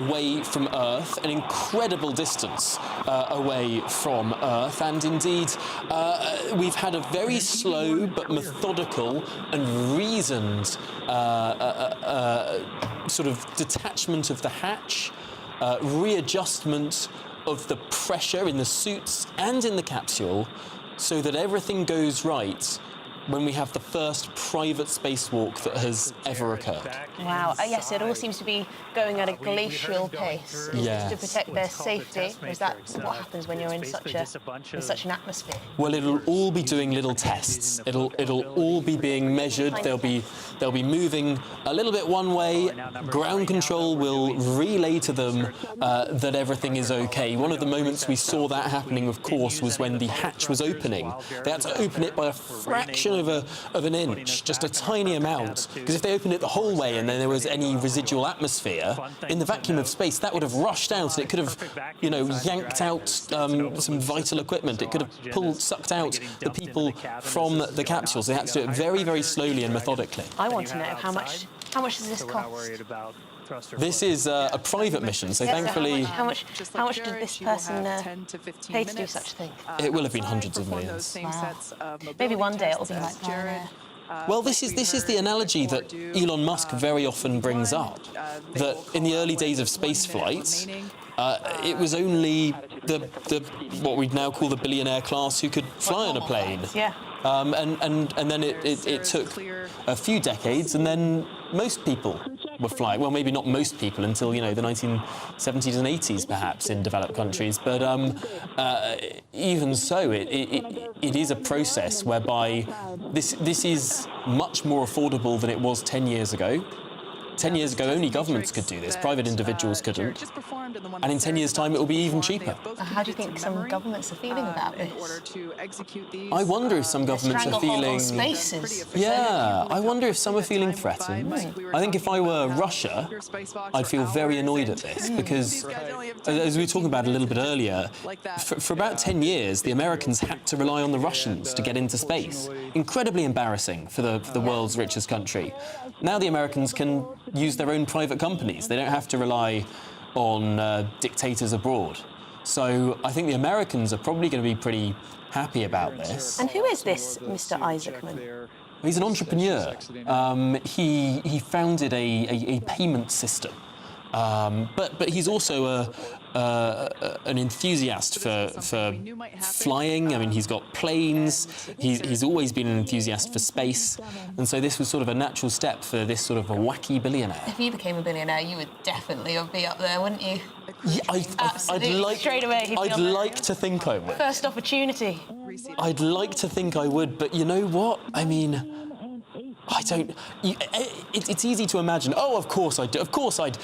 away from Earth, an incredible distance away from Earth, and indeed we've had a very slow but methodical and reasoned sort of detachment of the hatch, readjustment of the pressure in the suits and in the capsule, so that everything goes right when we have the first private spacewalk that has ever occurred. Wow, yes, it all seems to be going at a glacial pace. Yes. To protect their safety. Is that what happens when you're in such an atmosphere? Well, it'll all be doing little tests. It'll all be being measured. They'll be moving a little bit one way. Ground control will relay to them that everything is okay. One of the moments we saw that happening, of course, was when the hatch was opening. They had to open it by a fraction of an inch, just a tiny amount, because if they opened it the whole way and then there was any residual atmosphere in the vacuum of space, that would have rushed out and it could have, you know, yanked out some vital equipment. It could have sucked out the people from the capsules. They had to do it very, very slowly and methodically. I want to know how much does this cost? This is a private mission, so thankfully... How much did this person pay to do such a thing? It will have been hundreds of millions. Wow. Maybe one day it'll be like that. Well, this is the analogy that Elon Musk very often brings up, that in the early days of space flight, it was only what we'd now call the billionaire class who could fly on a plane. Yeah. And then it took a few decades, and then most people were flying. Well, maybe not most people until, you know, the 1970s and 80s, perhaps, in developed countries. But even so, it is a process whereby this is much more affordable than it was 10 years ago. 10 years ago, only governments could do this. Private individuals couldn't. And in 10 years' time, it will be even cheaper. How do you think some governments are feeling about this? I wonder if some governments are feeling... spaces. Yeah, I wonder if some are feeling threatened. I think if I were Russia, I'd feel very annoyed at this, because, as we were talking about a little bit earlier, for about 10 years, the Americans had to rely on the Russians to get into space. Incredibly embarrassing for the world's richest country. Now the Americans can use their own private companies. They don't have to rely on dictators abroad. So I think the Americans are probably going to be pretty happy about this. And who is this Mr. Isaacman? He's an entrepreneur. He founded a payment system. But he's also an enthusiast for flying. I mean, he's got planes. He's always been an enthusiast for space, and so this was sort of a natural step for this sort of a wacky billionaire. If you became a billionaire, you would definitely be up there, wouldn't you? Yeah, I'd like to think I would. First opportunity. I'd like to think I would, but you know what? I mean, I don't. It's easy to imagine. Oh, of course I'd do. Of course I'd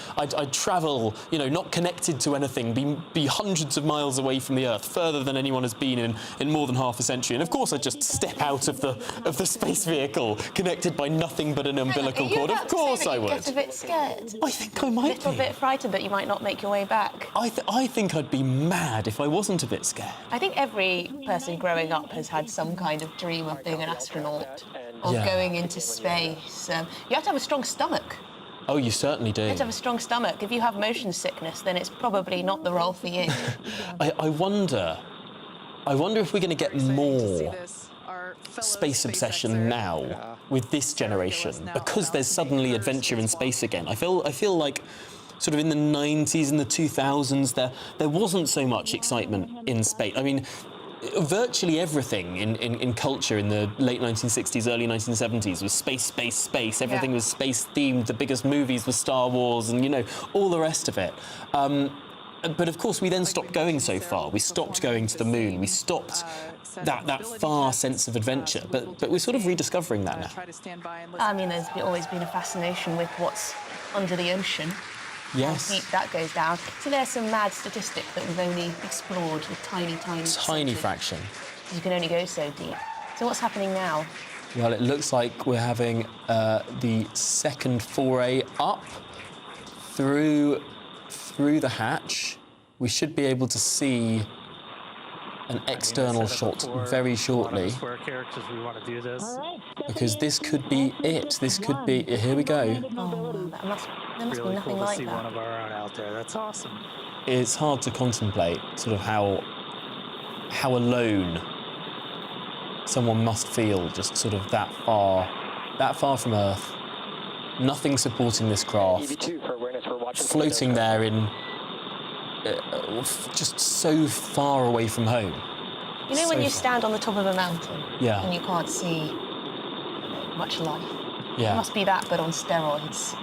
travel. You know, not connected to anything, be hundreds of miles away from the Earth, further than anyone has been in more than half a century. And of course I'd just step out of the space vehicle, connected by nothing but an umbilical cord. Of course I would. Get a bit scared. I think I might be. A little bit frightened that you might not make your way back. I think I'd be mad if I wasn't a bit scared. I think every person growing up has had some kind of dream of being an astronaut. Or going into space. You have to have a strong stomach. Oh, you certainly do. You have to have a strong stomach. If you have motion sickness, then it's probably not the role for you. I wonder if we're going to get more space obsession now with this generation, because there's suddenly adventure in space again. I feel like sort of in the 90s and the 2000s, there wasn't so much excitement in space. I mean, virtually everything in culture in the late 1960s, early 1970s was space. Everything was space-themed. The biggest movies were Star Wars and, you know, all the rest of it. But, of course, we then stopped going so far. We stopped going to the moon. We stopped that far sense of adventure. But we're sort of rediscovering that now. I mean, there's always been a fascination with what's under the ocean. Yes. How deep that goes down. So there's some mad statistic that we've only explored a tiny fraction. You can only go so deep. So what's happening now? Well, it looks like we're having the second foray up through the hatch. We should be able to see an external shot very shortly, because this could be it. This could be... Here we go. Oh, there must be nothing like that. One of our own out there. That's awesome. It's hard to contemplate sort of how alone someone must feel just sort of that far from Earth. Nothing supporting this craft, floating there in just so far away from home. You know when you stand on the top of a mountain and you can't see much life? Yeah. It must be that, but on steroids.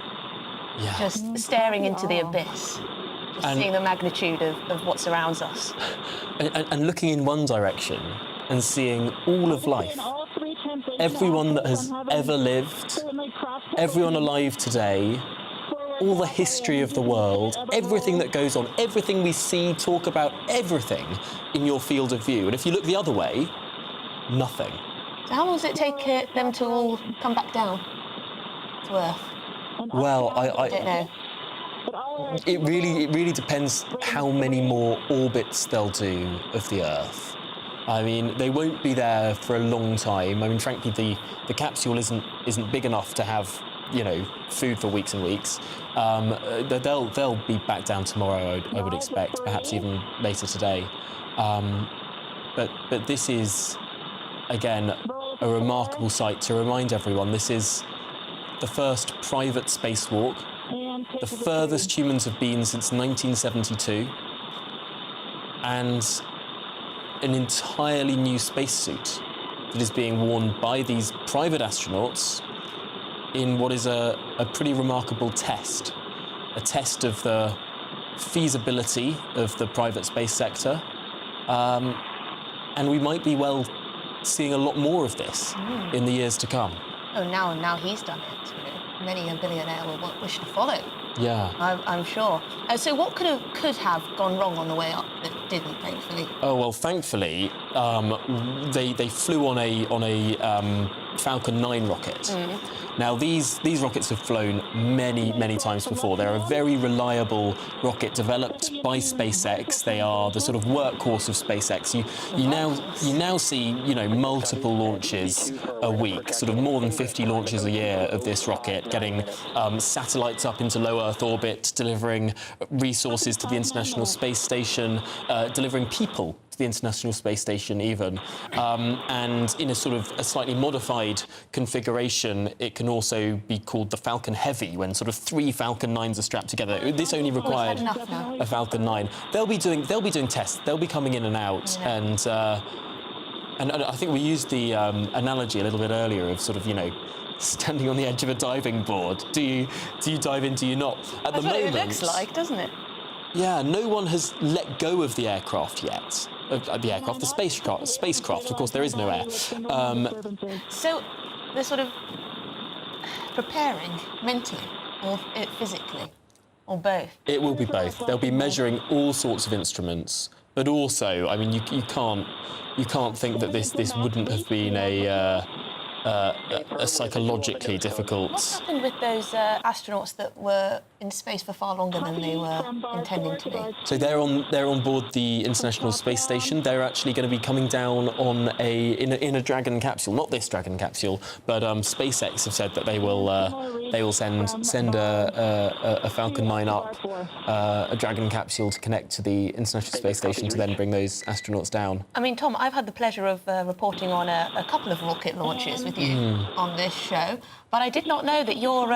Yeah. Just staring into the abyss, just seeing the magnitude of what surrounds us. And looking in one direction and seeing all of life. Everyone that has ever lived, everyone alive today, all the history of the world, everything that goes on, everything we see, talk about, everything in your field of view. And if you look the other way, nothing. So how long does it take them to all come back down to Earth? Well, I don't know. It really depends how many more orbits they'll do of the Earth. I mean, they won't be there for a long time. I mean, frankly, the capsule isn't big enough to have, you know, food for weeks and weeks. They'll be back down tomorrow, I would expect, perhaps even later today. But this is, again, a remarkable sight to remind everyone. This is the first private spacewalk, the furthest humans have been since 1972, and an entirely new spacesuit that is being worn by these private astronauts in what is a pretty remarkable test, a test of the feasibility of the private space sector. And we might be, well, seeing a lot more of this in the years to come. Oh, now he's done it. You know, many a billionaire will wish to follow. Yeah. I'm sure. So what could have gone wrong on the way up that didn't, thankfully? Oh, well, thankfully, they flew on a Falcon 9 rocket. Now, these rockets have flown many times before. They're a very reliable rocket developed by SpaceX. They are the sort of workhorse of SpaceX. You now see, you know, multiple launches a week, sort of more than 50 launches a year of this rocket, getting satellites up into low Earth orbit, delivering resources to the International Space Station, delivering people to the International Space Station even, and in a sort of a slightly modified configuration, it can also be called the Falcon Heavy, when sort of 3 Falcon 9s are strapped together. This only required a Falcon 9. They'll be doing tests. They'll be coming in and out, and I think we used the analogy a little bit earlier of sort of, you know, standing on the edge of a diving board. Do you dive in? Do you not? That's what it looks like, doesn't it? Yeah, no one has let go of the aircraft yet. The spacecraft. Of course, there is no air. So they're sort of preparing mentally or physically, or both? It will be both. They'll be measuring all sorts of instruments, but also, I mean, you can't think that this wouldn't have been a psychologically difficult... What happened with those astronauts that were in space for far longer than they were intending to be? So they're on board the International Space Station. They're actually going to be coming down on in a Dragon capsule, not this Dragon capsule, but SpaceX have said that they will send a Falcon 9 up, a Dragon capsule to connect to the International Space Station to then bring those astronauts down. I mean, Tom, I've had the pleasure of reporting on a couple of rocket launches with you on this show, but I did not know that your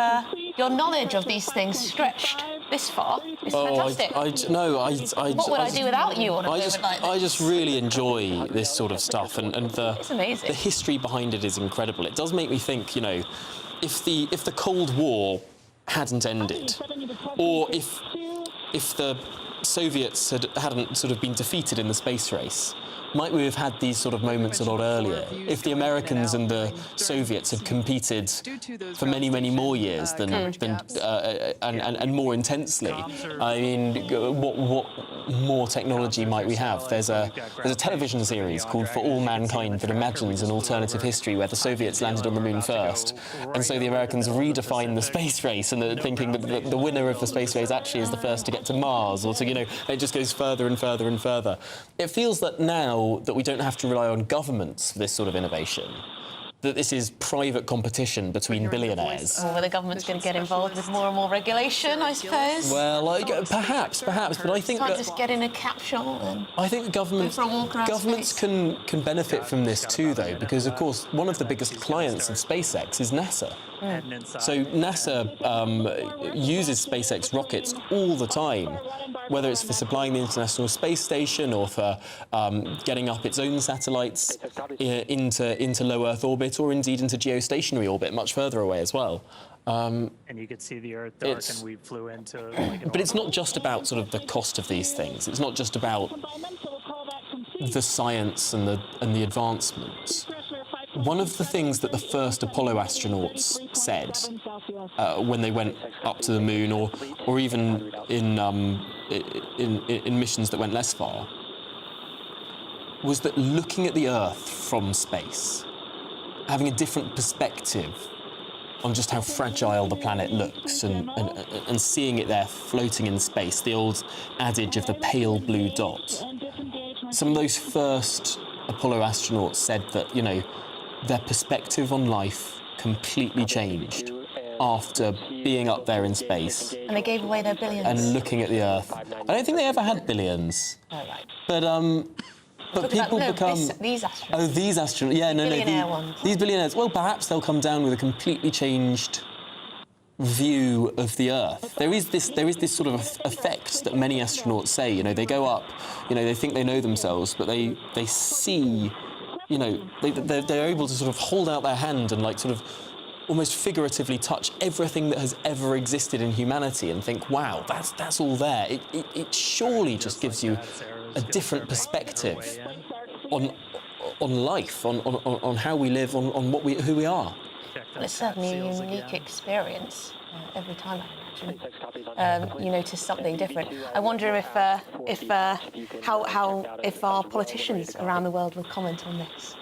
knowledge of these things stretched this far. It's fantastic. What would I do without you on a moment like this? I just really enjoy this sort of stuff, and It's amazing. the history behind it is incredible. It does make me think, you know, if the Cold War hadn't ended, or if the Soviets hadn't sort of been defeated in the space race, might we have had these sort of moments a lot earlier? If the Americans and the Soviets had competed for many more years and more intensely, I mean, what more technology might we have? There's a television series called For All Mankind that imagines an alternative history where the Soviets landed on the moon first, and so the Americans redefine the space race, and they're thinking that the winner of the space race actually is the first to get to Mars, or to, you know, it just goes further and further and further. It feels that now now that we don't have to rely on governments for this sort of innovation, that this is private competition between billionaires. Or whether government's going to get involved with more and more regulation, I suppose. Well, perhaps, but I think Can't that... just get in a capsule and... I think the governments can benefit from this too, though, because, of course, one of the biggest clients of SpaceX is NASA. So NASA uses SpaceX rockets all the time, whether it's for supplying the International Space Station or for getting up its own satellites into low Earth orbit, or indeed into geostationary orbit, much further away as well. And you could see the Earth dark, and we flew into... But it's not just about sort of the cost of these things. It's not just about the science and the advancements. One of the things that the first Apollo astronauts said when they went up to the moon, or even in missions that went less far, was that looking at the Earth from space, having a different perspective on just how fragile the planet looks, and seeing it there floating in space, the old adage of the pale blue dot. Some of those first Apollo astronauts said that, you know, their perspective on life completely changed after being up there in space. And they gave away their billions. And looking at the Earth. I don't think they ever had billions. Oh, right. But people become... These astronauts. Oh, these astronauts. Yeah, Billionaire ones. These billionaires. Well, perhaps they'll come down with a completely changed view of the Earth. There is this sort of effect that many astronauts say. You know, they go up, you know, they think they know themselves, but they see, you know, they're able to sort of hold out their hand and, like, sort of almost figuratively touch everything that has ever existed in humanity and think, wow, that's all there. It surely just gives you a different perspective on life, on how we live, on who we are. Well, it's certainly a unique experience every time, I imagine. You notice something different. I wonder if our politicians around the world would comment on this.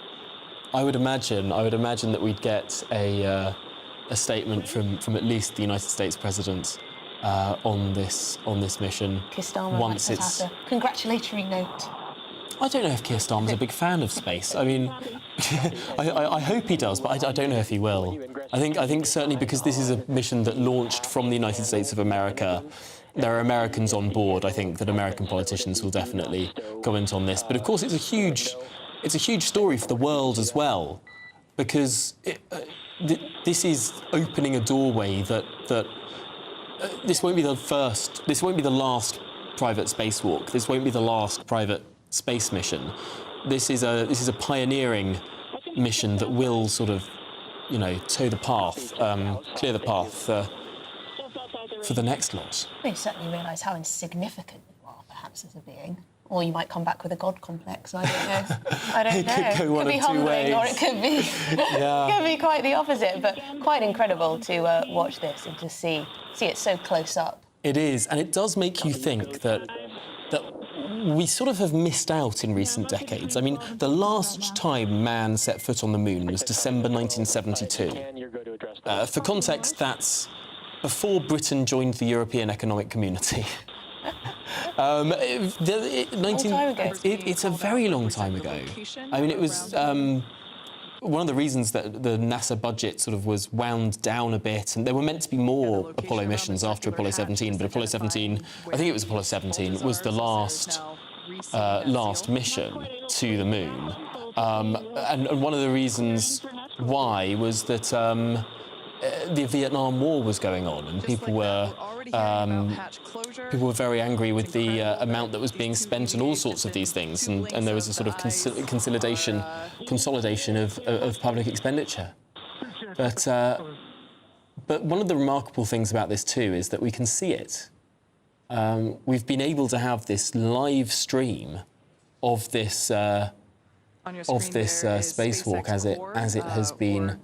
I would imagine that we'd get a statement from at least the United States president on this mission. Keir Starmer once might it's have a congratulatory note. I don't know if Keir Starmer's a big fan of space. I mean, I hope he does, but I don't know if he will. I think certainly because this is a mission that launched from the United States of America, there are Americans on board. I think that American politicians will definitely comment on this. But of course, it's a huge story for the world as well, because this is opening a doorway that this won't be the first. This won't be the last private spacewalk. This won't be the last private space mission. This is a pioneering mission that will sort of, you know, toe the path, clear the path for the next lot. You certainly realise how insignificant you are, perhaps, as a being. Or you might come back with a god complex. I don't know. It could go one of two ways. It could be humbling, or it could be could be quite the opposite. But quite incredible to watch this and to see it so close up. It is, and it does make you think that we sort of have missed out in recent decades. I mean, the last time man set foot on the moon was December 1972. For context, that's before Britain joined the European Economic Community. It's a very long time ago. I mean, it was one of the reasons that the NASA budget sort of was wound down a bit, and there were meant to be more Apollo missions after Apollo 17, but Apollo 17, I think it was Apollo 17, was the last mission to the moon. And one of the reasons why was that the Vietnam War was going on, and people were very angry with the amount that was being spent on all sorts of these things, and there was a sort of consolidation of public expenditure. But one of the remarkable things about this too is that we can see it. We've been able to have this live stream of this spacewalk as it has been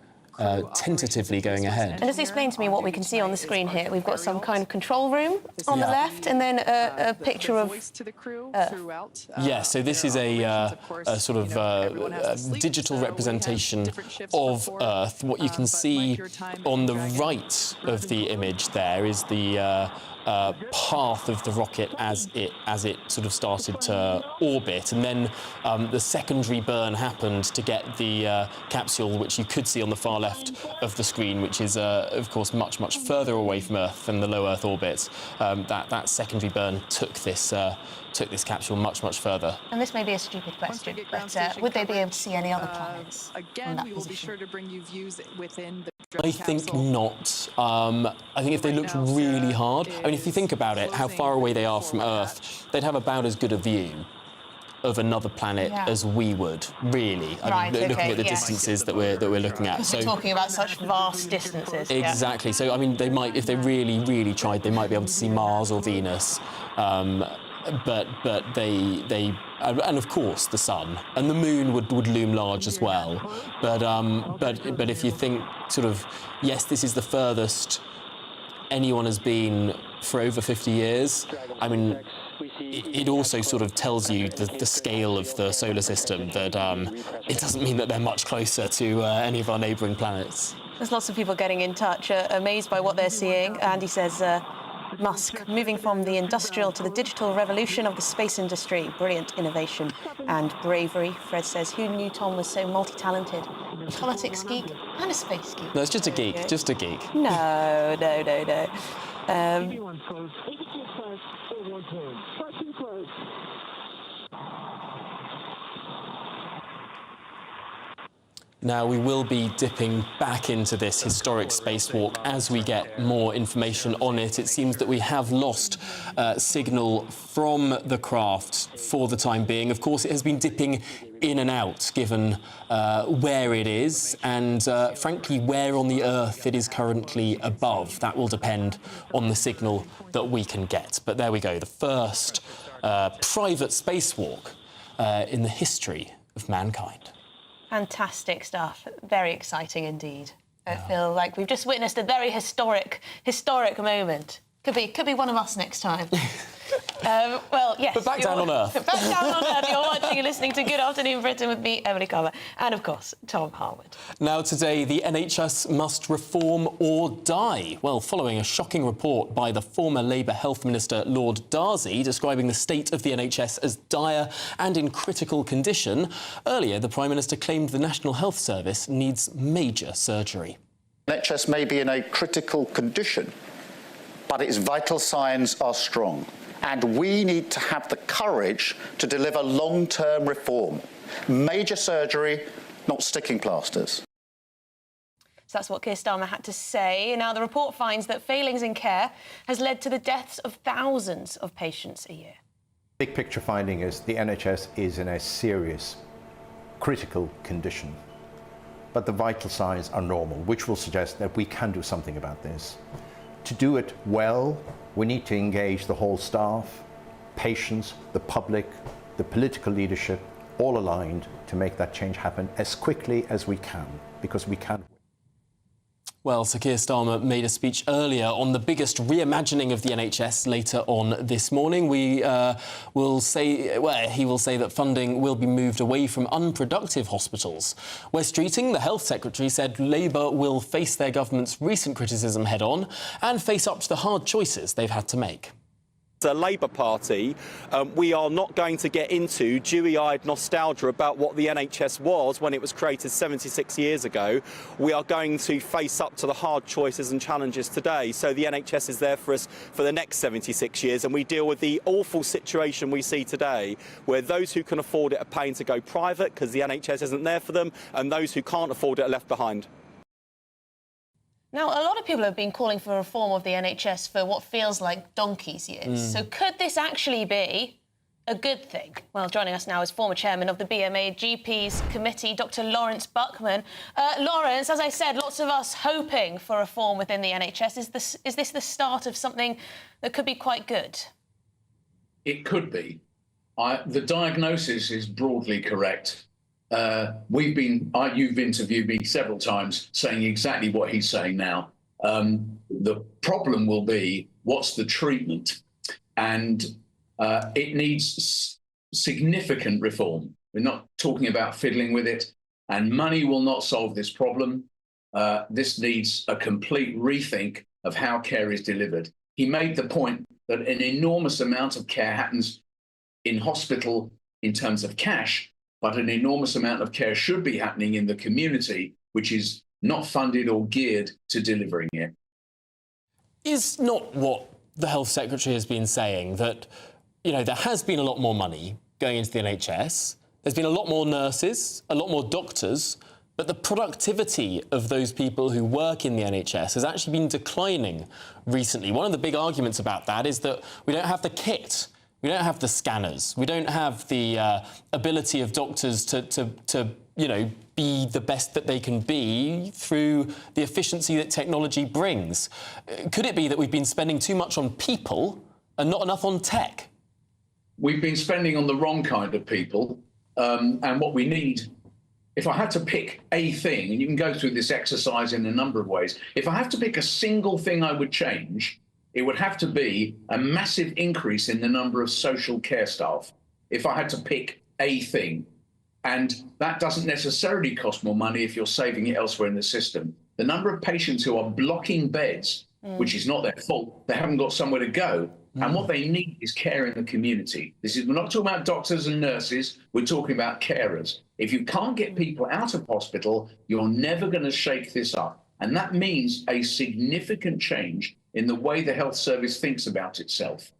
tentatively going ahead. And just explain to me what we can see on the screen here. We've got some kind of control room on the left, and then a picture of Earth. Yeah, so this is a sort of digital representation of Earth. What you can see on the right of the image there is the path of the rocket as it sort of started to orbit, and then the secondary burn happened to get the capsule, which you could see on the far left of the screen, which is of course much further away from Earth than the low Earth orbit. That secondary burn took this capsule much further. And this may be a stupid question, but would they be able to see any other planets? Again, we will be sure to bring you views within the I think not. I think if they looked really hard, I mean, if you think about it, how far away they are from Earth, they'd have about as good a view of another planet as we would, really. I mean, looking at the distances that we're looking at. So we're talking about such vast distances. Exactly. Yeah. So I mean, they might, if they really tried, they might be able to see Mars or Venus. But they and of course the sun and the moon would loom large as well. But if you think sort of, yes, this is the furthest anyone has been for over 50 years. I mean, it also sort of tells you the scale of the solar system, that it doesn't mean that they're much closer to any of our neighbouring planets. There's lots of people getting in touch, amazed by what they're seeing. Andy says, Musk, moving from the industrial to the digital revolution of the space industry. Brilliant innovation and bravery. Fred says, who knew Tom was so multi-talented? A politics geek and a space geek. No, it's just a geek, just a geek. No. Now, we will be dipping back into this historic spacewalk as we get more information on it. It seems that we have lost signal from the craft for the time being. Of course, it has been dipping in and out, given where it is and, frankly, where on the Earth it is currently above. That will depend on the signal that we can get. But there we go, the first private spacewalk in the history of mankind. Fantastic stuff. Very exciting indeed. I feel like we've just witnessed a very historic moment. Could be one of us next time. Well, yes. But back down on Earth. Back down on Earth. You're watching and listening to Good Afternoon Britain with me, Emily Carver, and of course, Tom Harwood. Now today, the NHS must reform or die. Well, following a shocking report by the former Labour Health Minister, Lord Darzi, describing the state of the NHS as dire and in critical condition, earlier the Prime Minister claimed the National Health Service needs major surgery. NHS may be in a critical condition, but its vital signs are strong. And we need to have the courage to deliver long-term reform. Major surgery, not sticking plasters. So that's what Keir Starmer had to say. Now, the report finds that failings in care has led to the deaths of thousands of patients a year. Big picture finding is the NHS is in a serious, critical condition. But the vital signs are normal, which will suggest that we can do something about this. To do it well, we need to engage the whole staff, patients, the public, the political leadership, all aligned to make that change happen as quickly as we can, because we can. Well, Sir Keir Starmer made a speech earlier on the biggest reimagining of the NHS later on this morning. He will say that funding will be moved away from unproductive hospitals. Wes Streeting, the Health Secretary, said Labour will face their government's recent criticism head-on and face up to the hard choices they've had to make. The Labour Party, we are not going to get into dewy-eyed nostalgia about what the NHS was when it was created 76 years ago. We are going to face up to the hard choices and challenges today. So the NHS is there for us for the next 76 years, and we deal with the awful situation we see today, where those who can afford it are paying to go private because the NHS isn't there for them, and those who can't afford it are left behind. Now, a lot of people have been calling for reform of the NHS for what feels like donkey's years. So could this actually be a good thing? Well, joining us now is former chairman of the BMA GPs Committee, Dr. Lawrence Buckman. Lawrence, as I said, lots of us hoping for reform within the NHS. Is this the start of something that could be quite good? It could be. The diagnosis is broadly correct. You've interviewed me several times saying exactly what he's saying now. The problem will be, what's the treatment? And it needs significant reform. We're not talking about fiddling with it, and money will not solve this problem. This needs a complete rethink of how care is delivered. he made the point that an enormous amount of care happens in hospital in terms of cash, but an enormous amount of care should be happening in the community, which is not funded or geared to delivering it. Is not what the Health Secretary has been saying, that, you know, there has been a lot more money going into the NHS, there's been a lot more nurses, a lot more doctors, but the productivity of those people who work in the NHS has actually been declining recently. One of the big arguments about that is that we don't have the kit, we don't have the scanners, we don't have the ability of doctors to you know, be the best that they can be through the efficiency that technology brings. Could it be that we've been spending too much on people and not enough on tech? We've been spending on the wrong kind of people, and what we need, if I had to pick a thing, and you can go through this exercise in a number of ways, if I have to pick a single thing I would change, it would have to be a massive increase in the number of social care staff, if I had to pick a thing. And that doesn't necessarily cost more money if you're saving it elsewhere in the system. The number of patients who are blocking beds, which is not their fault, they haven't got somewhere to go. And what they need is care in the community. We're not talking about doctors and nurses, we're talking about carers. If you can't get people out of hospital, you're never going to shake this up. And that means a significant change in the way the health service thinks about itself.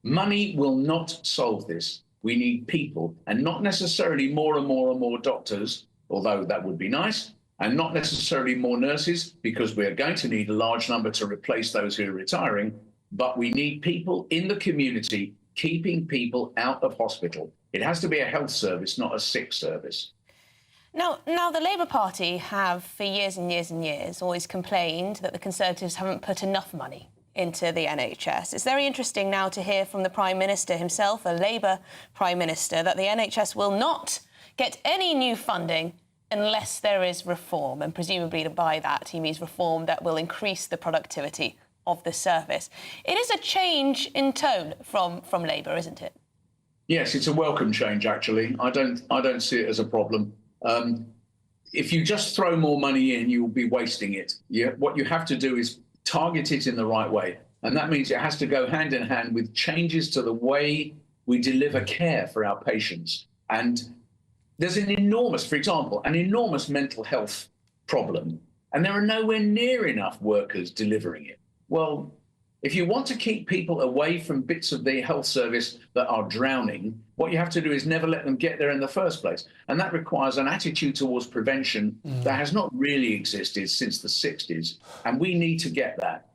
Money will not solve this. We need people, and not necessarily more and more and more doctors, although that would be nice, and not necessarily more nurses, because we're going to need a large number to replace those who are retiring, but we need people in the community keeping people out of hospital. It has to be a health service, not a sick service. Now, the Labour Party have, for years and years and years, always complained that the Conservatives haven't put enough money into the NHS. It's very interesting now to hear from the Prime Minister himself, a Labour Prime Minister, that the NHS will not get any new funding unless there is reform. And presumably by that he means reform that will increase the productivity of the service. It is a change in tone from Labour, isn't it? Yes, it's a welcome change, actually. I don't see it as a problem. If you just throw more money in, you will be wasting it. What you have to do is target it in the right way. And that means it has to go hand in hand with changes to the way we deliver care for our patients. And there's for example, an enormous mental health problem, and there are nowhere near enough workers delivering it. Well, if you want to keep people away from bits of the health service that are drowning, what you have to do is never let them get there in the first place. And that requires an attitude towards prevention that has not really existed since the 60s. And we need to get that.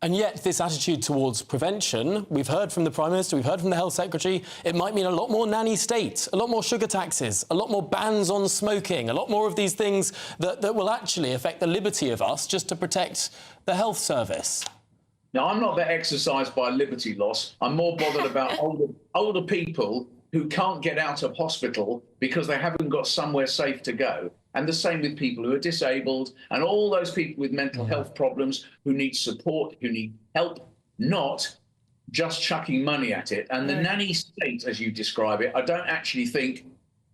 And yet this attitude towards prevention, we've heard from the Prime Minister, we've heard from the Health Secretary, it might mean a lot more nanny state, a lot more sugar taxes, a lot more bans on smoking, a lot more of these things that will actually affect the liberty of us just to protect the health service. Now, I'm not that exercised by liberty loss. I'm more bothered about older people who can't get out of hospital because they haven't got somewhere safe to go. And the same with people who are disabled and all those people with mental health problems who need support, who need help, not just chucking money at it. And the nanny state, as you describe it, I don't actually think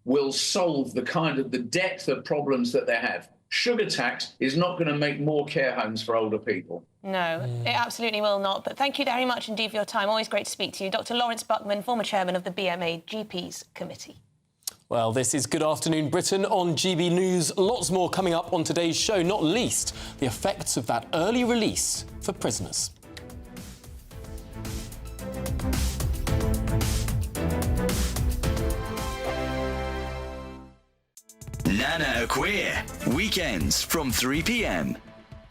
will solve the depth of problems that they have. Sugar tax is not going to make more care homes for older people. No, it absolutely will not. But thank you very much indeed for your time. Always great to speak to you. Dr. Lawrence Buckman, former chairman of the BMA GPs Committee. Well, this is Good Afternoon Britain on GB News. Lots more coming up on today's show, not least the effects of that early release for prisoners. Nana Queer, weekends from 3 p.m.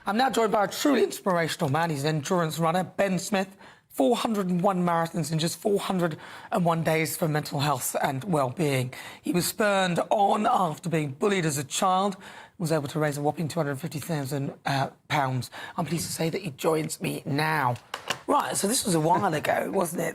I'm now joined by a truly inspirational man. He's an endurance runner, Ben Smith. 401 marathons in just 401 days for mental health and well-being. He was spurned on after being bullied as a child, was able to raise a whopping £250,000. I'm pleased to say that he joins me now. Right, so this was a while ago, wasn't it?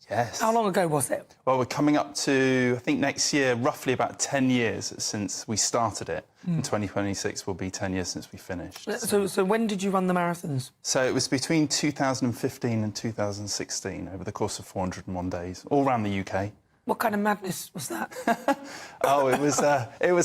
Yes. How long ago was it? Well, we're coming up to, I think next year, roughly about 10 years since we started it. In 2026 will be 10 years since we finished. So when did you run the marathons? So it was between 2015 and 2016, over the course of 401 days, all around the UK. What kind of madness was that? Oh, it was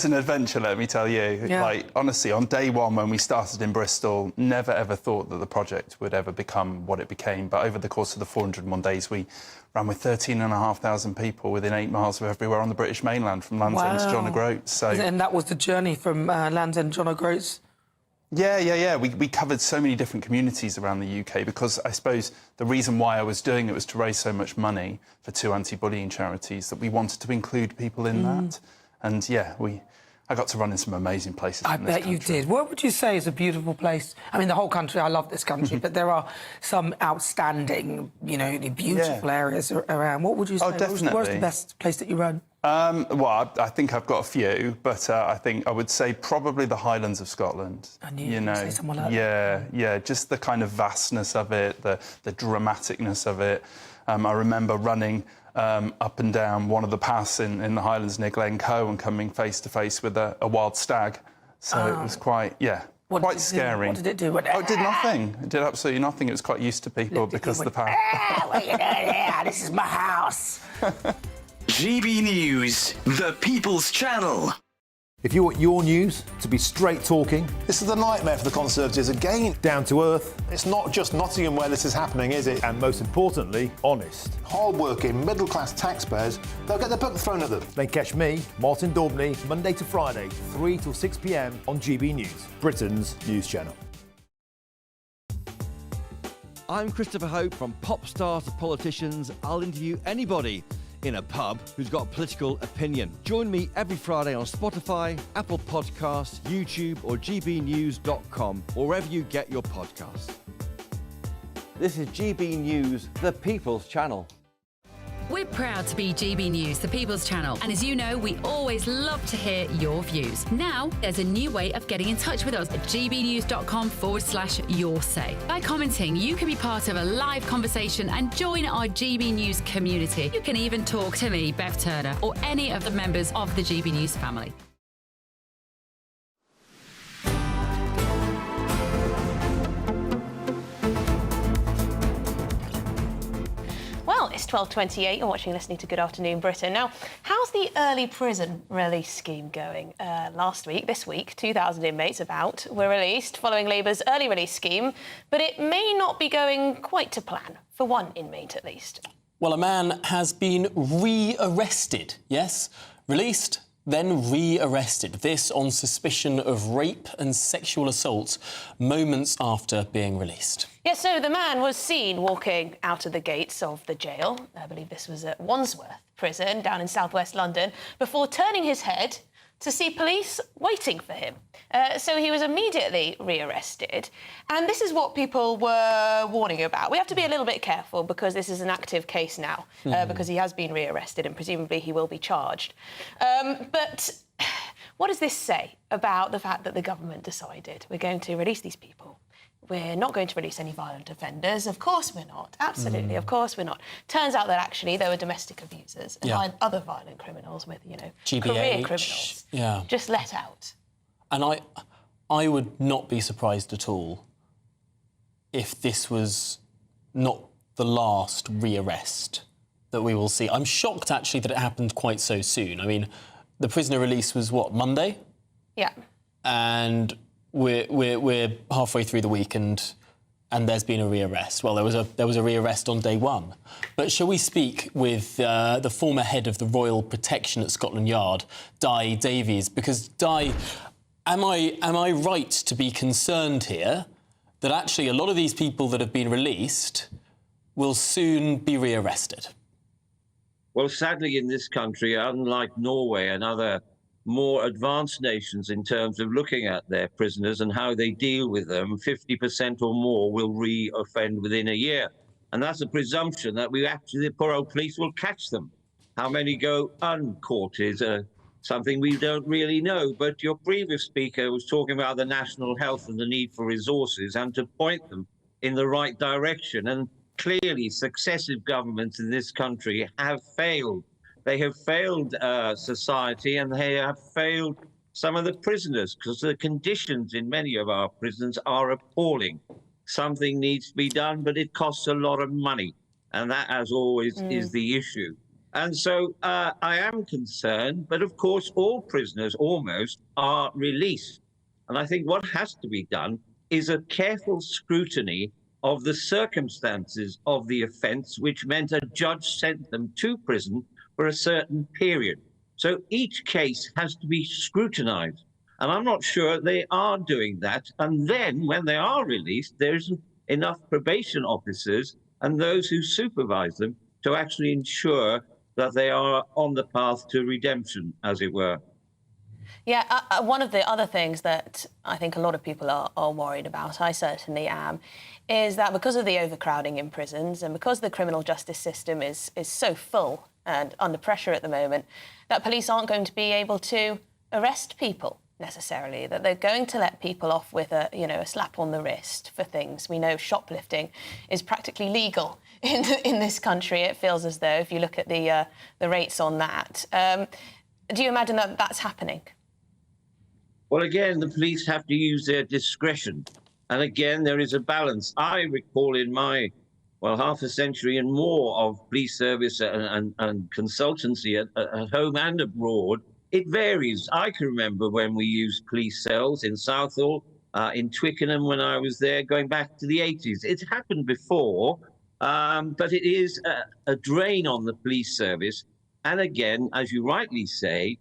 an adventure, let me tell you. Yeah. Like, honestly, on day one when we started in Bristol, never ever thought that the project would ever become what it became. But over the course of the 401 days, we ran with 13,500 people within 8 miles of everywhere on the British mainland, from Land's End to John O'Groats. So, and that was the journey from Land's End, John O'Groats? Yeah. We covered so many different communities around the UK because I suppose the reason why I was doing it was to raise so much money for 2 anti-bullying charities that we wanted to include people in that. And yeah, I got to run in some amazing places. I bet you did. What would you say is a beautiful place? I mean, the whole country, I love this country, but there are some outstanding, you know, beautiful areas around. What would you say? Oh, definitely. Where's the best place that you run? Well, I think I've got a few, but I think I would say probably the Highlands of Scotland. I knew you were going to say someone like that. Yeah, just the kind of vastness of it, the dramaticness of it. I remember running up and down one of the paths in the Highlands near Glencoe and coming face to face with a wild stag. So it was quite scary. What did it do? Oh, it did nothing. It did absolutely nothing. It was quite used to people because of the path. What are you doing here? This is my house. GB News, the People's Channel. If you want your news to be straight talking... This is a nightmare for the Conservatives again. Down to earth. It's not just Nottingham where this is happening, is it? And most importantly, honest. Hard-working, middle-class taxpayers, they'll get their book thrown at them. Then catch me, Martin Daubney, Monday to Friday, 3 till 6 p.m. on GB News, Britain's news channel. I'm Christopher Hope. From pop stars to politicians, I'll interview anybody in a pub who's got a political opinion. Join me every Friday on Spotify, Apple Podcasts, YouTube or gbnews.com, or wherever you get your podcasts. This is GB News, the People's Channel. We're proud to be GB News, the People's Channel. And as you know, we always love to hear your views. Now, there's a new way of getting in touch with us at gbnews.com/your say. By commenting, you can be part of a live conversation and join our GB News community. You can even talk to me, Bev Turner, or any of the members of the GB News family. Well, it's 12:28. You're watching, listening to Good Afternoon Britain. Now, how's the early prison release scheme going? This week, 2,000 inmates were released following Labour's early release scheme, but it may not be going quite to plan, for one inmate at least. Well, a man has been re-arrested, yes? Released, then re-arrested. This on suspicion of rape and sexual assault moments after being released. Yes, so the man was seen walking out of the gates of the jail. I believe this was at Wandsworth Prison down in southwest London, before turning his head to see police waiting for him. So he was immediately rearrested. And this is what people were warning about. We have to be a little bit careful because this is an active case now, because he has been rearrested and presumably he will be charged. But what does this say about the fact that the government decided we're going to release these people? We're not going to release any violent offenders. Of course we're not. Absolutely, of course we're not. Turns out that actually there were domestic abusers and other violent criminals with, you know, career criminals just let out. And I would not be surprised at all if this was not the last rearrest that we will see. I'm shocked, actually, that it happened quite so soon. I mean, the prisoner release was, what, Monday? Yeah. And we're halfway through the week and there's been a rearrest. Well, there was a rearrest on day one. But shall we speak with the former head of the Royal Protection at Scotland Yard, Di Davies? Because Di, am I right to be concerned here that actually a lot of these people that have been released will soon be rearrested? Well, sadly, in this country, unlike Norway and other more advanced nations in terms of looking at their prisoners and how they deal with them, 50% or more will re-offend within a year. And that's a presumption that the poor old police will catch them. How many go uncaught is something we don't really know. But your previous speaker was talking about the national health and the need for resources and to point them in the right direction. And clearly, successive governments in this country have failed. They have failed society and they have failed some of the prisoners because the conditions in many of our prisons are appalling. Something needs to be done, but it costs a lot of money. And that, as always, is the issue. And so I am concerned, but of course all prisoners almost are released. And I think what has to be done is a careful scrutiny of the circumstances of the offence, which meant a judge sent them to prison for a certain period. So each case has to be scrutinised. And I'm not sure they are doing that. And then when they are released, there's enough probation officers and those who supervise them to actually ensure that they are on the path to redemption, as it were. Yeah, one of the other things that I think a lot of people are worried about, I certainly am, is that because of the overcrowding in prisons and because the criminal justice system is so full and under pressure at the moment, that police aren't going to be able to arrest people necessarily, that they're going to let people off with a slap on the wrist for things. We know shoplifting is practically legal in this country. It feels as though, if you look at the rates on that. Do you imagine that that's happening? Well, again, the police have to use their discretion. And again, there is a balance. I recall in my, half a century and more of police service and consultancy at home and abroad, it varies. I can remember when we used police cells in Southall, in Twickenham when I was there, going back to the 80s. It's happened before, but it is a drain on the police service. And again, as you rightly say,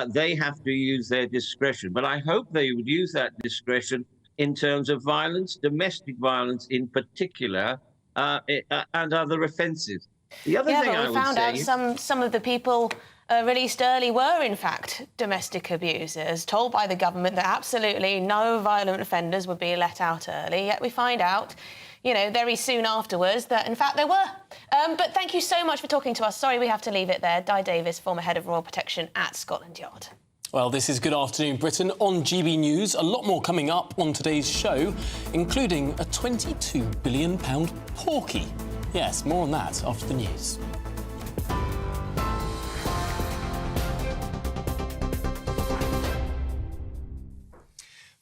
they have to use their discretion. But I hope they would use that discretion in terms of violence, domestic violence in particular, and other offences. The other thing I would say... Yeah, but we found out some of the people released early were, in fact, domestic abusers, told by the government that absolutely no violent offenders would be let out early, yet we find out, very soon afterwards that, in fact, there were. But thank you so much for talking to us. Sorry we have to leave it there. Di Davis, former head of Royal Protection at Scotland Yard. Well, this is Good Afternoon Britain on GB News. A lot more coming up on today's show, including a £22 billion porky. Yes, more on that after the news.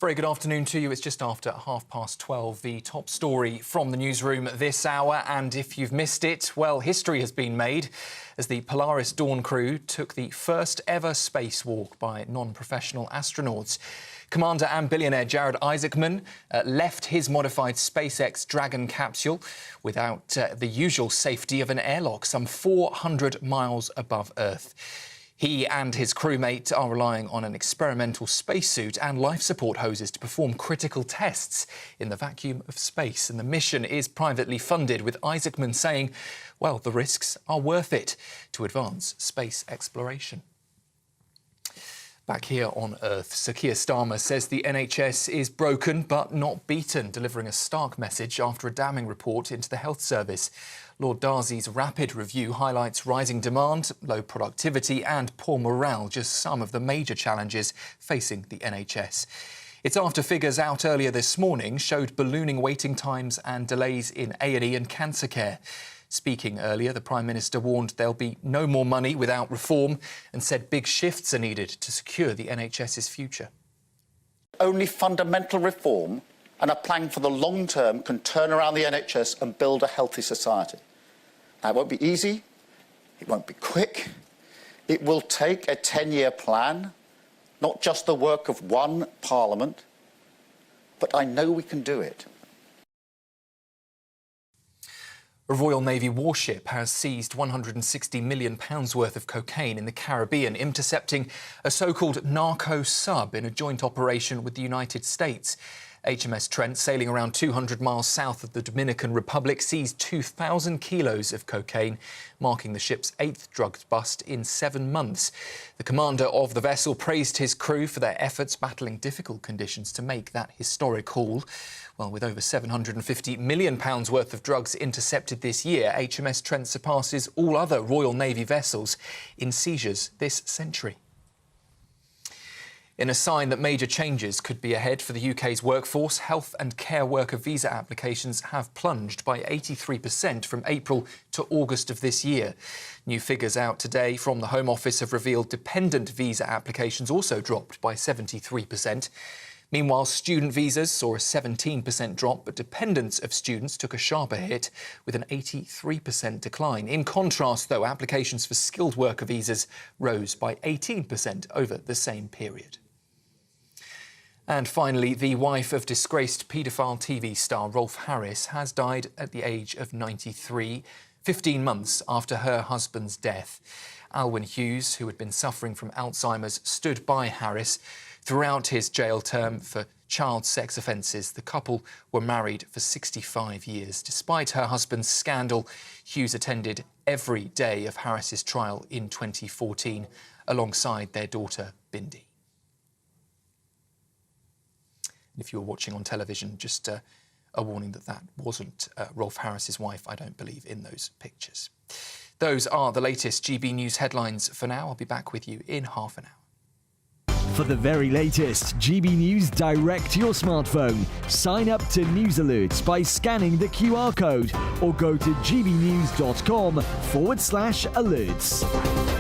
Very good afternoon to you. It's just after 12:30. The top story from the newsroom this hour. And if you've missed it, well, history has been made as the Polaris Dawn crew took the first ever spacewalk by non-professional astronauts. Commander and billionaire Jared Isaacman left his modified SpaceX Dragon capsule without the usual safety of an airlock some 400 miles above Earth. He and his crewmate are relying on an experimental spacesuit and life support hoses to perform critical tests in the vacuum of space. And the mission is privately funded, with Isaacman saying, well, the risks are worth it to advance space exploration. Back here on Earth, Sir Keir Starmer says the NHS is broken but not beaten, delivering a stark message after a damning report into the health service. Lord Darcy's rapid review highlights rising demand, low productivity and poor morale, just some of the major challenges facing the NHS. It's after figures out earlier this morning showed ballooning waiting times and delays in A&E and cancer care. Speaking earlier, the Prime Minister warned there'll be no more money without reform and said big shifts are needed to secure the NHS's future. Only fundamental reform and a plan for the long term can turn around the NHS and build a healthy society. Now, it won't be easy, it won't be quick, it will take a 10-year plan, not just the work of one Parliament, but I know we can do it. A Royal Navy warship has seized £160 million worth of cocaine in the Caribbean, intercepting a so-called narco sub in a joint operation with the United States. HMS Trent, sailing around 200 miles south of the Dominican Republic, seized 2,000 kilos of cocaine, marking the ship's 8th drug bust in 7 months. The commander of the vessel praised his crew for their efforts battling difficult conditions to make that historic haul. Well, with over £750 million worth of drugs intercepted this year, HMS Trent surpasses all other Royal Navy vessels in seizures this century. In a sign that major changes could be ahead for the UK's workforce, health and care worker visa applications have plunged by 83% from April to August of this year. New figures out today from the Home Office have revealed dependent visa applications also dropped by 73%. Meanwhile, student visas saw a 17% drop, but dependents of students took a sharper hit with an 83% decline. In contrast, though, applications for skilled worker visas rose by 18% over the same period. And finally, the wife of disgraced paedophile TV star Rolf Harris has died at the age of 93, 15 months after her husband's death. Alwyn Hughes, who had been suffering from Alzheimer's, stood by Harris throughout his jail term for child sex offences. The couple were married for 65 years. Despite her husband's scandal, Hughes attended every day of Harris's trial in 2014 alongside their daughter, Bindi. If you were watching on television, just a warning that that wasn't Rolf Harris's wife, I don't believe, in those pictures. Those are the latest GB News headlines for now. I'll be back with you in half an hour. For the very latest GB News direct to your smartphone, sign up to News Alerts by scanning the QR code or go to gbnews.com/alerts.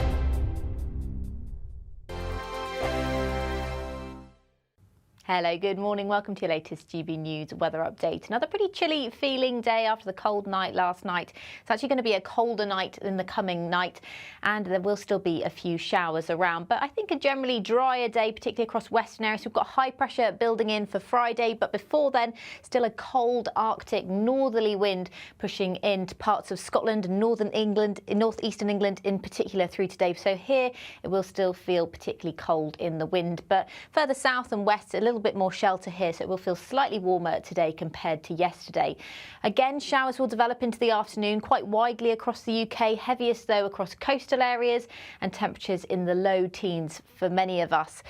Hello, good morning. Welcome to your latest GB News weather update. Another pretty chilly feeling day after the cold night last night. It's actually going to be a colder night in the coming night, and there will still be a few showers around. But I think a generally drier day, particularly across western areas. We've got high pressure building in for Friday, but before then, still a cold Arctic northerly wind pushing into parts of Scotland and northern England, northeastern England in particular through today. So here it will still feel particularly cold in the wind, but further south and west, a little bit more shelter here, so it will feel slightly warmer today compared to yesterday. Again, showers will develop into the afternoon quite widely across the UK, heaviest though across coastal areas, and temperatures in the low teens for many of us.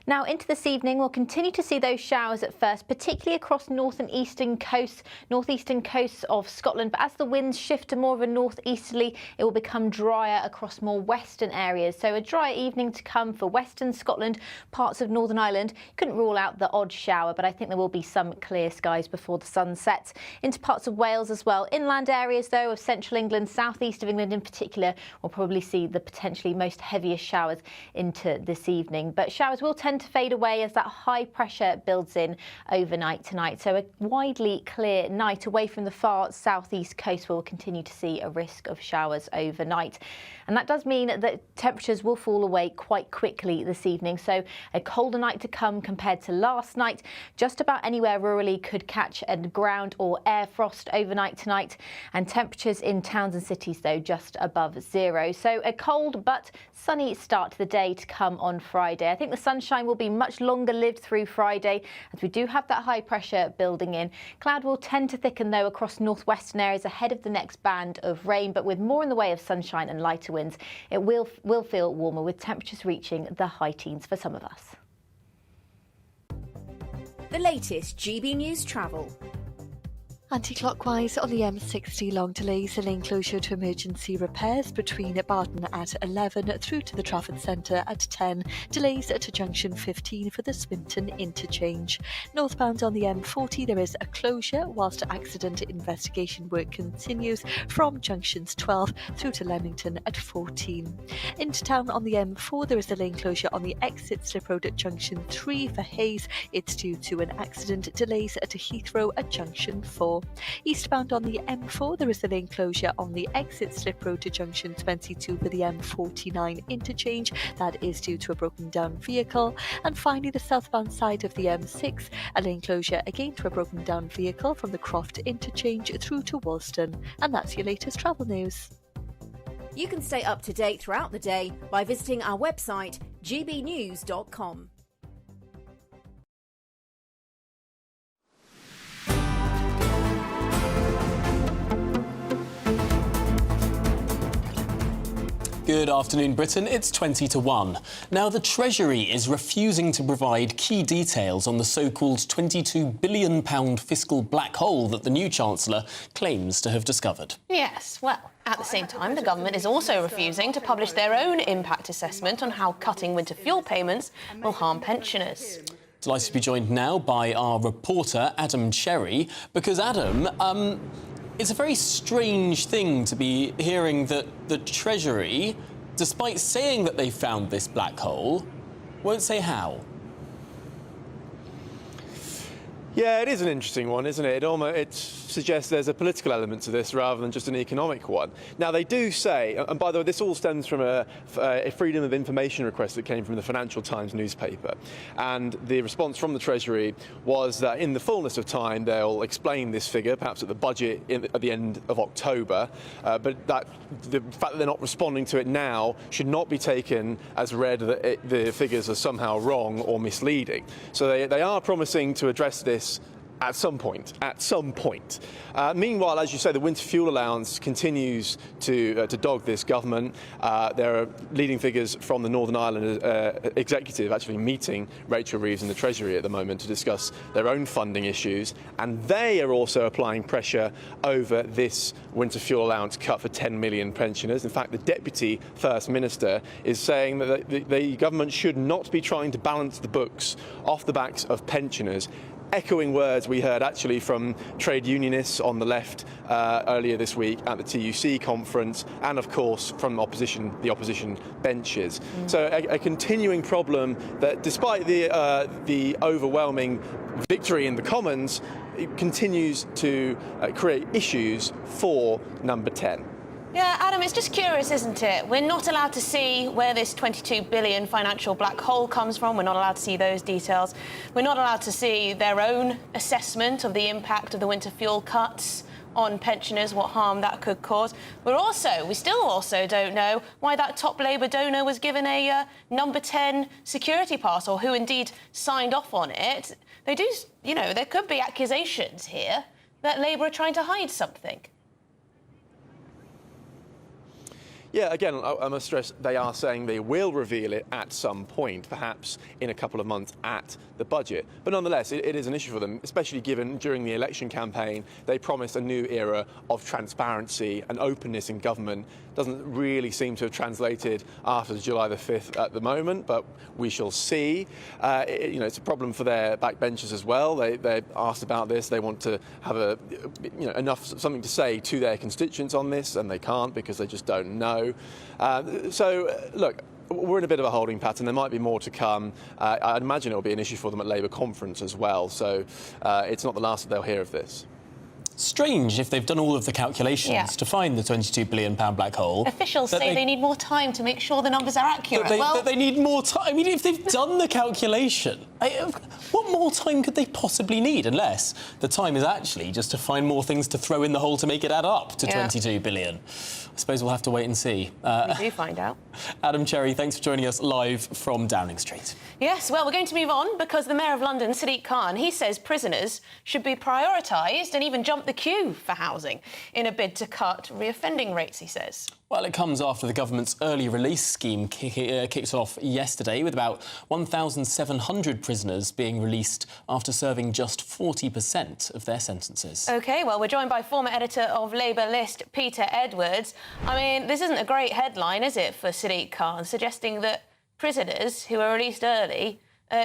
Now into this evening, we'll continue to see those showers at first, particularly across north and eastern coasts, northeastern coasts of Scotland. But as the winds shift to more of a northeasterly, it will become drier across more western areas. So a dry evening to come for western Scotland, parts of Northern Ireland. You couldn't rule out the odd shower, but I think there will be some clear skies before the sun sets. Into parts of Wales as well. Inland areas, though, of central England, southeast of England in particular, will probably see the potentially most heaviest showers into this evening. But showers will tend to fade away as that high pressure builds in overnight tonight. So a widely clear night away from the far southeast coast. We'll continue to see a risk of showers overnight. And that does mean that temperatures will fall away quite quickly this evening. So a colder night to come compared to last night. Just about anywhere rurally could catch a ground or air frost overnight tonight. And temperatures in towns and cities, though, just above zero. So a cold but sunny start to the day to come on Friday. I think the sunshine will be much longer lived through Friday, as we do have that high pressure building in. Cloud will tend to thicken, though, across northwestern areas ahead of the next band of rain, but with more in the way of sunshine and lighter winds, it will feel warmer, with temperatures reaching the high teens for some of us. The latest GB News travel. Anti-clockwise on the M60, long delays in lane closure to emergency repairs between Barton at 11 through to the Trafford Centre at 10. Delays to junction 15 for the Swinton interchange. Northbound on the M40 there is a closure whilst accident investigation work continues from junctions 12 through to Leamington at 14. Into town on the M4 there is a lane closure on the exit slip road at junction 3 for Hayes. It's due to an accident. Delays at Heathrow at junction 4. Eastbound on the M4 there is a lane closure on the exit slip road to junction 22 for the M49 interchange. That is due to a broken down vehicle. And finally, the southbound side of the M6, a lane closure again to a broken down vehicle from the Croft interchange through to Woolston. And that's your latest travel news. You can stay up to date throughout the day by visiting our website gbnews.com. Good afternoon, Britain. It's 20 to 1. Now, the Treasury is refusing to provide key details on the so-called £22 billion fiscal black hole that the new Chancellor claims to have discovered. Yes, well, at the same time, the government is also refusing to publish their own impact assessment on how cutting winter fuel payments will harm pensioners. Delighted to be joined now by our reporter, Adam Cherry, because, Adam, it's a very strange thing to be hearing that the Treasury, despite saying that they found this black hole, won't say how. Yeah, it is an interesting one, isn't it? It suggests there's a political element to this rather than just an economic one. Now, they do say, and by the way, this all stems from a freedom of information request that came from the Financial Times newspaper. And the response from the Treasury was that in the fullness of time, they'll explain this figure, perhaps at the budget at the end of October. But that the fact that they're not responding to it now should not be taken as read that the figures are somehow wrong or misleading. So they are promising to address this at some point. Meanwhile, as you say, the winter fuel allowance continues to dog this government. There are leading figures from the Northern Ireland executive actually meeting Rachel Reeves in the Treasury at the moment to discuss their own funding issues, and they are also applying pressure over this winter fuel allowance cut for 10 million pensioners. In fact, the Deputy First Minister is saying that the government should not be trying to balance the books off the backs of pensioners, echoing words we heard actually from trade unionists on the left earlier this week at the TUC conference, and of course from the opposition benches. So a continuing problem that, despite the overwhelming victory in the Commons, it continues to create issues for Number 10. Yeah, Adam, it's just curious, isn't it? We're not allowed to see where this 22 billion financial black hole comes from. We're not allowed to see those details. We're not allowed to see their own assessment of the impact of the winter fuel cuts on pensioners, what harm that could cause. We still also don't know why that top Labour donor was given a Number 10 security pass, or who indeed signed off on it. They do, there could be accusations here that Labour are trying to hide something. Yeah, again, I must stress they are saying they will reveal it at some point, perhaps in a couple of months at the budget. But nonetheless, it is an issue for them, especially given during the election campaign they promised a new era of transparency and openness in government. Doesn't really seem to have translated after July the 5th at the moment, but we shall see. It's a problem for their backbenchers as well. They're asked about this. They want to have something to say to their constituents on this, and they can't because they just don't know. Look, we're in a bit of a holding pattern. There might be more to come. I'd imagine it'll be an issue for them at Labour conference as well. So it's not the last that they'll hear of this. Strange if they've done all of the calculations to find the £22 billion black hole. Officials say they need more time to make sure the numbers are accurate. They need more time. I mean, if they've done the calculation, what more time could they possibly need? Unless the time is actually just to find more things to throw in the hole to make it add up to 22 billion. I suppose we'll have to wait and see. We do find out. Adam Cherry, thanks for joining us live from Downing Street. Yes, well, we're going to move on because the Mayor of London, Sadiq Khan, he says prisoners should be prioritised and even jump the queue for housing in a bid to cut reoffending rates, he says. Well, it comes after the government's early release scheme kicked off yesterday, with about 1,700 prisoners being released after serving just 40% of their sentences. OK, well, we're joined by former editor of Labour List, Peter Edwards. I mean, this isn't a great headline, is it, for Sadiq Khan, suggesting that prisoners who are released early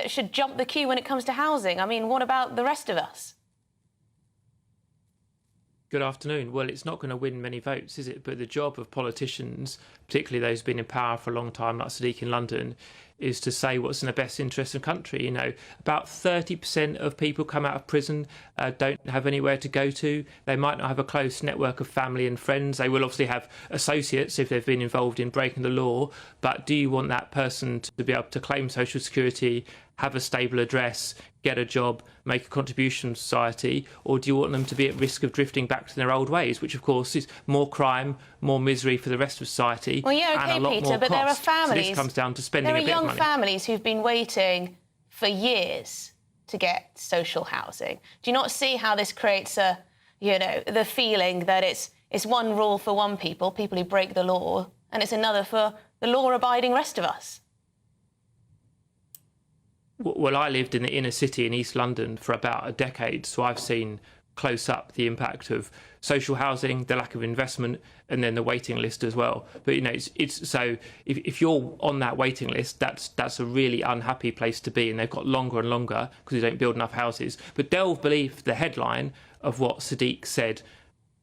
should jump the queue when it comes to housing? I mean, what about the rest of us? Good afternoon. Well, it's not going to win many votes, is it? But the job of politicians, particularly those who've been in power for a long time, like Sadiq in London, is to say what's in the best interest of the country. You know, about 30% of people come out of prison don't have anywhere to go to. They might not have a close network of family and friends. They will obviously have associates if they've been involved in breaking the law. But do you want that person to be able to claim social security, have a stable address, get a job, make a contribution to society, or do you want them to be at risk of drifting back to their old ways, which of course is more crime, more misery for the rest of society, well, yeah, okay, and a lot Peter, more but cost. there are families. So this comes down to spending a bit of money. There are young families who've been waiting for years to get social housing. Do you not see how this creates the feeling that it's one rule for one people who break the law, and it's another for the law-abiding rest of us? Well, I lived in the inner city in East London for about a decade, so I've seen close up the impact of social housing, the lack of investment, and then the waiting list as well. But you know, it's so if you're on that waiting list, that's a really unhappy place to be, and they've got longer and longer because they don't build enough houses. But delve beneath the headline of what Sadiq said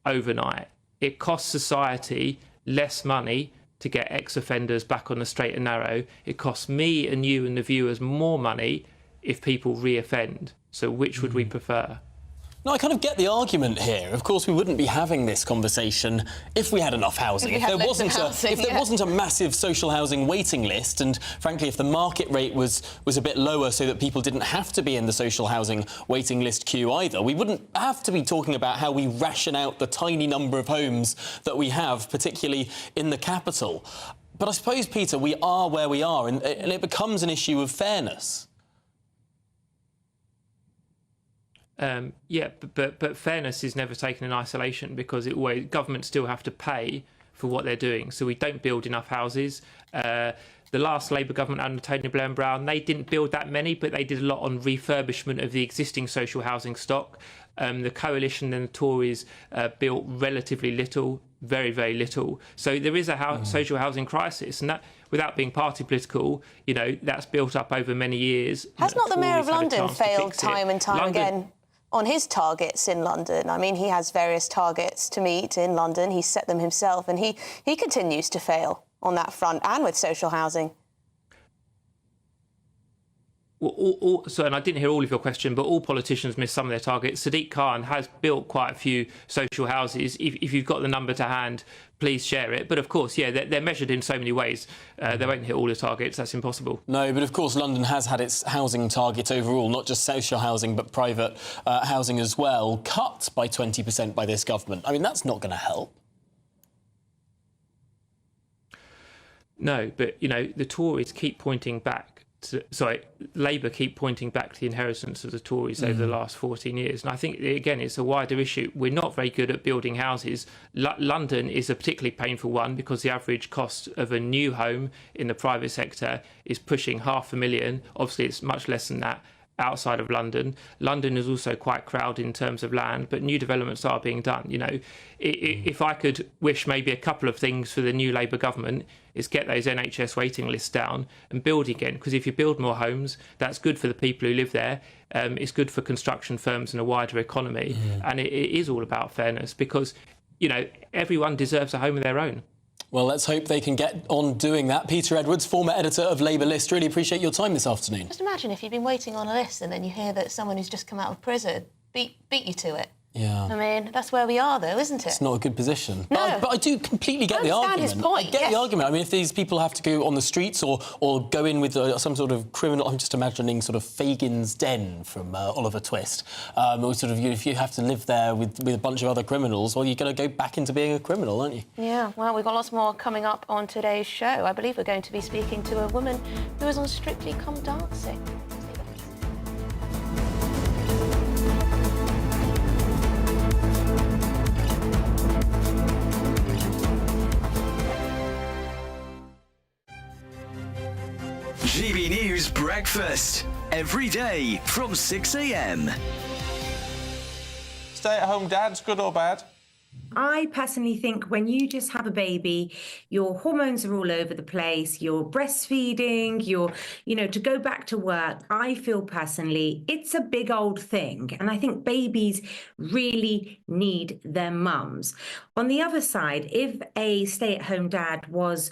overnight. It costs society less money to get ex-offenders back on the straight and narrow. It costs me and you and the viewers more money if people re-offend. So which would we prefer? No, I kind of get the argument here. Of course, we wouldn't be having this conversation if we had enough housing. If there wasn't a massive social housing waiting list, and frankly, if the market rate was a bit lower so that people didn't have to be in the social housing waiting list queue either, we wouldn't have to be talking about how we ration out the tiny number of homes that we have, particularly in the capital. But I suppose, Peter, we are where we are, and it becomes an issue of fairness. Yeah, but fairness is never taken in isolation, because governments still have to pay for what they're doing. So we don't build enough houses. The last Labour government under Tony Blair and Brown, they didn't build that many, but they did a lot on refurbishment of the existing social housing stock. The Coalition and the Tories built relatively little, very, very little. So there is a social housing crisis, and that, without being party political, you know, that's built up over many years. Has not the Mayor of London failed time and time again on his targets in London? I mean, he has various targets to meet in London. He's set them himself, and he continues to fail on that front and with social housing. Well, and I didn't hear all of your question, but all politicians miss some of their targets. Sadiq Khan has built quite a few social houses. If you've got the number to hand, please share it. But of course, yeah, they're measured in so many ways. They won't hit all the targets. That's impossible. No, but of course, London has had its housing target overall, not just social housing, but private housing as well, cut by 20% by this government. I mean, that's not going to help. No, but, you know, the Tories keep pointing back. Labour keep pointing back to the inheritance of the Tories over the last 14 years. And I think, again, it's a wider issue. We're not very good at building houses. London is a particularly painful one, because the average cost of a new home in the private sector is pushing £500,000. Obviously, it's much less than that outside of London. London is also quite crowded in terms of land, but new developments are being done. You know, if I could wish maybe a couple of things for the new Labour government, is get those NHS waiting lists down and build again. Because if you build more homes, that's good for the people who live there. It's good for construction firms and a wider economy. And it is all about fairness, because, you know, everyone deserves a home of their own. Well, let's hope they can get on doing that. Peter Edwards, former editor of Labour List, really appreciate your time this afternoon. Just imagine if you've been waiting on a list and then you hear that someone who's just come out of prison beat you to it. Yeah. I mean, that's where we are, though, isn't it? It's not a good position. No. But I do completely get the argument. His point, I get the argument. I mean, if these people have to go on the streets or go in with some sort of criminal... I'm just imagining sort of Fagin's Den from Oliver Twist. Or sort of, if you have to live there with a bunch of other criminals, well, you're going to go back into being a criminal, aren't you? Yeah, well, we've got lots more coming up on today's show. I believe we're going to be speaking to a woman who was on Strictly Come Dancing. GB News Breakfast. Every day from 6 a.m. Stay-at-home dads, good or bad? I personally think when you just have a baby, your hormones are all over the place, you're breastfeeding, to go back to work, I feel personally it's a big old thing. And I think babies really need their mums. On the other side, if a stay-at-home dad was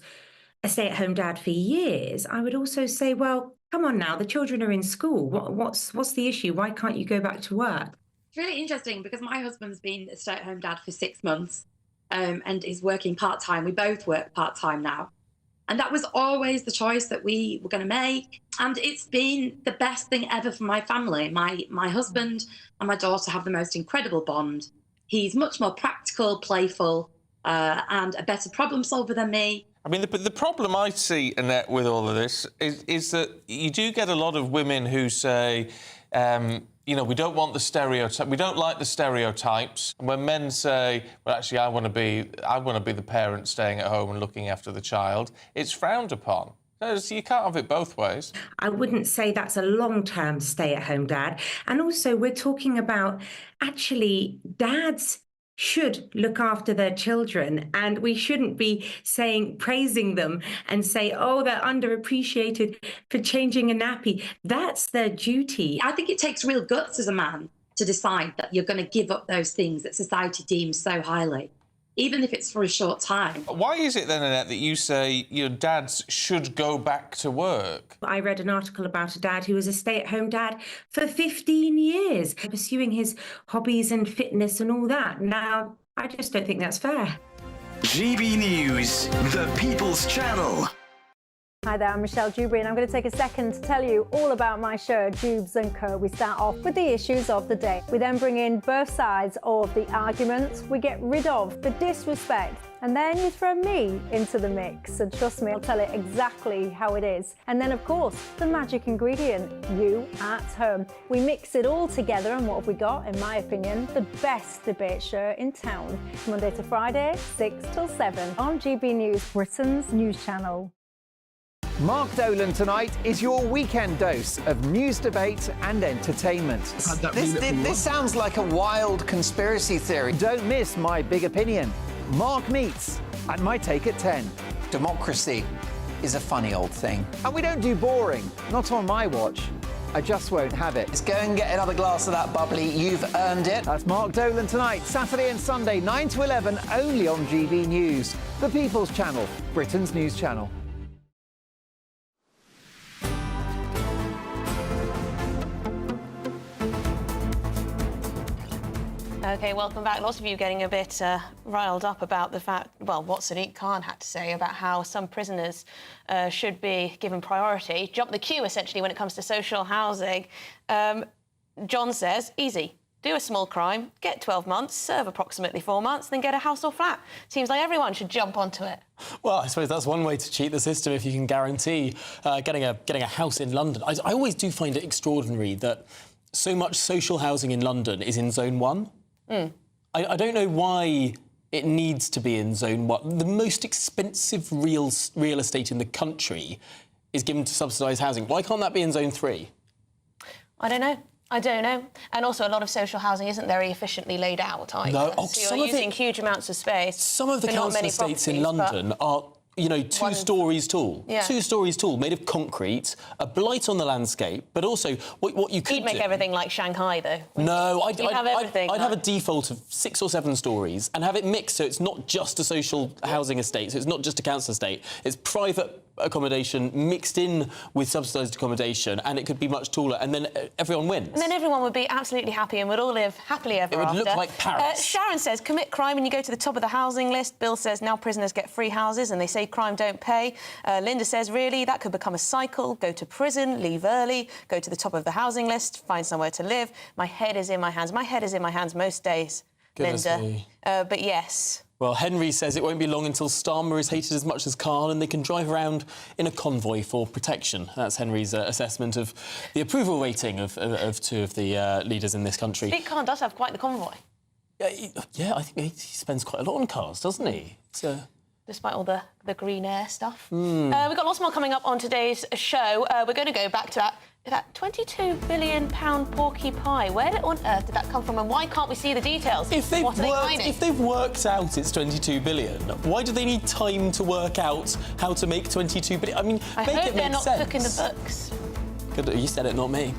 a stay-at-home dad for years, I would also say, well, come on now, the children are in school. What's the issue? Why can't you go back to work? It's really interesting because my husband's been a stay-at-home dad for 6 months and is working part-time. We both work part-time now. And that was always the choice that we were going to make. And it's been the best thing ever for my family. My husband and my daughter have the most incredible bond. He's much more practical, playful, and a better problem solver than me. I mean, the problem I see, Annette, with all of this is that you do get a lot of women who say, we don't want the stereotype, we don't like the stereotypes. And when men say, well, actually, I want to be the parent staying at home and looking after the child, it's frowned upon. So you can't have it both ways. I wouldn't say that's a long-term stay-at-home dad. And also, we're talking about, actually, dads should look after their children, and we shouldn't be praising them and say, oh, they're underappreciated for changing a nappy. That's their duty. I think it takes real guts as a man to decide that you're going to give up those things that society deems so highly. even if it's for a short time. Why is it then, Annette, that you say your dads should go back to work? I read an article about a dad who was a stay-at-home dad for 15 years, pursuing his hobbies and fitness and all that. Now, I just don't think that's fair. GB News, the People's Channel. Hi there, I'm Michelle Dewberry, and I'm going to take a second to tell you all about my show, Dubes & Co. We start off with the issues of the day. We then bring in both sides of the arguments. We get rid of the disrespect, and then you throw me into the mix. And trust me, I'll tell it exactly how it is. And then, of course, the magic ingredient, you at home. We mix it all together, and what have we got? In my opinion, the best debate show in town. Monday to Friday, 6 till 7 on GB News, Britain's news channel. Mark Dolan tonight is your weekend dose of news, debate and entertainment. This sounds like a wild conspiracy theory. Don't miss My Big Opinion. Mark meets and My Take at 10. Democracy is a funny old thing. And we don't do boring, not on my watch. I just won't have it. Let's go and get another glass of that bubbly. You've earned it. That's Mark Dolan tonight, Saturday and Sunday, 9 to 11, only on GB News. The People's Channel, Britain's news channel. OK, welcome back. Lots of you getting a bit riled up about the fact, well, what Sadiq Khan had to say about how some prisoners should be given priority, jump the queue, essentially, when it comes to social housing. John says, easy. Do a small crime, get 12 months, serve approximately 4 months, then get a house or flat. Seems like everyone should jump onto it. Well, I suppose that's one way to cheat the system if you can guarantee getting a house in London. I always do find it extraordinary that so much social housing in London is in Zone 1. I don't know why it needs to be in Zone 1. The most expensive real estate in the country is given to subsidised housing. Why can't that be in Zone 3? I don't know. And also, a lot of social housing isn't very efficiently laid out either. No, so you're using huge amounts of space. Some of the council estates in London are, you know, 2 stories tall. Yeah. 2 stories tall, made of concrete, a blight on the landscape, but also what you could You'd make everything like Shanghai, though. No, I'd have everything. I'd have a default of 6 or 7 stories and have it mixed so it's not just a social housing estate, so it's not just a council estate, it's private accommodation mixed in with subsidised accommodation, and it could be much taller, and then everyone wins. And then everyone would be absolutely happy and would all live happily ever after. It would look like Paris. Sharon says, commit crime and you go to the top of the housing list. Bill says, now prisoners get free houses and they say crime don't pay. Linda says, really, that could become a cycle. Go to prison, leave early, go to the top of the housing list, find somewhere to live. My head is in my hands. My head is in my hands most days, Goodness Linda. me. But yes. Well, Henry says it won't be long until Starmer is hated as much as Khan and they can drive around in a convoy for protection. That's Henry's assessment of the approval rating of 2 of the leaders in this country. Sadiq Khan does have quite the convoy. Yeah, I think he spends quite a lot on cars, doesn't he? Despite all the green air stuff. We've got lots more coming up on today's show. We're going to go back to that £22 billion porky pie. Where on earth did that come from, and why can't we see the details? If they've worked out it's 22 billion, why do they need time to work out how to make 22 billion? I mean, I hope they're not cooking the books. Good, you said it, not me.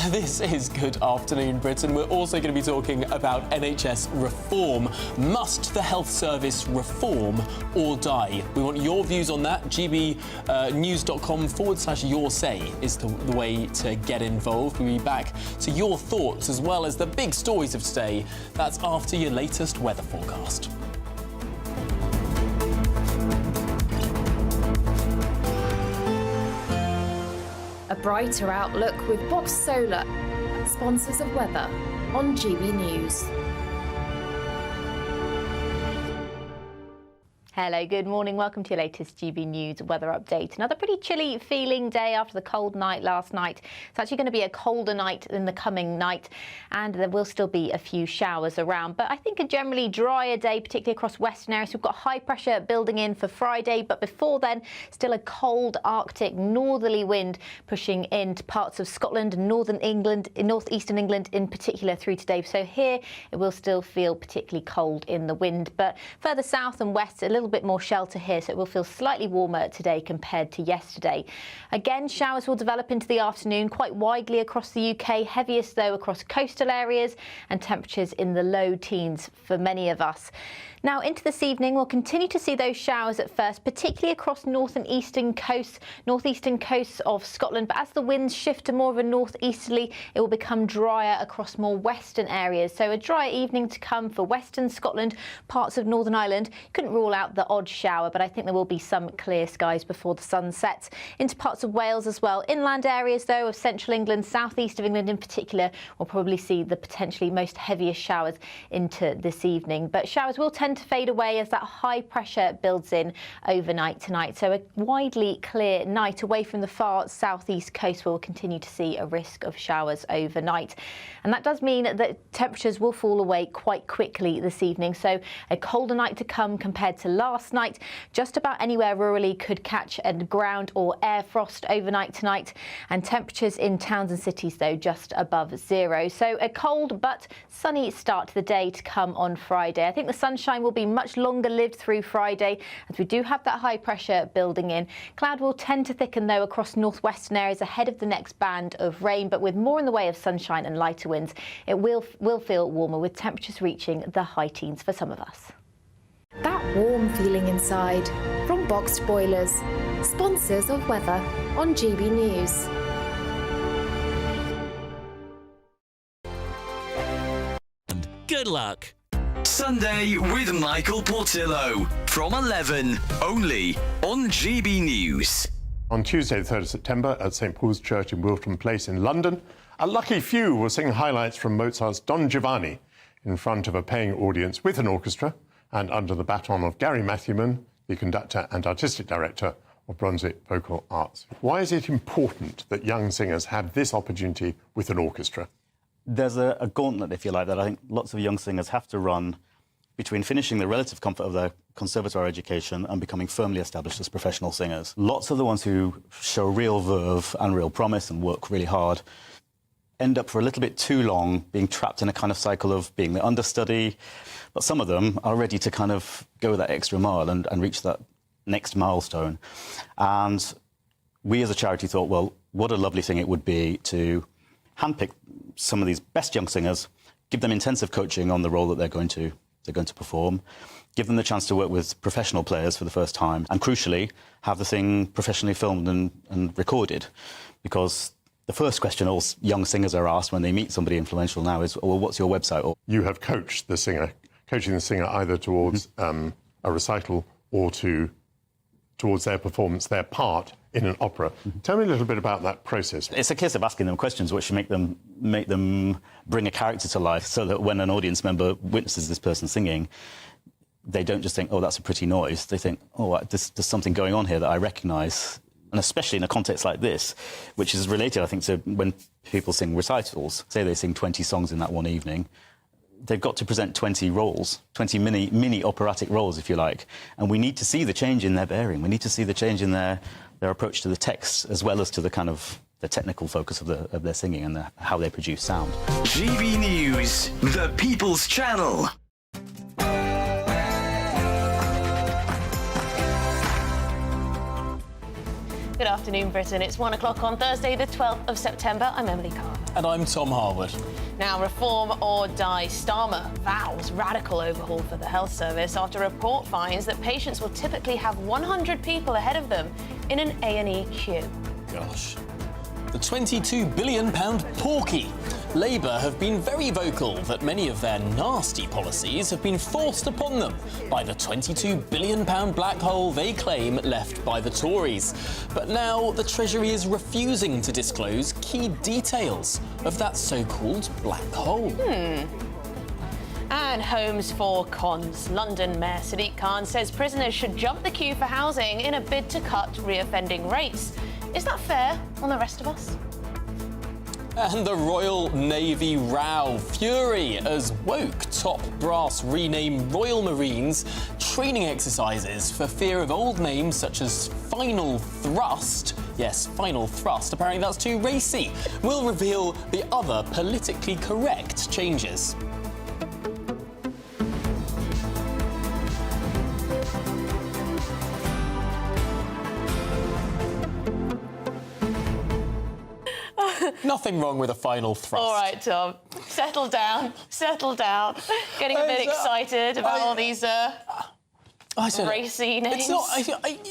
This is Good Afternoon Britain. We're also going to be talking about NHS reform. Must the health service reform or die? We want your views on that. gbnews.com/your say is the way to get involved. We'll be back to your thoughts as well as the big stories of today. That's after your latest weather forecast. A brighter outlook with Box Solar, sponsors of weather on GB News. Hello, good morning. Welcome to your latest GB News weather update. Another pretty chilly feeling day after the cold night last night. It's actually going to be a colder night in the coming night, and there will still be a few showers around. But I think a generally drier day, particularly across western areas. We've got high pressure building in for Friday, but before then, still a cold Arctic northerly wind pushing into parts of Scotland and northern England, northeastern England in particular through today. So here it will still feel particularly cold in the wind, but further south and west, a little bit more shelter here, so it will feel slightly warmer today compared to yesterday. Again, showers will develop into the afternoon quite widely across the UK, heaviest though across coastal areas, and temperatures in the low teens for many of us. Now, into this evening, we'll continue to see those showers at first, particularly across north and eastern coasts, northeastern coasts of Scotland. But as the winds shift to more of a northeasterly, it will become drier across more western areas. So a dry evening to come for western Scotland, parts of Northern Ireland. You couldn't rule out the odd shower, but I think there will be some clear skies before the sun sets. Into parts of Wales as well. Inland areas, though, of central England, southeast of England in particular, will probably see the potentially most heaviest showers into this evening. But showers will tend to fade away as that high pressure builds in overnight tonight. So a widely clear night away from the far southeast coast. We'll continue to see a risk of showers overnight. And that does mean that temperatures will fall away quite quickly this evening. So a colder night to come compared to last night. Just about anywhere rurally could catch a ground or air frost overnight tonight. And temperatures in towns and cities, though, just above zero. So a cold but sunny start to the day to come on Friday. I think the sunshine will be much longer lived through Friday, as we do have that high pressure building in. Cloud will tend to thicken, though, across northwestern areas ahead of the next band of rain, but with more in the way of sunshine and lighter winds, it will feel warmer, with temperatures reaching the high teens for some of us. That warm feeling inside from Boxed Boilers, sponsors of weather on GB News. Good luck. Sunday with Michael Portillo from 11, only on GB News. On Tuesday, the 3rd of September, at St Paul's Church in Wilton Place in London, a lucky few will sing highlights from Mozart's Don Giovanni in front of a paying audience with an orchestra and under the baton of Gary Matthewman, the conductor and artistic director of Brunswick Vocal Arts. Why is it important that young singers have this opportunity with an orchestra? There's a gauntlet, if you like, that I think lots of young singers have to run between finishing the relative comfort of their conservatoire education and becoming firmly established as professional singers. Lots of the ones who show real verve and real promise and work really hard end up for a little bit too long being trapped in a kind of cycle of being the understudy. But some of them are ready to kind of go that extra mile and reach that next milestone. And we as a charity thought, well, what a lovely thing it would be to handpick some of these best young singers, give them intensive coaching on the role that they're going to perform, give them the chance to work with professional players for the first time, and crucially, have the thing professionally filmed and recorded. Because the first question all young singers are asked when they meet somebody influential now is, well, what's your website? Or you have coached the singer, coaching the singer either towards a recital or towards their performance, their part in an opera. Tell me a little bit about that process. It's a case of asking them questions which make them bring a character to life, so that when an audience member witnesses this person singing, they don't just think, oh, that's a pretty noise. They think, oh, there's something going on here that I recognise. And especially in a context like this, which is related, I think, to when people sing recitals. Say they sing 20 songs in that one evening, they've got to present 20 roles, 20 mini operatic roles, if you like. And we need to see the change in their bearing. We need to see the change in their approach to the text, as well as to the kind of the technical focus of their singing and how they produce sound. GB News, the People's Channel. Good afternoon, Britain. It's 1 o'clock on Thursday, the 12th of September. I'm Emily Carr. And I'm Tom Harwood. Now, reform or die. Starmer vows radical overhaul for the health service after a report finds that patients will typically have 100 people ahead of them in an A&E queue. Gosh. The £22 billion porky. Labour have been very vocal that many of their nasty policies have been forced upon them by the £22 billion black hole they claim left by the Tories. But now the Treasury is refusing to disclose key details of that so-called black hole. And homes for cons. London Mayor Sadiq Khan says prisoners should jump the queue for housing in a bid to cut reoffending rates. Is that fair on the rest of us? And the Royal Navy row. Fury as woke top brass rename Royal Marines training exercises for fear of old names such as Final Thrust. Yes, Final Thrust. Apparently that's too racy. We'll reveal the other politically correct changes. Nothing wrong with a final thrust. All right, Tom. Settle down. Settle down. Getting a bit excited about all these racy names. It's not.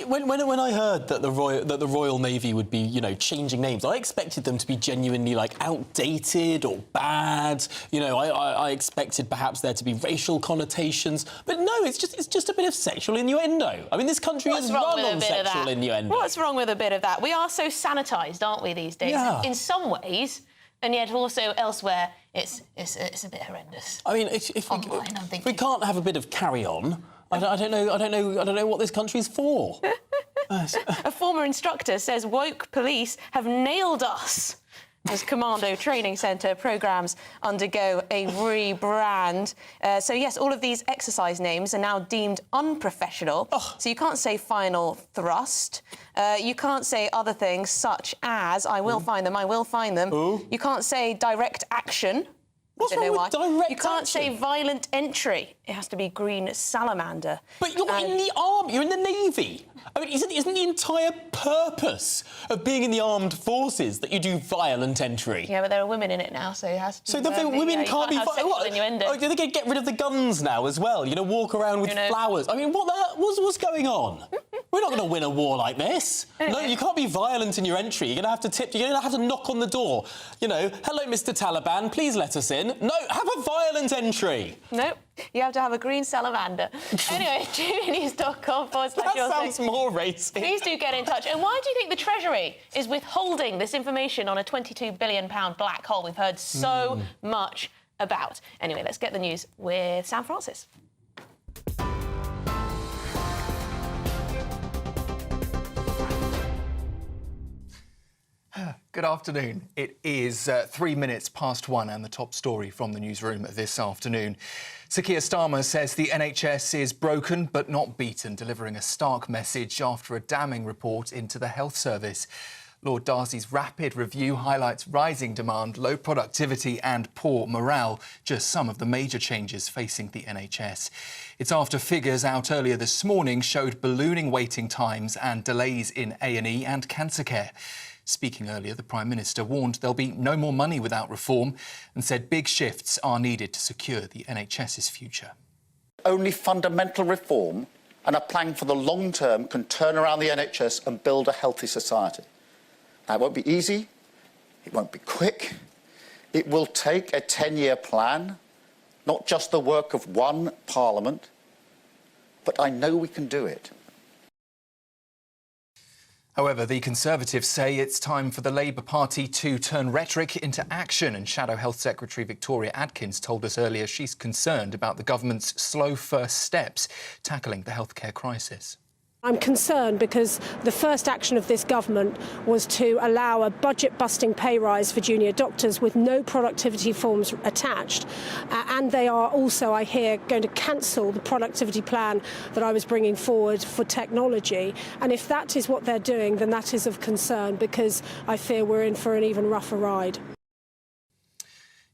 When I heard that the Royal Navy would be, you know, changing names, I expected them to be genuinely like outdated or bad. You know, I expected perhaps there to be racial connotations, but no, it's just a bit of sexual innuendo. I mean, this country is run on sexual innuendo. What's wrong with a bit of that? We are so sanitised, aren't we, these days? Yeah. In some ways, and yet also elsewhere, it's a bit horrendous. I mean, if we can't have a bit of carry on. I don't know what this country's for. A former instructor says woke police have nailed us as Commando Training Centre programmes undergo a rebrand. So, yes, all of these exercise names are now deemed unprofessional. So you can't say final thrust. You can't say other things such as, I will find them. You can't say direct action. What's wrong with direct You can't action? say violent entry. It has to be green salamander. But you're in the army, you're in the Navy. I mean, isn't the entire purpose of being in the armed forces that you do violent entry? Yeah, but there are women in it now, so it has to So the women can't be sexual innuendo. Oh, they're going to get rid of the guns now as well. You know, walk around with flowers. I mean, what's going on? We're not going to win a war like this. No, you can't be violent in your entry. You're going to have to tip. You're going to have to knock on the door. You know, hello, Mr. Taliban, please let us in. No, have a violent entry. Nope. You have to have a green salamander. Anyway, GBNews.com/. That sounds more racist. Please do get in touch. And why do you think the Treasury is withholding this information on a £22 billion black hole we've heard so much about? Anyway, let's get the news with Sam Francis. Good afternoon. It is 3 minutes past 1 and the top story from the newsroom this afternoon. Sir Keir Starmer says the NHS is broken but not beaten, delivering a stark message after a damning report into the health service. Lord Darcy's rapid review highlights rising demand, low productivity and poor morale, just some of the major changes facing the NHS. It's after figures out earlier this morning showed ballooning waiting times and delays in A&E and cancer care. Speaking earlier, the Prime Minister warned there'll be no more money without reform and said big shifts are needed to secure the NHS's future. Only fundamental reform and a plan for the long term can turn around the NHS and build a healthy society. Now, it won't be easy, it won't be quick. It will take a 10-year plan, not just the work of one Parliament, but I know we can do it. However, the Conservatives say it's time for the Labour Party to turn rhetoric into action, and Shadow Health Secretary Victoria Adkins told us earlier she's concerned about the government's slow first steps tackling the healthcare crisis. I'm concerned because the first action of this government was to allow a budget-busting pay rise for junior doctors with no productivity forms attached. And they are also, I hear, going to cancel the productivity plan that I was bringing forward for technology. And if that is what they're doing, then that is of concern, because I fear we're in for an even rougher ride.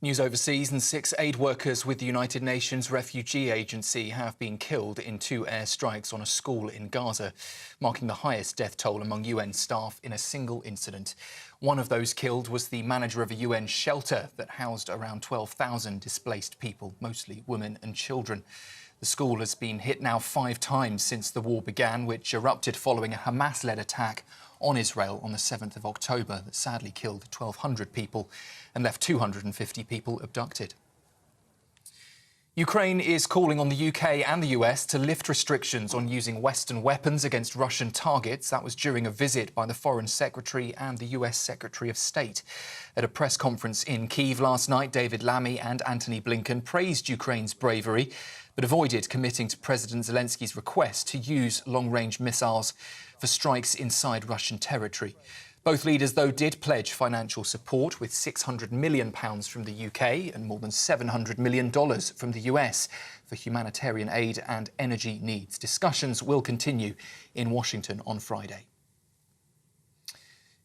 News overseas, and 6 aid workers with the United Nations Refugee Agency have been killed in 2 airstrikes on a school in Gaza, marking the highest death toll among UN staff in a single incident. One of those killed was the manager of a UN shelter that housed around 12,000 displaced people, mostly women and children. The school has been hit now 5 times since the war began, which erupted following a Hamas-led attack on Israel on the 7th of October that sadly killed 1,200 people and left 250 people abducted. Ukraine is calling on the UK and the US to lift restrictions on using Western weapons against Russian targets. That was during a visit by the Foreign Secretary and the US Secretary of State. At a press conference in Kyiv last night, David Lammy and Antony Blinken praised Ukraine's bravery, but avoided committing to President Zelensky's request to use long-range missiles for strikes inside Russian territory. Both leaders, though, did pledge financial support, with £600 million from the UK and more than $700 million from the US for humanitarian aid and energy needs. Discussions will continue in Washington on Friday.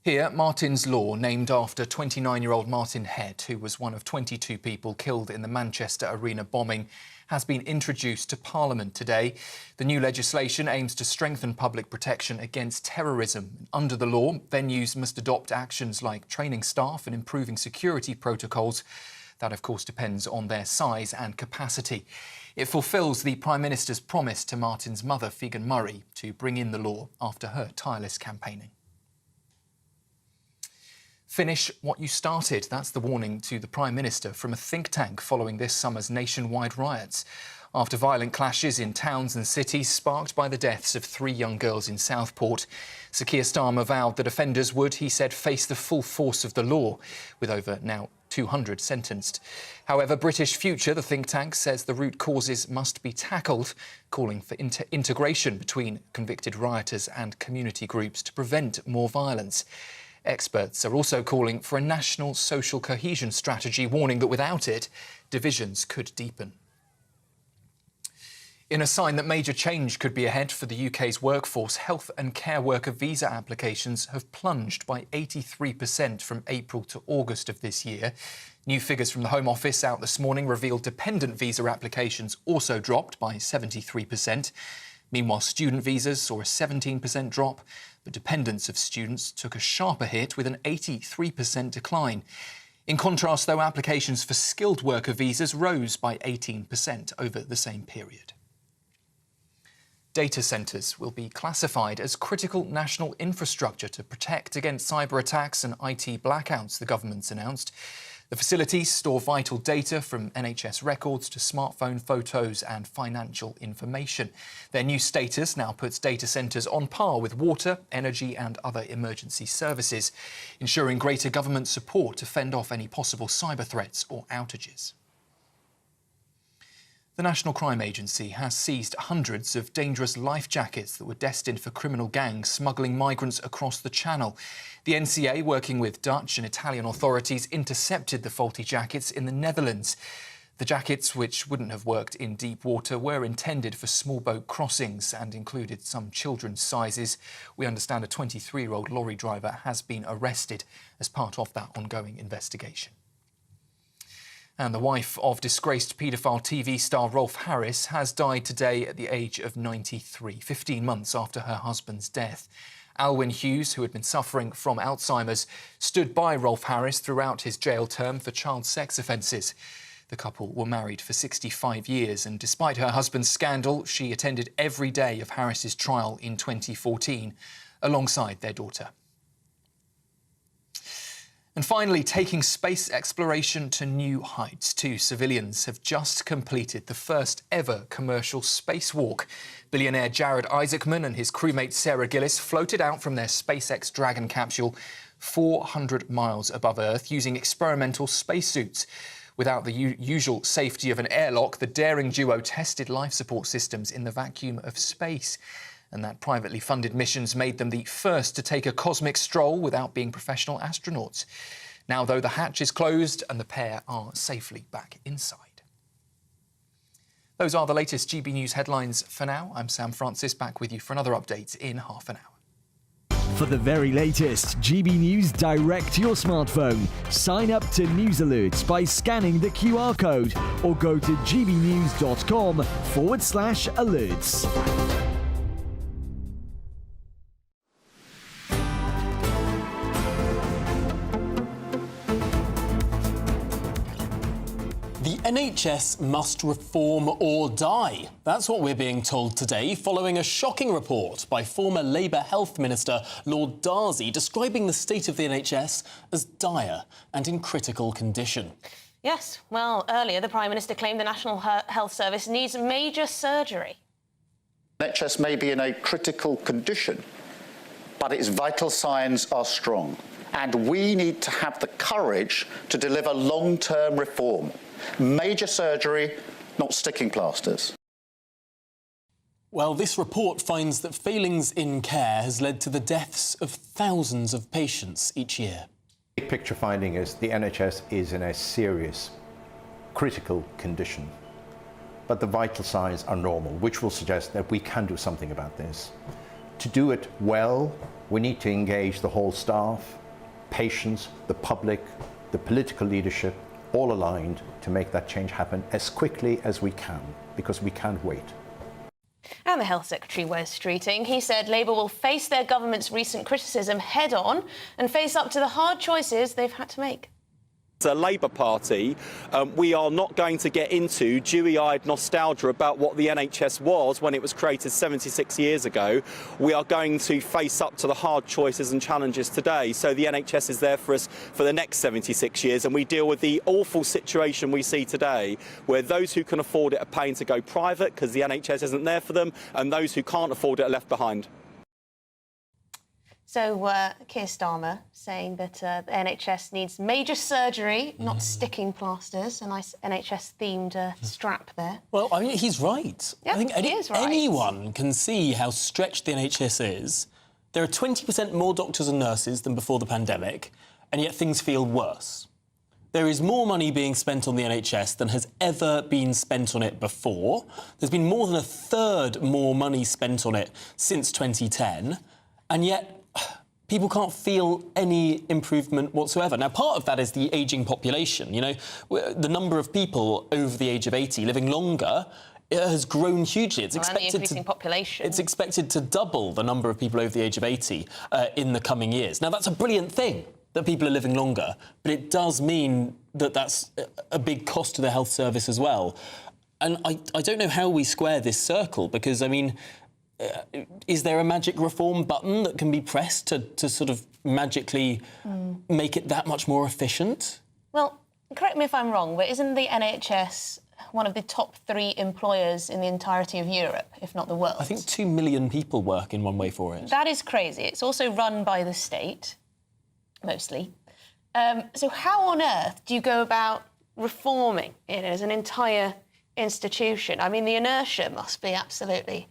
Here, Martin's Law, named after 29-year-old Martin Head, who was one of 22 people killed in the Manchester Arena bombing, has been introduced to Parliament today. The new legislation aims to strengthen public protection against terrorism. Under the law, venues must adopt actions like training staff and improving security protocols. That, of course, depends on their size and capacity. It fulfills the Prime Minister's promise to Martin's mother, Figen Murray, to bring in the law after her tireless campaigning. Finish what you started. That's the warning to the Prime Minister from a think tank following this summer's nationwide riots. After violent clashes in towns and cities sparked by the deaths of 3 young girls in Southport, Sir Keir Starmer vowed that offenders would, he said, face the full force of the law, with over now 200 sentenced. However, British Future, the think tank, says the root causes must be tackled, calling for integration between convicted rioters and community groups to prevent more violence. Experts are also calling for a national social cohesion strategy, warning that without it, divisions could deepen. In a sign that major change could be ahead for the UK's workforce, health and care worker visa applications have plunged by 83% from April to August of this year. New figures from the Home Office out this morning revealed dependent visa applications also dropped by 73%. Meanwhile, student visas saw a 17% drop, but dependents of students took a sharper hit with an 83% decline. In contrast, though, applications for skilled worker visas rose by 18% over the same period. Data centres will be classified as critical national infrastructure to protect against cyber attacks and IT blackouts, the government's announced. The facilities store vital data from NHS records to smartphone photos and financial information. Their new status now puts data centres on par with water, energy and other emergency services, ensuring greater government support to fend off any possible cyber threats or outages. The National Crime Agency has seized hundreds of dangerous life jackets that were destined for criminal gangs smuggling migrants across the Channel. The NCA, working with Dutch and Italian authorities, intercepted the faulty jackets in the Netherlands. The jackets, which wouldn't have worked in deep water, were intended for small boat crossings and included some children's sizes. We understand a 23-year-old lorry driver has been arrested as part of that ongoing investigation. And the wife of disgraced paedophile TV star Rolf Harris has died today at the age of 93, 15 months after her husband's death. Alwyn Hughes, who had been suffering from Alzheimer's, stood by Rolf Harris throughout his jail term for child sex offences. The couple were married for 65 years, and despite her husband's scandal, she attended every day of Harris's trial in 2014, alongside their daughter. And finally, taking space exploration to new heights. 2 civilians have just completed the first ever commercial spacewalk. Billionaire Jared Isaacman and his crewmate Sarah Gillis floated out from their SpaceX Dragon capsule 400 miles above Earth using experimental spacesuits. Without the usual safety of an airlock, the daring duo tested life support systems in the vacuum of space. And that privately funded missions made them the first to take a cosmic stroll without being professional astronauts. Now, though, the hatch is closed and the pair are safely back inside. Those are the latest GB News headlines for now. I'm Sam Francis, back with you for another update in half an hour. For the very latest GB News direct to your smartphone, sign up to News Alerts by scanning the QR code or go to gbnews.com/alerts. The NHS must reform or die. That's what we're being told today, following a shocking report by former Labour Health Minister Lord Darzi describing the state of the NHS as dire and in critical condition. Yes, well, earlier the Prime Minister claimed the National Health Service needs major surgery. NHS may be in a critical condition, but its vital signs are strong. And we need to have the courage to deliver long-term reform. Major surgery, not sticking plasters. Well, this report finds that failings in care has led to the deaths of thousands of patients each year. Big picture finding is the NHS is in a serious, critical condition. But the vital signs are normal, which will suggest that we can do something about this. To do it well, we need to engage the whole staff, patients, the public, the political leadership, all aligned to make that change happen as quickly as we can, because we can't wait. And the Health Secretary was streeting. He said Labour will face their government's recent criticism head-on and face up to the hard choices they've had to make. As a Labour Party, we are not going to get into dewy-eyed nostalgia about what the NHS was when it was created 76 years ago. We are going to face up to the hard choices and challenges today. So the NHS is there for us for the next 76 years, and we deal with the awful situation we see today, where those who can afford it are paying to go private because the NHS isn't there for them, and those who can't afford it are left behind. So, Keir Starmer saying that the NHS needs major surgery, not sticking plasters. A nice NHS-themed strap there. Well, I mean, he's right. Yeah, I think he is right. anyone can see how stretched the NHS is. There are 20% more doctors and nurses than before the pandemic, and yet things feel worse. There is more money being spent on the NHS than has ever been spent on it before. There's been more than a third more money spent on it since 2010, and yet people can't feel any improvement whatsoever. Now, part of that is the ageing population. You know, the number of people over the age of 80 living longer has grown hugely. It's expected to double the number of people over the age of 80 in the coming years. Now, that's a brilliant thing, that people are living longer, but it does mean that that's a big cost to the health service as well. And I don't know how we square this circle, because, I mean, is there a magic reform button that can be pressed to sort of magically make it that much more efficient? Well, correct me if I'm wrong, but isn't the NHS one of the top 3 employers in the entirety of Europe, if not the world? I think 2 million people work in one way for it. That is crazy. It's also run by the state, mostly. So how on earth do you go about reforming it as an entire institution? I mean, the inertia must be absolutely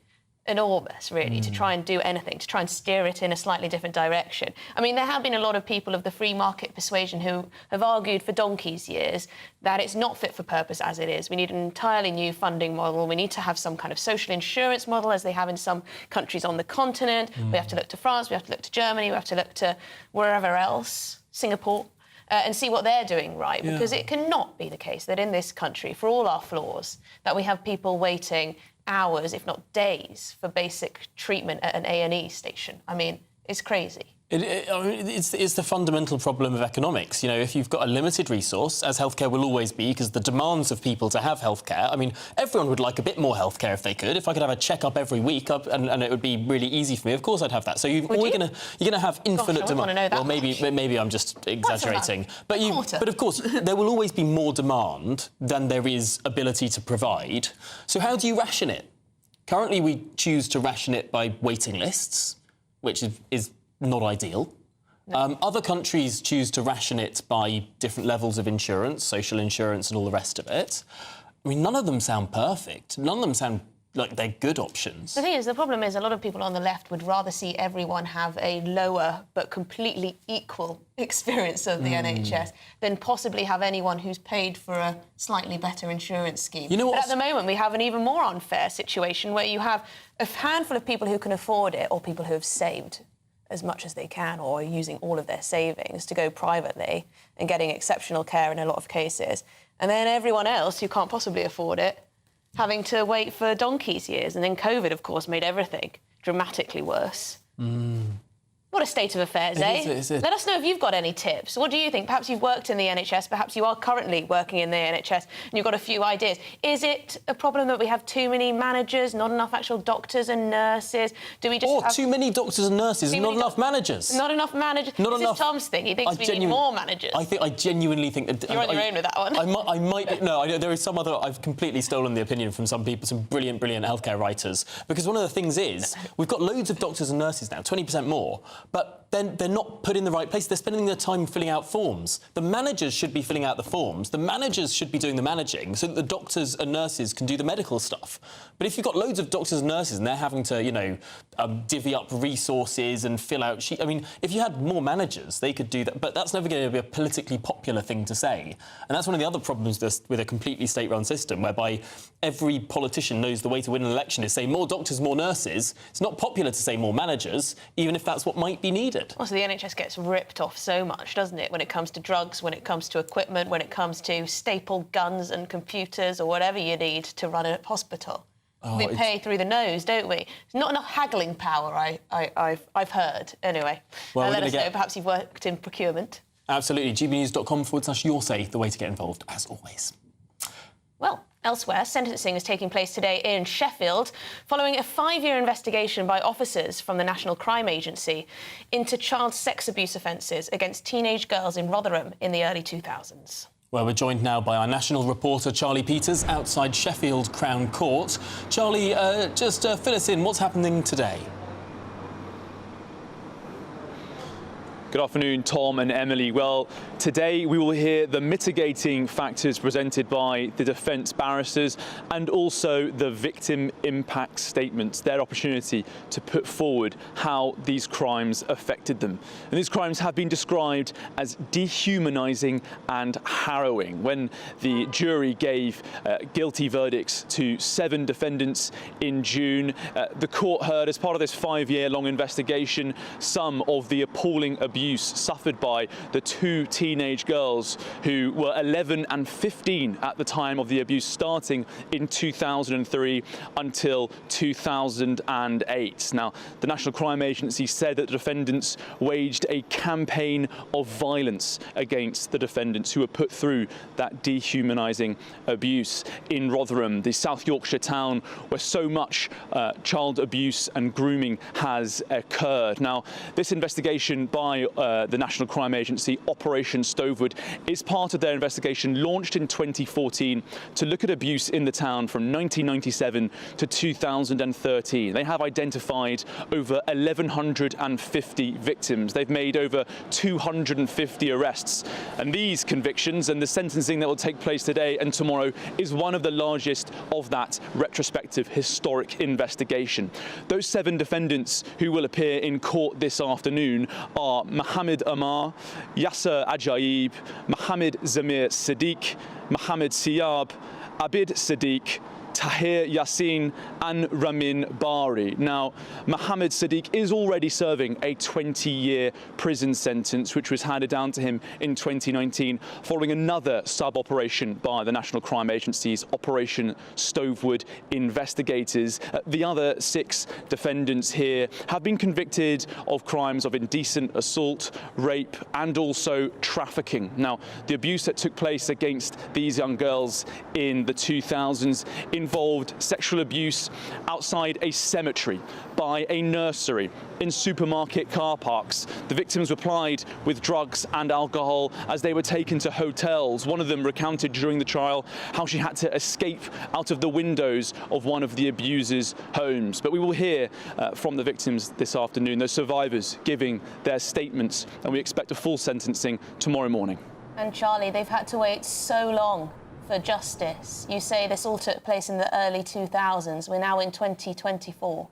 enormous, really, to try and do anything, to try and steer it in a slightly different direction. I mean, there have been a lot of people of the free market persuasion who have argued for donkey's years that it's not fit for purpose as it is. We need an entirely new funding model. We need to have some kind of social insurance model, as they have in some countries on the continent. We have to look to France, we have to look to Germany, we have to look to wherever else, Singapore, and see what they're doing right. Because it cannot be the case that in this country, for all our flaws, that we have people waiting hours, if not days, for basic treatment at an A&E station. I mean, it's crazy. It's the fundamental problem of economics. You know, if you've got a limited resource, as healthcare will always be, because the demands of people to have healthcare. I mean, everyone would like a bit more healthcare if they could. If I could have a checkup every week, and it would be really easy for me, of course I'd have that. So you're going to have infinite demand. Well, maybe I'm just exaggerating, but of course there will always be more demand than there is ability to provide. So how do you ration it? Currently, we choose to ration it by waiting lists, which is not ideal. No. Other countries choose to ration it by different levels of insurance, social insurance and all the rest of it. I mean, none of them sound perfect. None of them sound like they're good options. The thing is, the problem is a lot of people on the left would rather see everyone have a lower but completely equal experience of the NHS than possibly have anyone who's paid for a slightly better insurance scheme. You know what? But at the moment, we have an even more unfair situation where you have a handful of people who can afford it, or people who have saved as much as they can, or are using all of their savings to go privately and getting exceptional care in a lot of cases. And then everyone else who can't possibly afford it having to wait for donkey's years. And then COVID, of course, made everything dramatically worse. What a state of affairs, Let us know if you've got any tips. What do you think? Perhaps you've worked in the NHS, perhaps you are currently working in the NHS and you've got a few ideas. Is it a problem that we have too many managers, not enough actual doctors and nurses? Do we just have too many doctors and nurses and not enough managers? Not enough managers. This is Tom's thing. He thinks we need more managers. I genuinely think that... You're on your own with that one. I might... No, there is some other... I've completely stolen the opinion from some people, some brilliant healthcare writers. Because one of the things is, we've got loads of doctors and nurses now, 20% more, but then they're not put in the right place. They're spending their time filling out forms. The managers should be filling out the forms. The managers should be doing the managing so that the doctors and nurses can do the medical stuff. But if you've got loads of doctors and nurses and they're having to, you know, divvy up resources and fill out sheets... I mean, if you had more managers, they could do that. But that's never going to be a politically popular thing to say. And that's one of the other problems with a completely state-run system, whereby every politician knows the way to win an election is say more doctors, more nurses. It's not popular to say more managers, even if that's what might be needed. arrested. Also, the NHS gets ripped off so much, doesn't it, when it comes to drugs, when it comes to equipment, when it comes to staple guns and computers or whatever you need to run a hospital. We pay through the nose, don't we? There's not enough haggling power, I've heard. Anyway, well, let us know. Perhaps you've worked in procurement. Absolutely. gbnews.com/yoursay, the way to get involved, as always. Well, elsewhere, sentencing is taking place today in Sheffield following a 5-year investigation by officers from the National Crime Agency into child sex abuse offences against teenage girls in Rotherham in the early 2000s. Well, we're joined now by our national reporter, Charlie Peters, outside Sheffield Crown Court. Charlie, just fill us in. What's happening today? Good afternoon, Tom and Emily. Well, today we will hear the mitigating factors presented by the defence barristers and also the victim impact statements, their opportunity to put forward how these crimes affected them. And these crimes have been described as dehumanising and harrowing. When the jury gave guilty verdicts to 7 defendants in June, the court heard, as part of this 5-year-long investigation, some of the appalling abuse suffered by the 2 teenage girls who were 11 and 15 at the time of the abuse, starting in 2003 until 2008. Now, the National Crime Agency said that the defendants waged a campaign of violence against the defendants who were put through that dehumanising abuse in Rotherham, the South Yorkshire town where so much child abuse and grooming has occurred. Now, this investigation by the National Crime Agency, Operation Stovewood, is part of their investigation launched in 2014 to look at abuse in the town from 1997 to 2013. They have identified over 1,150 victims. They've made over 250 arrests. And these convictions and the sentencing that will take place today and tomorrow is one of the largest of that retrospective historic investigation. Those 7 defendants who will appear in court this afternoon are Mohammed Amar, Yasser Ajaib, Mohammed Zamir Siddiq, Mohammed Siab, Abid Siddiq, Tahir Yassin and Ramin Bari. Now, Mohammed Siddiq is already serving a 20-year prison sentence, which was handed down to him in 2019 following another sub-operation by the National Crime Agency's Operation Stovewood investigators. The other 6 defendants here have been convicted of crimes of indecent assault, rape and also trafficking. Now, the abuse that took place against these young girls in the 2000s involved sexual abuse outside a cemetery, by a nursery, in supermarket car parks. The victims were plied with drugs and alcohol as they were taken to hotels. One of them recounted during the trial how she had to escape out of the windows of one of the abusers' homes. But we will hear from the victims this afternoon, those survivors giving their statements, and we expect a full sentencing tomorrow morning. And Charlie, they've had to wait so long for justice. You say this all took place in the early 2000s. We're now in 2024.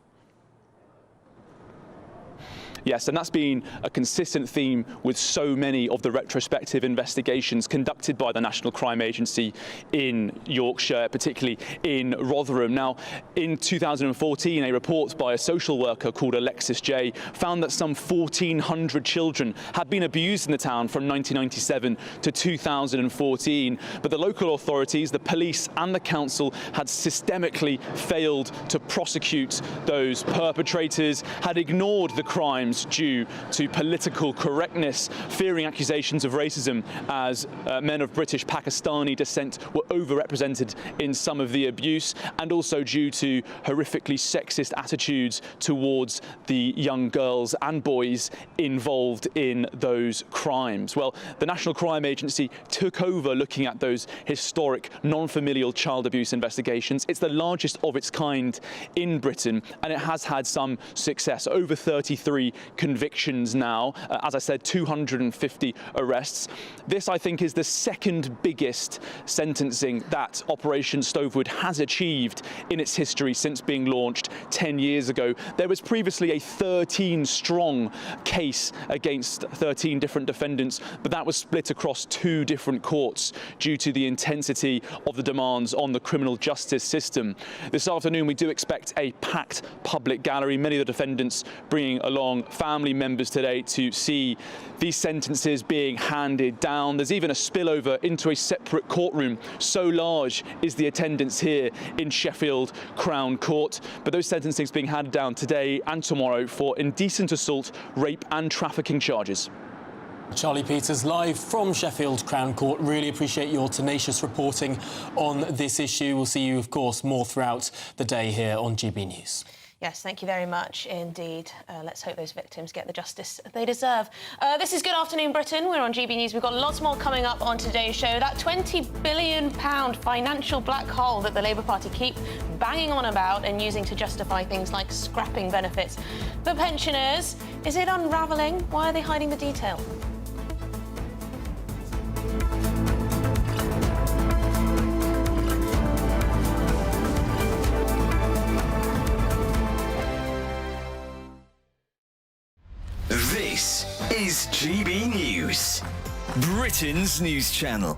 Yes, and that's been a consistent theme with so many of the retrospective investigations conducted by the National Crime Agency in Yorkshire, particularly in Rotherham. Now, in 2014, a report by a social worker called Alexis J found that some 1,400 children had been abused in the town from 1997 to 2014. But the local authorities, the police and the council had systemically failed to prosecute those perpetrators, had ignored the crimes due to political correctness, fearing accusations of racism as men of British Pakistani descent were overrepresented in some of the abuse, and also due to horrifically sexist attitudes towards the young girls and boys involved in those crimes. Well, the National Crime Agency took over looking at those historic non-familial child abuse investigations. It's the largest of its kind in Britain, and it has had some success. Over 33 convictions now, as I said, 250 arrests. This, I think, is the second biggest sentencing that Operation Stovewood has achieved in its history since being launched 10 years ago. There was previously a 13-strong case against 13 different defendants, but that was split across 2 different courts due to the intensity of the demands on the criminal justice system. This afternoon, we do expect a packed public gallery, many of the defendants bringing along family members today to see these sentences being handed down. There's even a spillover into a separate courtroom. So large is the attendance here in Sheffield Crown Court. But those sentencings being handed down today and tomorrow for indecent assault, rape and trafficking charges. Charlie Peters live from Sheffield Crown Court. Really appreciate your tenacious reporting on this issue. We'll see you, of course, more throughout the day here on GB News. Yes, thank you very much indeed. Let's hope those victims get the justice they deserve. This is Good Afternoon Britain. We're on GB News. We've got lots more coming up on today's show. That £20 billion financial black hole that the Labour Party keep banging on about and using to justify things like scrapping benefits for pensioners. Is it unravelling? Why are they hiding the detail? This is GB News, Britain's news channel.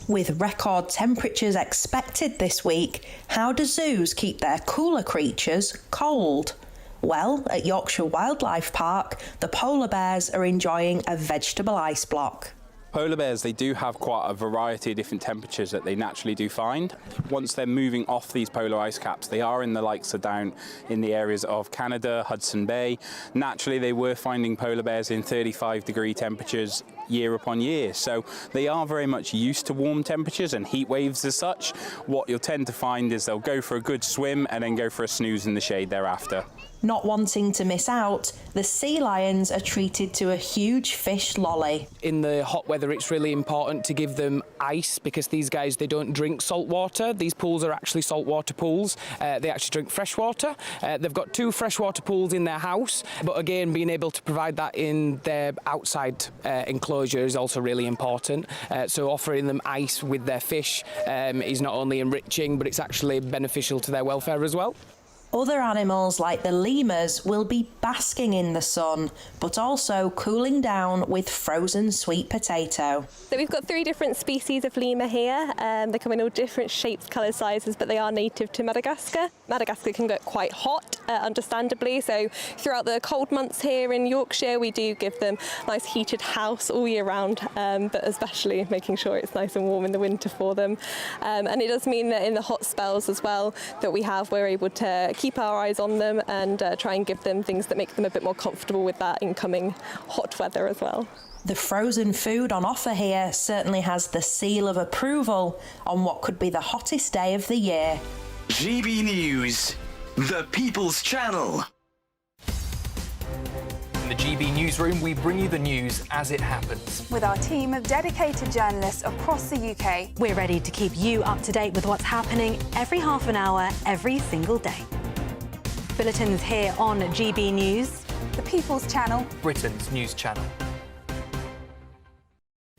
With record temperatures expected this week, how do zoos keep their cooler creatures cold? Well, at Yorkshire Wildlife Park, the polar bears are enjoying a vegetable ice block. Polar bears, they do have quite a variety of different temperatures that they naturally do find. Once they're moving off these polar ice caps, they are in the likes of down in the areas of Canada, Hudson Bay. Naturally, they were finding polar bears in 35-degree temperatures year upon year. So they are very much used to warm temperatures and heat waves as such. What you'll tend to find is they'll go for a good swim and then go for a snooze in the shade thereafter. Not wanting to miss out, the sea lions are treated to a huge fish lolly. In the hot weather, it's really important to give them ice because these guys, they don't drink salt water. These pools are actually saltwater pools. They actually drink fresh water. They've got 2 freshwater pools in their house, but again, being able to provide that in their outside enclosure is also really important. So offering them ice with their fish is not only enriching, but it's actually beneficial to their welfare as well. Other animals like the lemurs will be basking in the sun, but also cooling down with frozen sweet potato. So we've got 3 different species of lemur here. They come in all different shapes, colours, sizes, but they are native to Madagascar. Madagascar can get quite hot, understandably, so throughout the cold months here in Yorkshire, we do give them a nice heated house all year round, but especially making sure it's nice and warm in the winter for them. And it does mean that in the hot spells as well that we're able to keep our eyes on them and try and give them things that make them a bit more comfortable with that incoming hot weather as well. The frozen food on offer here certainly has the seal of approval on what could be the hottest day of the year. GB News, the People's Channel. In the GB Newsroom, we bring you the news as it happens. With our team of dedicated journalists across the UK, we're ready to keep you up to date with what's happening every half an hour, every single day. Bulletins here on GB News, the People's Channel, Britain's news channel.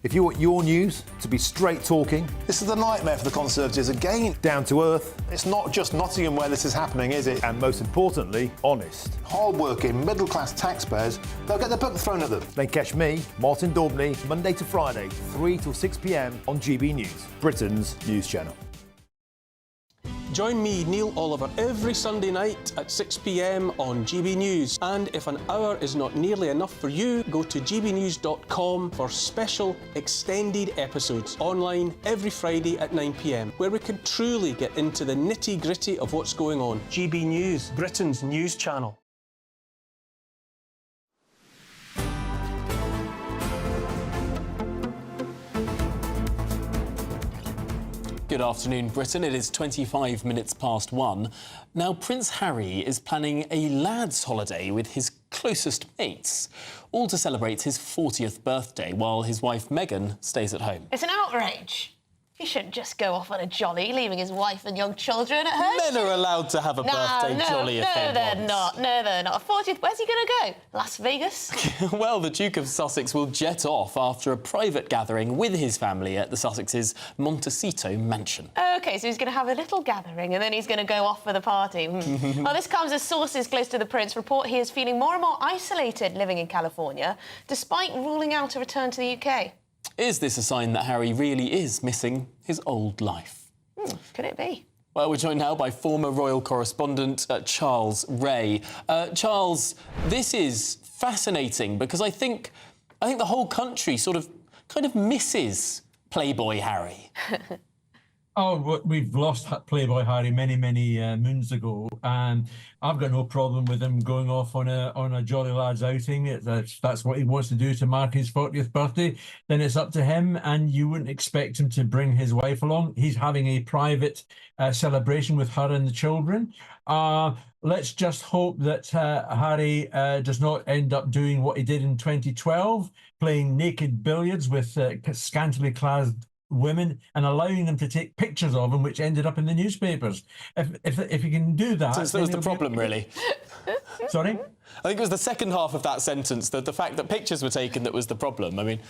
If you want your news to be straight talking... This is a nightmare for the Conservatives again. Down to earth. It's not just Nottingham where this is happening, is it? And most importantly, honest. Hard-working, middle-class taxpayers, they'll get the book thrown at them. Then catch me, Martin Daubney, Monday to Friday, 3 till 6 p.m. on GB News, Britain's news channel. Join me, Neil Oliver, every Sunday night at 6 p.m. on GB News. And if an hour is not nearly enough for you, go to gbnews.com for special extended episodes online every Friday at 9 p.m, where we can truly get into the nitty-gritty of what's going on. GB News, Britain's news channel. Good afternoon, Britain. It is 25 minutes past 1. Now, Prince Harry is planning a lads' holiday with his closest mates, all to celebrate his 40th birthday, while his wife Meghan stays at home. It's an outrage. He shouldn't just go off on a jolly, leaving his wife and young children at home. Men are allowed to have a birthday jolly if they want. No, they're not. No, they're not. 40th, where's he going to go? Las Vegas? Well, the Duke of Sussex will jet off after a private gathering with his family at the Sussex's Montecito mansion. OK, so he's going to have a little gathering and then he's going to go off for the party. Well, this comes as sources close to the Prince report he is feeling more and more isolated living in California, despite ruling out a return to the UK. Is this a sign that Harry really is missing his old life? Could it be? Well, we're joined now by former royal correspondent Charles Ray. Charles, this is fascinating because I think the whole country kind of misses Playboy Harry. Oh, we've lost Playboy Harry many moons ago, and I've got no problem with him going off on a Jolly Lads outing. That's what he wants to do to mark his 40th birthday. Then it's up to him, and you wouldn't expect him to bring his wife along. He's having a private celebration with her and the children. Let's just hope that Harry does not end up doing what he did in 2012, playing naked billiards with scantily clad women and allowing them to take pictures of him, which ended up in the newspapers. If he can do that, so that was the problem, really. Sorry, I think it was the second half of that sentence, that the fact that pictures were taken, that was the problem. I mean,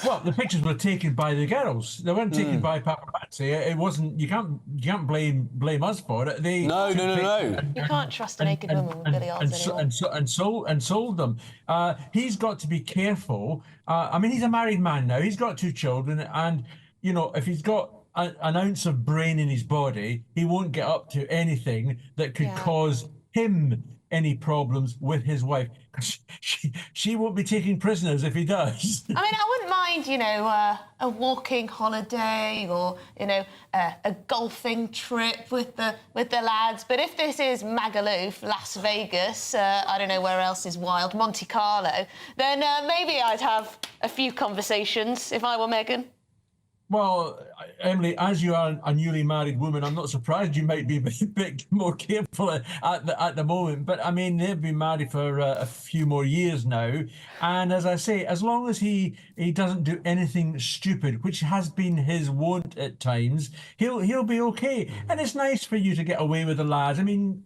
well, the pictures were taken by the girls. They weren't taken by paparazzi. It wasn't. You can't blame us for it. No. You can't trust a naked woman with Billy Odds anymore. And sold them. He's got to be careful. I mean, he's a married man now. He's got 2 children, and if he's got an ounce of brain in his body, he won't get up to anything that could cause him any problems with his wife. She won't be taking prisoners if he does. I mean, I wouldn't mind, a walking holiday or, a golfing trip with the lads. But if this is Magaluf, Las Vegas, I don't know where else is wild, Monte Carlo, then maybe I'd have a few conversations if I were Meghan. Well, Emily, as you are a newly married woman, I'm not surprised you might be a bit more careful at the moment. But, I mean, they've been married for a few more years now. And as I say, as long as he doesn't do anything stupid, which has been his wont at times, he'll be okay. And it's nice for you to get away with the lads. I mean,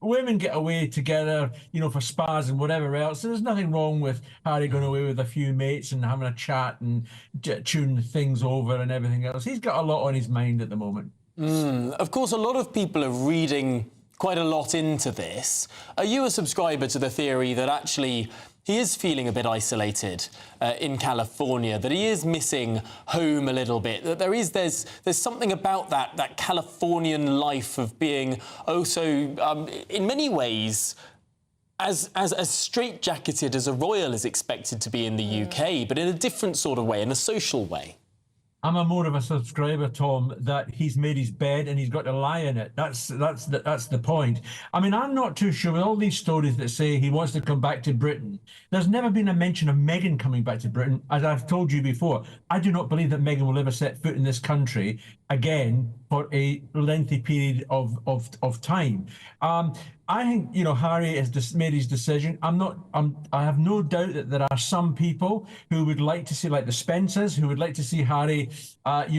women get away together, for spas and whatever else. There's nothing wrong with Harry going away with a few mates and having a chat and tune things over and everything else. He's got a lot on his mind at the moment. Of course, a lot of people are reading quite a lot into this. Are you a subscriber to the theory that actually he is feeling a bit isolated in California, that he is missing home a little bit, that there's something about that Californian life of being in many ways as straitjacketed as a royal is expected to be in the UK, but in a different sort of way, in a social way? I'm more of a subscriber, Tom, that he's made his bed and he's got to lie in it. That's the point. I mean, I'm not too sure with all these stories that say he wants to come back to Britain. There's never been a mention of Meghan coming back to Britain. As I've told you before, I do not believe that Meghan will ever set foot in this country again for a lengthy period of time. I think, Harry has made his decision. I have no doubt that there are some people who would like to see, like the Spencers, who would like to see Harry, have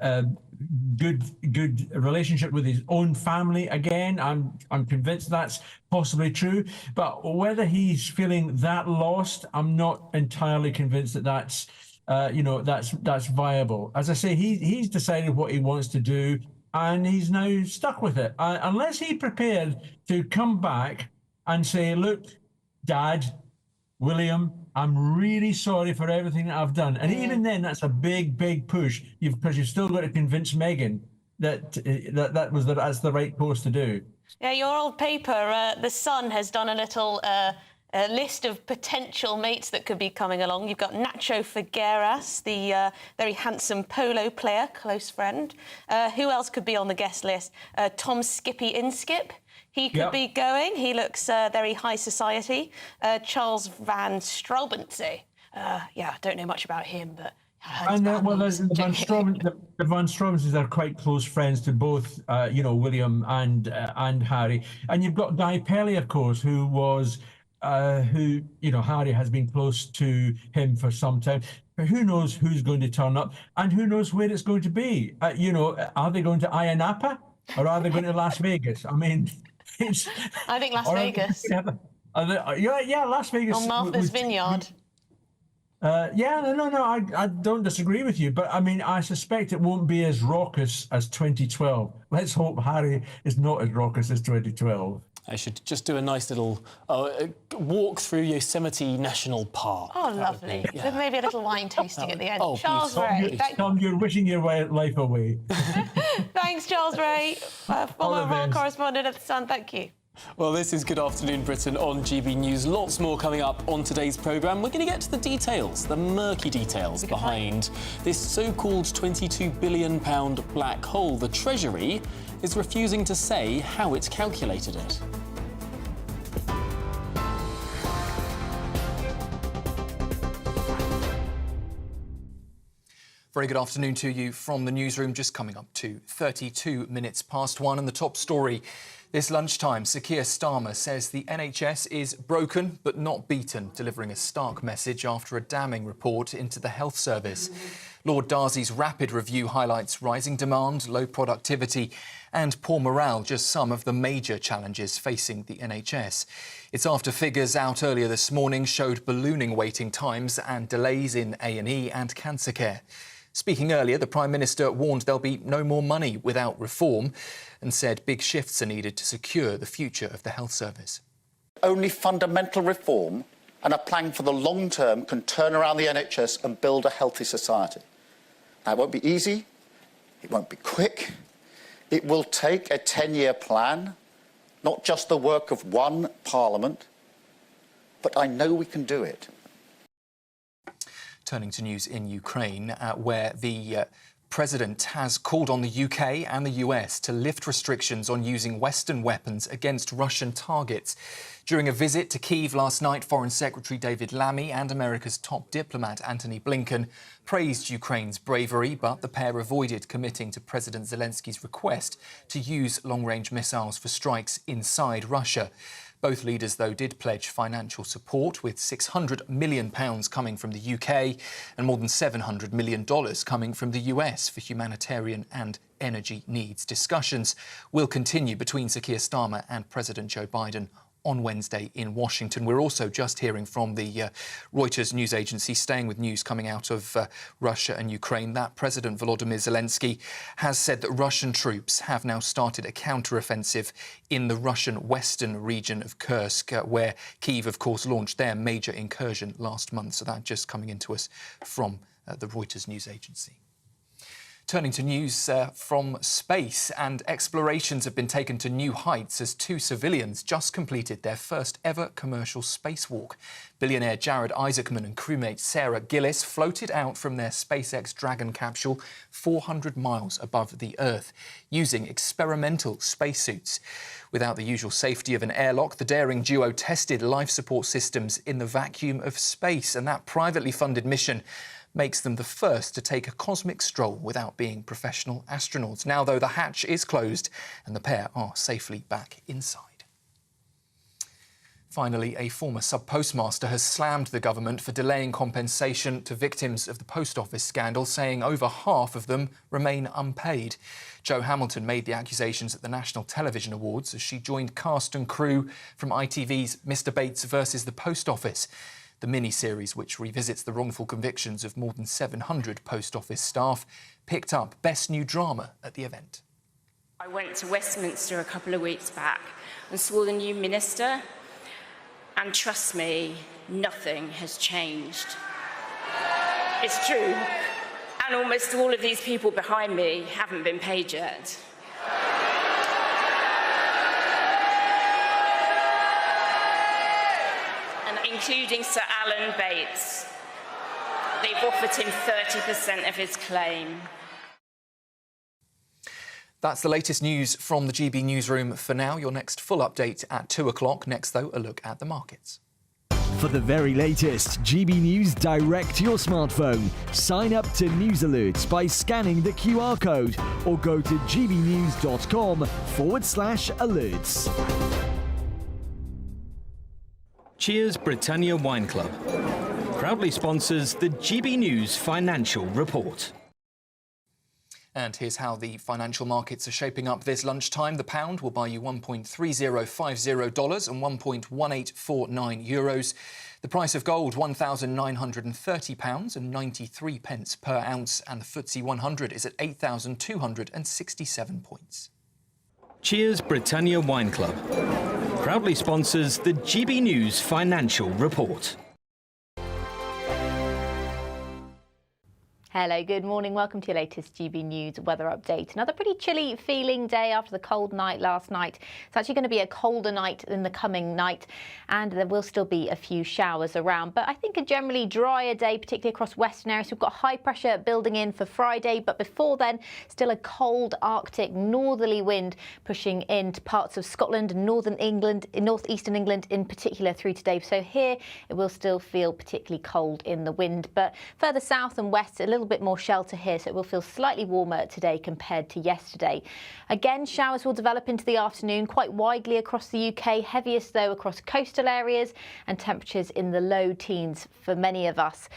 a good relationship with his own family again. I'm convinced that's possibly true. But whether he's feeling that lost, I'm not entirely convinced that that's viable. As I say, he's decided what he wants to do, and he's now stuck with it. Unless he prepared to come back and say, look, Dad, William, I'm really sorry for everything that I've done. And even then, that's a big push, because you've still got to convince Meghan that's the right course to do. Yeah, your old paper, The Sun, has done a little a list of potential mates that could be coming along. You've got Nacho Figueras, the very handsome polo player, close friend. Who else could be on the guest list? Tom Skippy Inskip. He could be going. He looks very high society. Charles Van Strobensee. I don't know much about him, but... the Van Strobenses are quite close friends to both, William and Harry. And you've got Guy Pelly, of course, who was... Harry has been close to him for some time. But who knows who's going to turn up, and who knows where it's going to be? Are they going to Ayia Napa, or are they going to Las Vegas? I mean, I think Las Vegas. Las Vegas. On Martha's Vineyard. I don't disagree with you, but I mean, I suspect it won't be as raucous as 2012. Let's hope Harry is not as raucous as 2012. I should just do a nice little walk through Yosemite National Park. Oh, lovely. Yeah. With maybe a little wine tasting at the end. Oh, Charles Ray. Tom, you're wishing your life away. Thanks, Charles Ray, former royal correspondent at The Sun. Thank you. Well, this is Good Afternoon Britain on GB News. Lots more coming up on today's programme. We're going to get to the details, the murky details behind this so-called £22 billion black hole. The Treasury is refusing to say how it's calculated it. Very good afternoon to you from the newsroom, just coming up to 32 minutes past 1. And the top story this lunchtime, Sir Keir Starmer says the NHS is broken but not beaten, delivering a stark message after a damning report into the health service. Lord Darcy's rapid review highlights rising demand, low productivity and poor morale, just some of the major challenges facing the NHS. It's after figures out earlier this morning showed ballooning waiting times and delays in A&E and cancer care. Speaking earlier, the Prime Minister warned there'll be no more money without reform and said big shifts are needed to secure the future of the health service. Only fundamental reform and a plan for the long term can turn around the NHS and build a healthy society. Now, it won't be easy, it won't be quick, it will take a 10-year plan, not just the work of one Parliament, but I know we can do it. Turning to news in Ukraine, where the President has called on the UK and the US to lift restrictions on using Western weapons against Russian targets. During a visit to Kyiv last night, Foreign Secretary David Lammy and America's top diplomat Antony Blinken praised Ukraine's bravery, but the pair avoided committing to President Zelensky's request to use long-range missiles for strikes inside Russia. Both leaders, though, did pledge financial support, with £600 million coming from the UK and more than $700 million coming from the US for humanitarian and energy needs. Discussions will continue between Sir Keir Starmer and President Joe Biden on Wednesday in Washington. We're also just hearing from the Reuters news agency, staying with news coming out of Russia and Ukraine, that President Volodymyr Zelensky has said that Russian troops have now started a counter-offensive in the Russian western region of Kursk, where Kyiv, of course, launched their major incursion last month. So that just coming into us from the Reuters news agency. Turning to news from space, and explorations have been taken to new heights as two civilians just completed their first ever commercial spacewalk. Billionaire Jared Isaacman and crewmate Sarah Gillis floated out from their SpaceX Dragon capsule 400 miles above the Earth using experimental spacesuits. Without the usual safety of an airlock, the daring duo tested life support systems in the vacuum of space, and that privately funded mission makes them the first to take a cosmic stroll without being professional astronauts. Now, though, the hatch is closed and the pair are safely back inside. Finally, a former sub-postmaster has slammed the government for delaying compensation to victims of the post office scandal, saying over half of them remain unpaid. Jo Hamilton made the accusations at the National Television Awards as she joined cast and crew from ITV's Mr Bates versus the Post Office, the mini-series which revisits the wrongful convictions of more than 700 post office staff, picked up Best New Drama at the event. I went to Westminster a couple of weeks back and saw the new minister, and trust me, nothing has changed. It's true. And almost all of these people behind me haven't been paid yet. Including Sir Alan Bates. They've offered him 30% of his claim. That's the latest news from the GB newsroom for now. Your next full update at 2 o'clock. Next, though, a look at the markets. For the very latest GB News direct to your smartphone, sign up to News Alerts by scanning the QR code or go to gbnews.com/alerts. Cheers Britannia Wine Club proudly sponsors the GB News Financial Report. And here's how the financial markets are shaping up this lunchtime. The pound will buy you $1.3050 and €1.1849. The price of gold, £1,930 and 93 pence per ounce. And the FTSE 100 is at 8,267 points. Cheers Britannia Wine Club proudly sponsors the GB News Financial Report. Hello, good morning. Welcome to your latest GB News weather update. Another pretty chilly feeling day after the cold night last night. It's actually going to be a colder night in the coming night, and there will still be a few showers around. But I think a generally drier day, particularly across western areas. We've got high pressure building in for Friday, but before then, still a cold Arctic northerly wind pushing into parts of Scotland and northern England, northeastern England in particular through today. So here it will still feel particularly cold in the wind, but further south and west, a little bit more shelter here, so it will feel slightly warmer today compared to yesterday. Again, showers will develop into the afternoon quite widely across the UK, heaviest though across coastal areas, and temperatures in the low teens for many of us.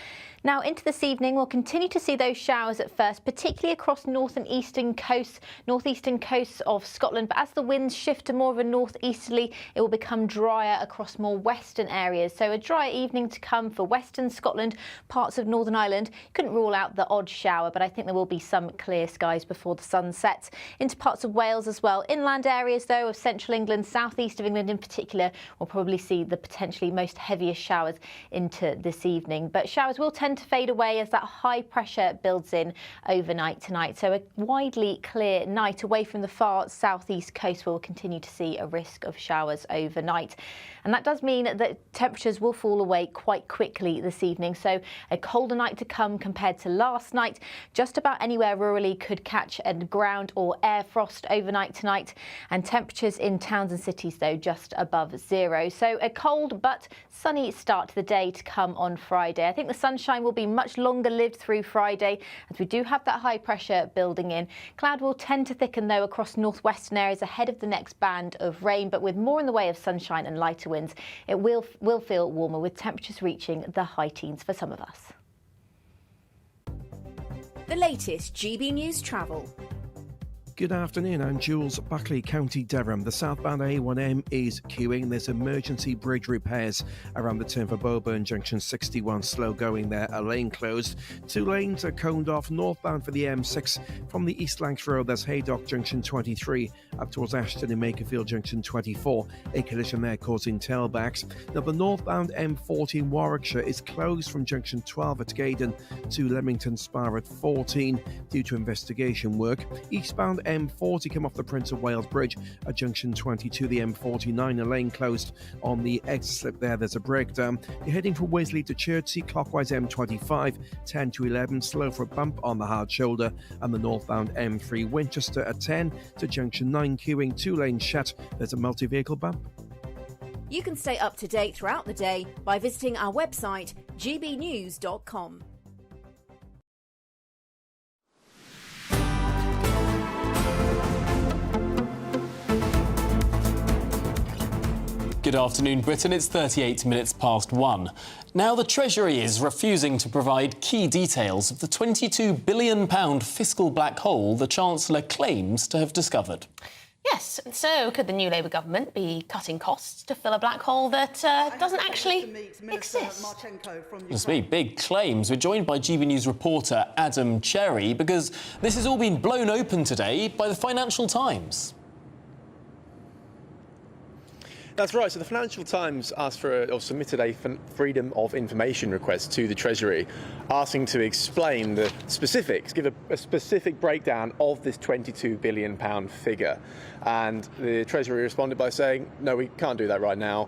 Now into this evening, we'll continue to see those showers at first, particularly across north and eastern coasts, northeastern coasts of Scotland. But as the winds shift to more of a northeasterly, it will become drier across more western areas. So a dry evening to come for western Scotland, parts of Northern Ireland. Couldn't rule out the odd shower, but I think there will be some clear skies before the sun sets. Into parts of Wales as well. Inland areas, though, of central England, southeast of England in particular, will probably see the potentially most heaviest showers into this evening. But showers will tend to fade away as that high pressure builds in overnight tonight. So a widely clear night away from the far southeast coast. We'll continue to see a risk of showers overnight. And that does mean that temperatures will fall away quite quickly this evening. So a colder night to come compared to last night. Just about anywhere rurally could catch a ground or air frost overnight tonight. And temperatures in towns and cities, though, just above zero. So a cold but sunny start to the day to come on Friday. I think the sunshine will be much longer lived through Friday, as we do have that high pressure building in. Cloud will tend to thicken, though, across northwestern areas ahead of the next band of rain, but with more in the way of sunshine and lighter winds, it will feel warmer, with temperatures reaching the high teens for some of us. The latest GB News travel. Good afternoon, I'm Jules, Buckley, County Durham. The southbound A1M is queuing. There's emergency bridge repairs around the turn for Bowburn Junction 61. Slow going there, a lane closed. 2 lanes are coned off northbound for the M6 from the East Lancs Road. That's Haydock Junction 23 up towards Ashton and Makerfield Junction 24. A collision there causing tailbacks. Now the northbound M40 in Warwickshire is closed from Junction 12 at Gaydon to Leamington Spa at 14 due to investigation work. Eastbound M40 come off the Prince of Wales Bridge at Junction 22. The M49, a lane closed on the exit slip there. There's a breakdown. You're heading from Wesley to Chertsey, clockwise M25, 10 to 11, slow for a bump on the hard shoulder. And the northbound M3 Winchester at 10 to Junction 9, queuing, 2 lanes shut. There's a multi-vehicle bump. You can stay up to date throughout the day by visiting our website, gbnews.com. Good afternoon, Britain. It's 38 minutes past 1. Now, the Treasury is refusing to provide key details of the £22 billion fiscal black hole the Chancellor claims to have discovered. Yes, so could the new Labour government be cutting costs to fill a black hole that doesn't actually exist? Must be big claims. We're joined by GB News reporter Adam Cherry, because this has all been blown open today by the Financial Times. That's right. So the Financial Times asked for or submitted a Freedom of Information request to the Treasury, asking to explain the specifics, give a specific breakdown of this £22 billion figure. And the Treasury responded by saying, no, we can't do that right now.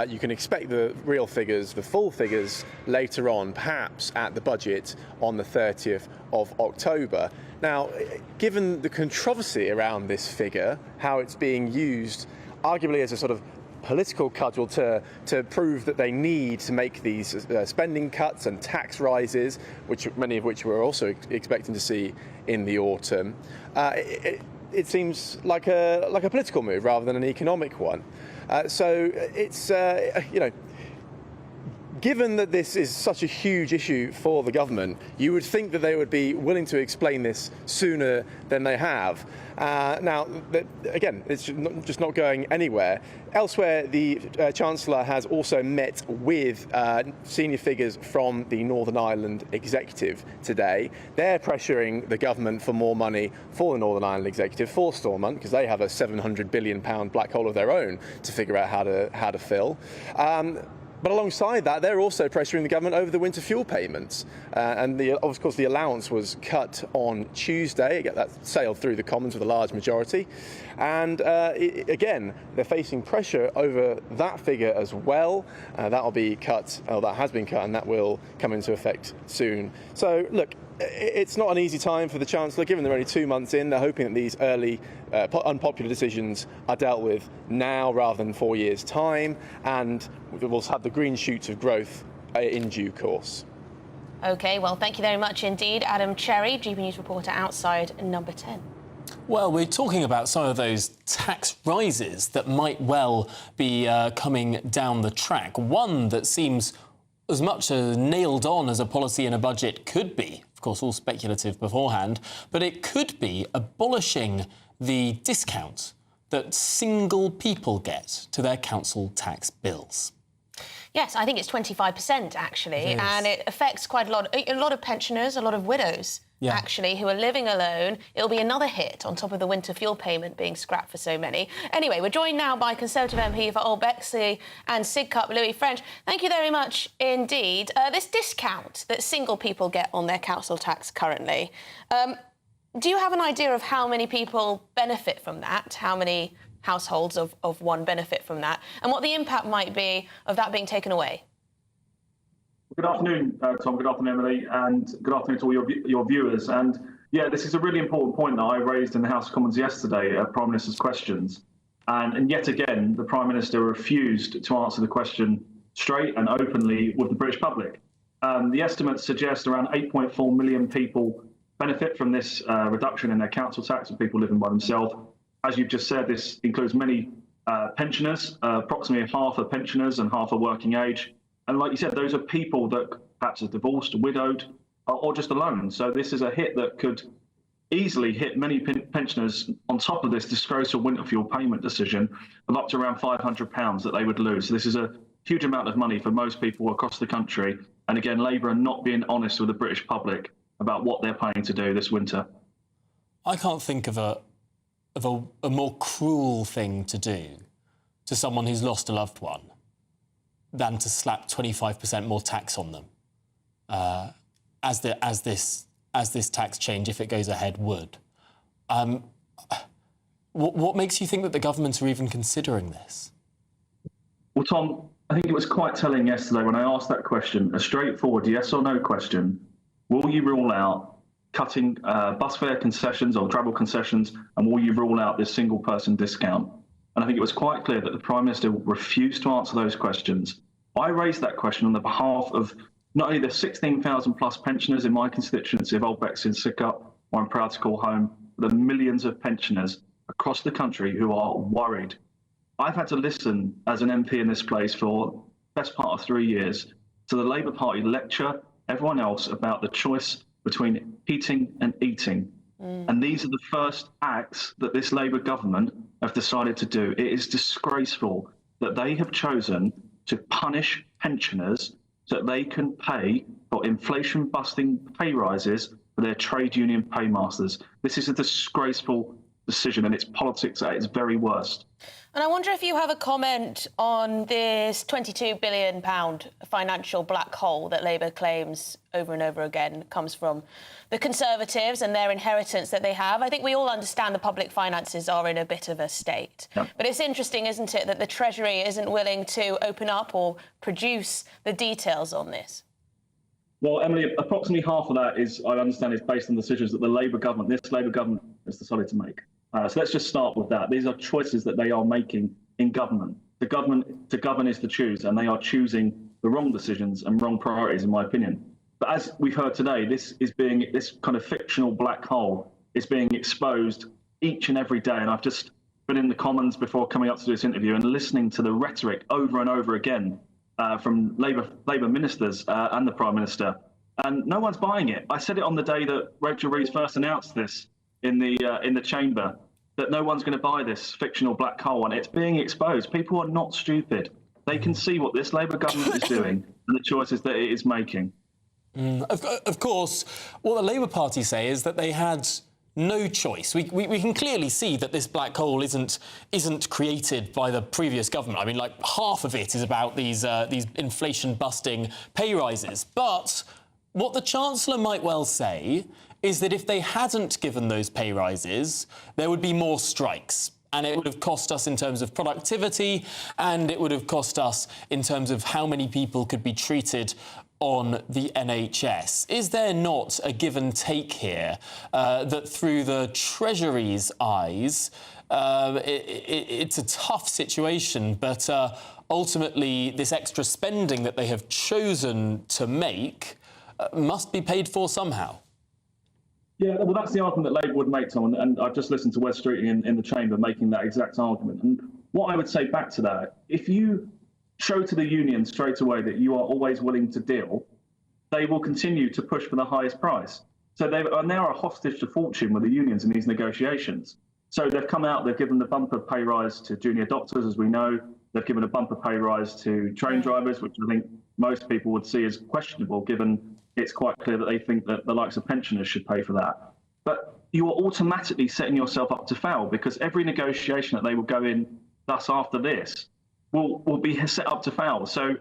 You can expect the real figures, the full figures, later on, perhaps at the budget on the 30th of October. Now, given the controversy around this figure, how it's being used arguably as a sort of political cudgel to prove that they need to make these spending cuts and tax rises, many of which we're also expecting to see in the autumn. It seems like a political move rather than an economic one. So it's given that this is such a huge issue for the government, you would think that they would be willing to explain this sooner than they have. Now, again, it's just not going anywhere. Elsewhere, the Chancellor has also met with senior figures from the Northern Ireland Executive today. They're pressuring the government for more money for the Northern Ireland Executive for Stormont, because they have a £700 billion black hole of their own to figure out how to fill. But alongside that, they're also pressuring the government over the winter fuel payments. And of course, the allowance was cut on Tuesday. That sailed through the Commons with a large majority. And again, they're facing pressure over that figure as well. That'll be cut, that has been cut, and that will come into effect soon. So, look, it's not an easy time for the Chancellor, given they're only 2 months in. They're hoping that these early unpopular decisions are dealt with now rather than 4 years' time, and we'll have the green shoots of growth in due course. OK, well, thank you very much indeed, Adam Cherry, GB News reporter outside number 10. Well, we're talking about some of those tax rises that might well be coming down the track. One that seems as much nailed on as a policy in a budget could be, of course, all speculative beforehand, but it could be abolishing the discount that single people get to their council tax bills. Yes, I think it's 25%, actually, and it affects quite a lot of pensioners, a lot of widows, actually, who are living alone. It'll be another hit on top of the winter fuel payment being scrapped for so many. Anyway, we're joined now by Conservative MP for Old Bexley and Sidcup, Louis French. Thank you very much indeed. This discount that single people get on their council tax currently, do you have an idea of how many people benefit from that? How many households of one benefit from that, and what the impact might be of that being taken away? Good afternoon, Tom. Good afternoon, Emily, and good afternoon to all your viewers. And yeah, this is a really important point that I raised in the House of Commons yesterday at Prime Minister's questions. And yet again, the Prime Minister refused to answer the question straight and openly with the British public. The estimates suggest around 8.4 million people benefit from this reduction in their council tax of people living by themselves. As you've just said, this includes many pensioners, approximately half are pensioners and half are working age. And like you said, those are people that perhaps are divorced, widowed, or just alone. So this is a hit that could easily hit many pensioners on top of this disgraceful winter fuel payment decision of up to around £500 that they would lose. So this is a huge amount of money for most people across the country. And again, Labour are not being honest with the British public about what they're planning to do this winter. I can't think of a more cruel thing to do to someone who's lost a loved one than to slap 25% more tax on them, as this tax change, if it goes ahead, would. What makes you think that the government are even considering this? Well, Tom, I think it was quite telling yesterday when I asked that question, a straightforward yes or no question. Will you rule out cutting bus fare concessions or travel concessions, and will you rule out this single person discount? And I think it was quite clear that the Prime Minister refused to answer those questions. I raised that question on the behalf of not only the 16,000 plus pensioners in my constituency of Old Bexley and Sidcup, where I'm proud to call home, but the millions of pensioners across the country who are worried. I've had to listen as an MP in this place for the best part of 3 years to the Labour Party lecture everyone else about the choice between heating and eating. And these are the first acts that this Labour government have decided to do. It is disgraceful that they have chosen to punish pensioners so that they can pay for inflation-busting pay rises for their trade union paymasters. This is a disgraceful decision, and it's politics at its very worst. And I wonder if you have a comment on this £22 billion financial black hole that Labour claims over and over again comes from the Conservatives and their inheritance that they have. I think we all understand the public finances are in a bit of a state. Yep. But it's interesting, isn't it, that the Treasury isn't willing to open up or produce the details on this? Well, Emily, approximately half of that is, I understand, is based on decisions that this Labour government has decided to make. So let's just start with that. These are choices that they are making in government. To govern is to choose, and they are choosing the wrong decisions and wrong priorities, in my opinion. But as we've heard today, this kind of fictional black hole is being exposed each and every day. And I've just been in the Commons before coming up to this interview and listening to the rhetoric over and over again from Labour ministers and the Prime Minister, and no one's buying it. I said it on the day that Rachel Reeves first announced this in the chamber, that no one's going to buy this fictional black hole, and it's being exposed. People are not stupid. They can see what this Labour government is doing and the choices that it is making. Of course, what the Labour Party say is that they had no choice. We can clearly see that this black hole isn't created by the previous government. I mean, like, half of it is about these inflation-busting pay rises. But what the Chancellor might well say is that if they hadn't given those pay rises, there would be more strikes. And it would have cost us in terms of productivity, and it would have cost us in terms of how many people could be treated on the NHS. Is there not a give and take here that through the Treasury's eyes, it's a tough situation, but ultimately this extra spending that they have chosen to make must be paid for somehow? Yeah, well, that's the argument that Labour would make, Tom, and I've just listened to Wes Streeting in the chamber making that exact argument. And what I would say back to that, if you show to the union straight away that you are always willing to deal, they will continue to push for the highest price. So they are now a hostage to fortune with the unions in these negotiations. So they've come out, they've given the bumper pay rise to junior doctors, as we know. They've given a bumper pay rise to train drivers, which I think most people would see as questionable, given it's quite clear that they think that the likes of pensioners should pay for that. But you are automatically setting yourself up to fail, because every negotiation that they will go in thus after this will be set up to fail. So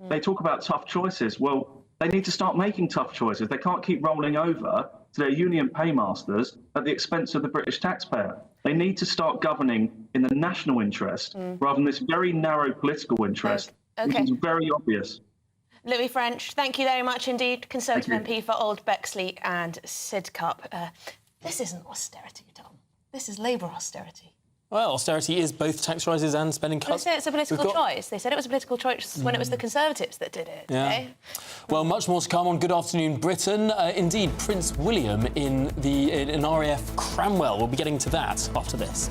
they talk about tough choices. Well, they need to start making tough choices. They can't keep rolling over to their union paymasters at the expense of the British taxpayer. They need to start governing in the national interest rather than this very narrow political interest, which is very obvious. Louis French, thank you very much indeed. Conservative MP for Old Bexley and Sidcup. This isn't austerity, Tom. This is Labour austerity. Well, austerity is both tax rises and spending cuts. They say it's a political choice. They said it was a political choice when it was the Conservatives that did it. Yeah. Okay? Well, much more to come on Good Afternoon Britain. Indeed, Prince William in RAF Cranwell. We'll be getting to that after this.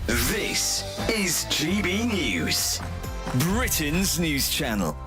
This is GB News, Britain's news channel.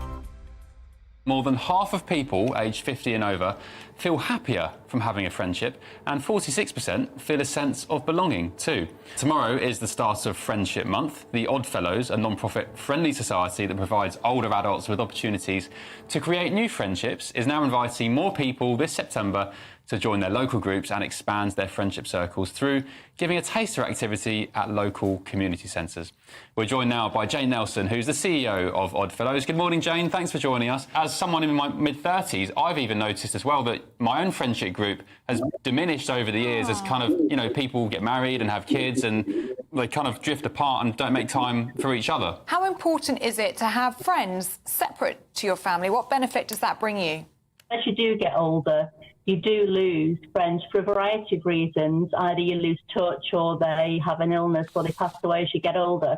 More than half of people aged 50 and over feel happier from having a friendship, and 46% feel a sense of belonging too. Tomorrow is the start of Friendship Month. The Odd Fellows, a non-profit friendly society that provides older adults with opportunities to create new friendships, is now inviting more people this September to join their local groups and expand their friendship circles through giving a taster activity at local community centres. We're joined now by Jane Nelson, who's the CEO of Odd Fellows. Good morning, Jane. Thanks for joining us. As someone in my mid-30s, I've even noticed as well that my own friendship group has diminished over the years as kind of, you know, people get married and have kids and they kind of drift apart and don't make time for each other. How important is it to have friends separate to your family? What benefit does that bring you? As you do get older, you do lose friends for a variety of reasons. Either you lose touch or they have an illness or they pass away as you get older.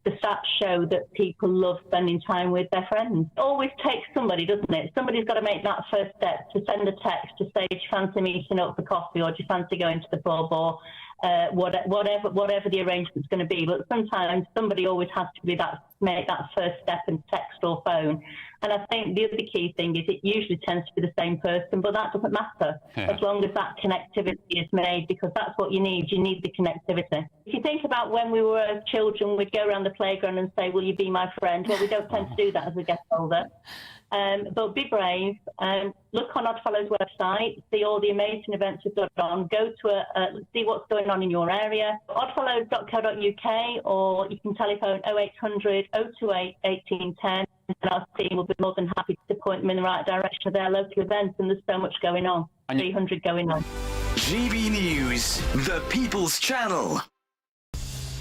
The stats show that people love spending time with their friends. It always takes somebody, doesn't it? Somebody's got to make that first step to send a text to say, do you fancy meeting up for coffee, or do you fancy going to the pub, or whatever the arrangement's going to be. But sometimes somebody always has to make that first step and text or phone. And I think the other key thing is it usually tends to be the same person, but that doesn't matter as long as that connectivity is made, because that's what you need. You need the connectivity. If you think about when we were children, we'd go around the playground and say, will you be my friend? Well, we don't tend to do that as we get older. But be brave, look on Oddfellows website, see all the amazing events we've got on, go to see what's going on in your area, oddfellows.co.uk, or you can telephone 0800 028 1810, and our team will be more than happy to point them in the right direction of their local events, and there's so much going on, 300 going on. GB News, the People's Channel.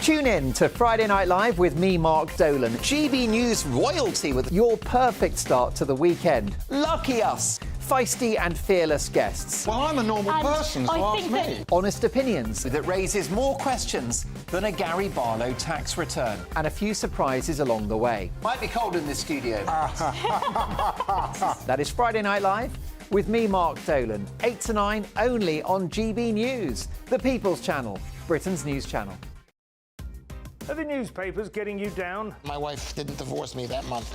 Tune in to Friday Night Live with me, Mark Dolan. GB News royalty with your perfect start to the weekend. Lucky us. Feisty and fearless guests. Well, I'm a normal person, so ask me. Honest opinions that raises more questions than a Gary Barlow tax return. And a few surprises along the way. Might be cold in this studio. That is Friday Night Live with me, Mark Dolan. 8 to 9, only on GB News, the People's Channel, Britain's news channel. Are the newspapers getting you down? My wife didn't divorce me that month.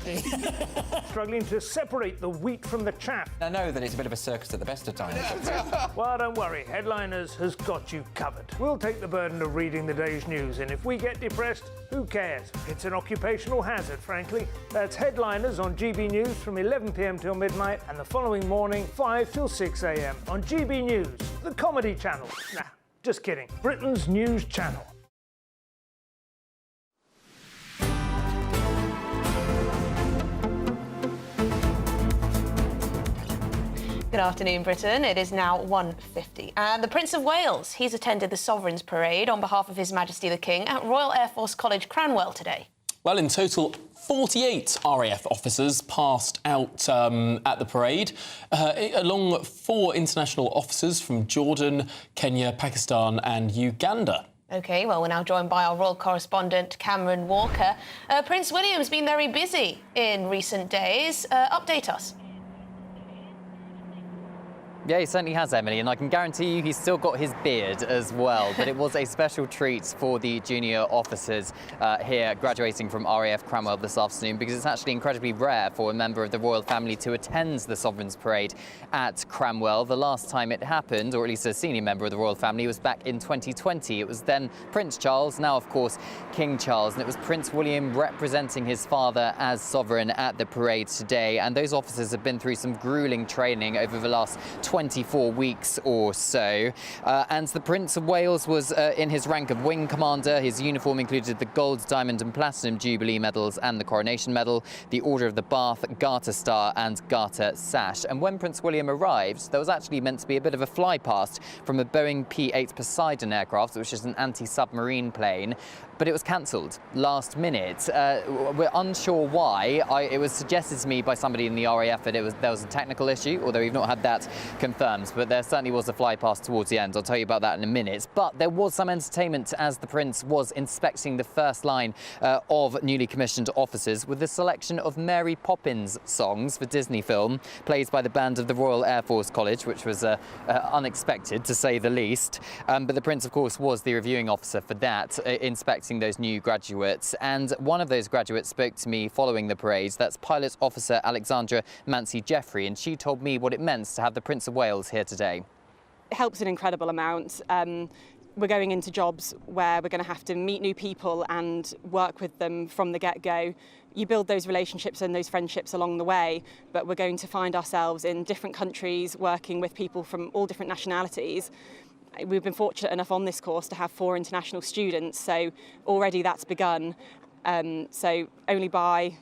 Struggling to separate the wheat from the chaff? I know that it's a bit of a circus at the best of times. Well, don't worry. Headliners has got you covered. We'll take the burden of reading the day's news, and if we get depressed, who cares? It's an occupational hazard, frankly. That's Headliners on GB News from 11 p.m. till midnight, and the following morning, 5 till 6 a.m. on GB News, the comedy channel. Nah, just kidding. Britain's news channel. Good afternoon, Britain. It is now 1:50. And the Prince of Wales, he's attended the Sovereign's Parade on behalf of His Majesty the King at Royal Air Force College, Cranwell today. Well, in total, 48 RAF officers passed out at the parade, along 4 international officers from Jordan, Kenya, Pakistan and Uganda. OK, well, we're now joined by our royal correspondent, Cameron Walker. Prince William's been very busy in recent days. Update us. Yeah, he certainly has, Emily, and I can guarantee you he's still got his beard as well. But it was a special treat for the junior officers here graduating from RAF Cranwell this afternoon, because it's actually incredibly rare for a member of the royal family to attend the Sovereign's Parade at Cranwell. The last time it happened, or at least a senior member of the royal family, was back in 2020. It was then Prince Charles, now, of course, King Charles, and it was Prince William representing his father as sovereign at the parade today. And those officers have been through some grueling training over the last 24 weeks or so. And the Prince of Wales was in his rank of Wing Commander. His uniform included the Gold, Diamond and Platinum Jubilee medals and the Coronation Medal, the Order of the Bath, Garter Star and Garter Sash. And when Prince William arrived, there was actually meant to be a bit of a fly past from a Boeing P-8 Poseidon aircraft, which is an anti-submarine plane, but it was cancelled last minute. We're unsure why. It was suggested to me by somebody in the RAF that there was a technical issue, although we've not had that confirmed, but there certainly was a fly past towards the end. I'll tell you about that in a minute. But there was some entertainment as the Prince was inspecting the first line of newly commissioned officers with a selection of Mary Poppins songs for Disney film, played by the band of the Royal Air Force College, which was unexpected to say the least. But the Prince, of course, was the reviewing officer for that, inspecting those new graduates. And one of those graduates spoke to me following the parade. That's Pilot Officer Alexandra Mancy-Jeffrey, and she told me what it meant to have the Prince of Wales here today. It helps an incredible amount. We're going into jobs where we're going to have to meet new people and work with them from the get-go. You build those relationships and those friendships along the way, but we're going to find ourselves in different countries working with people from all different nationalities. We've been fortunate enough on this course to have 4 international students, so already that's begun. So only by,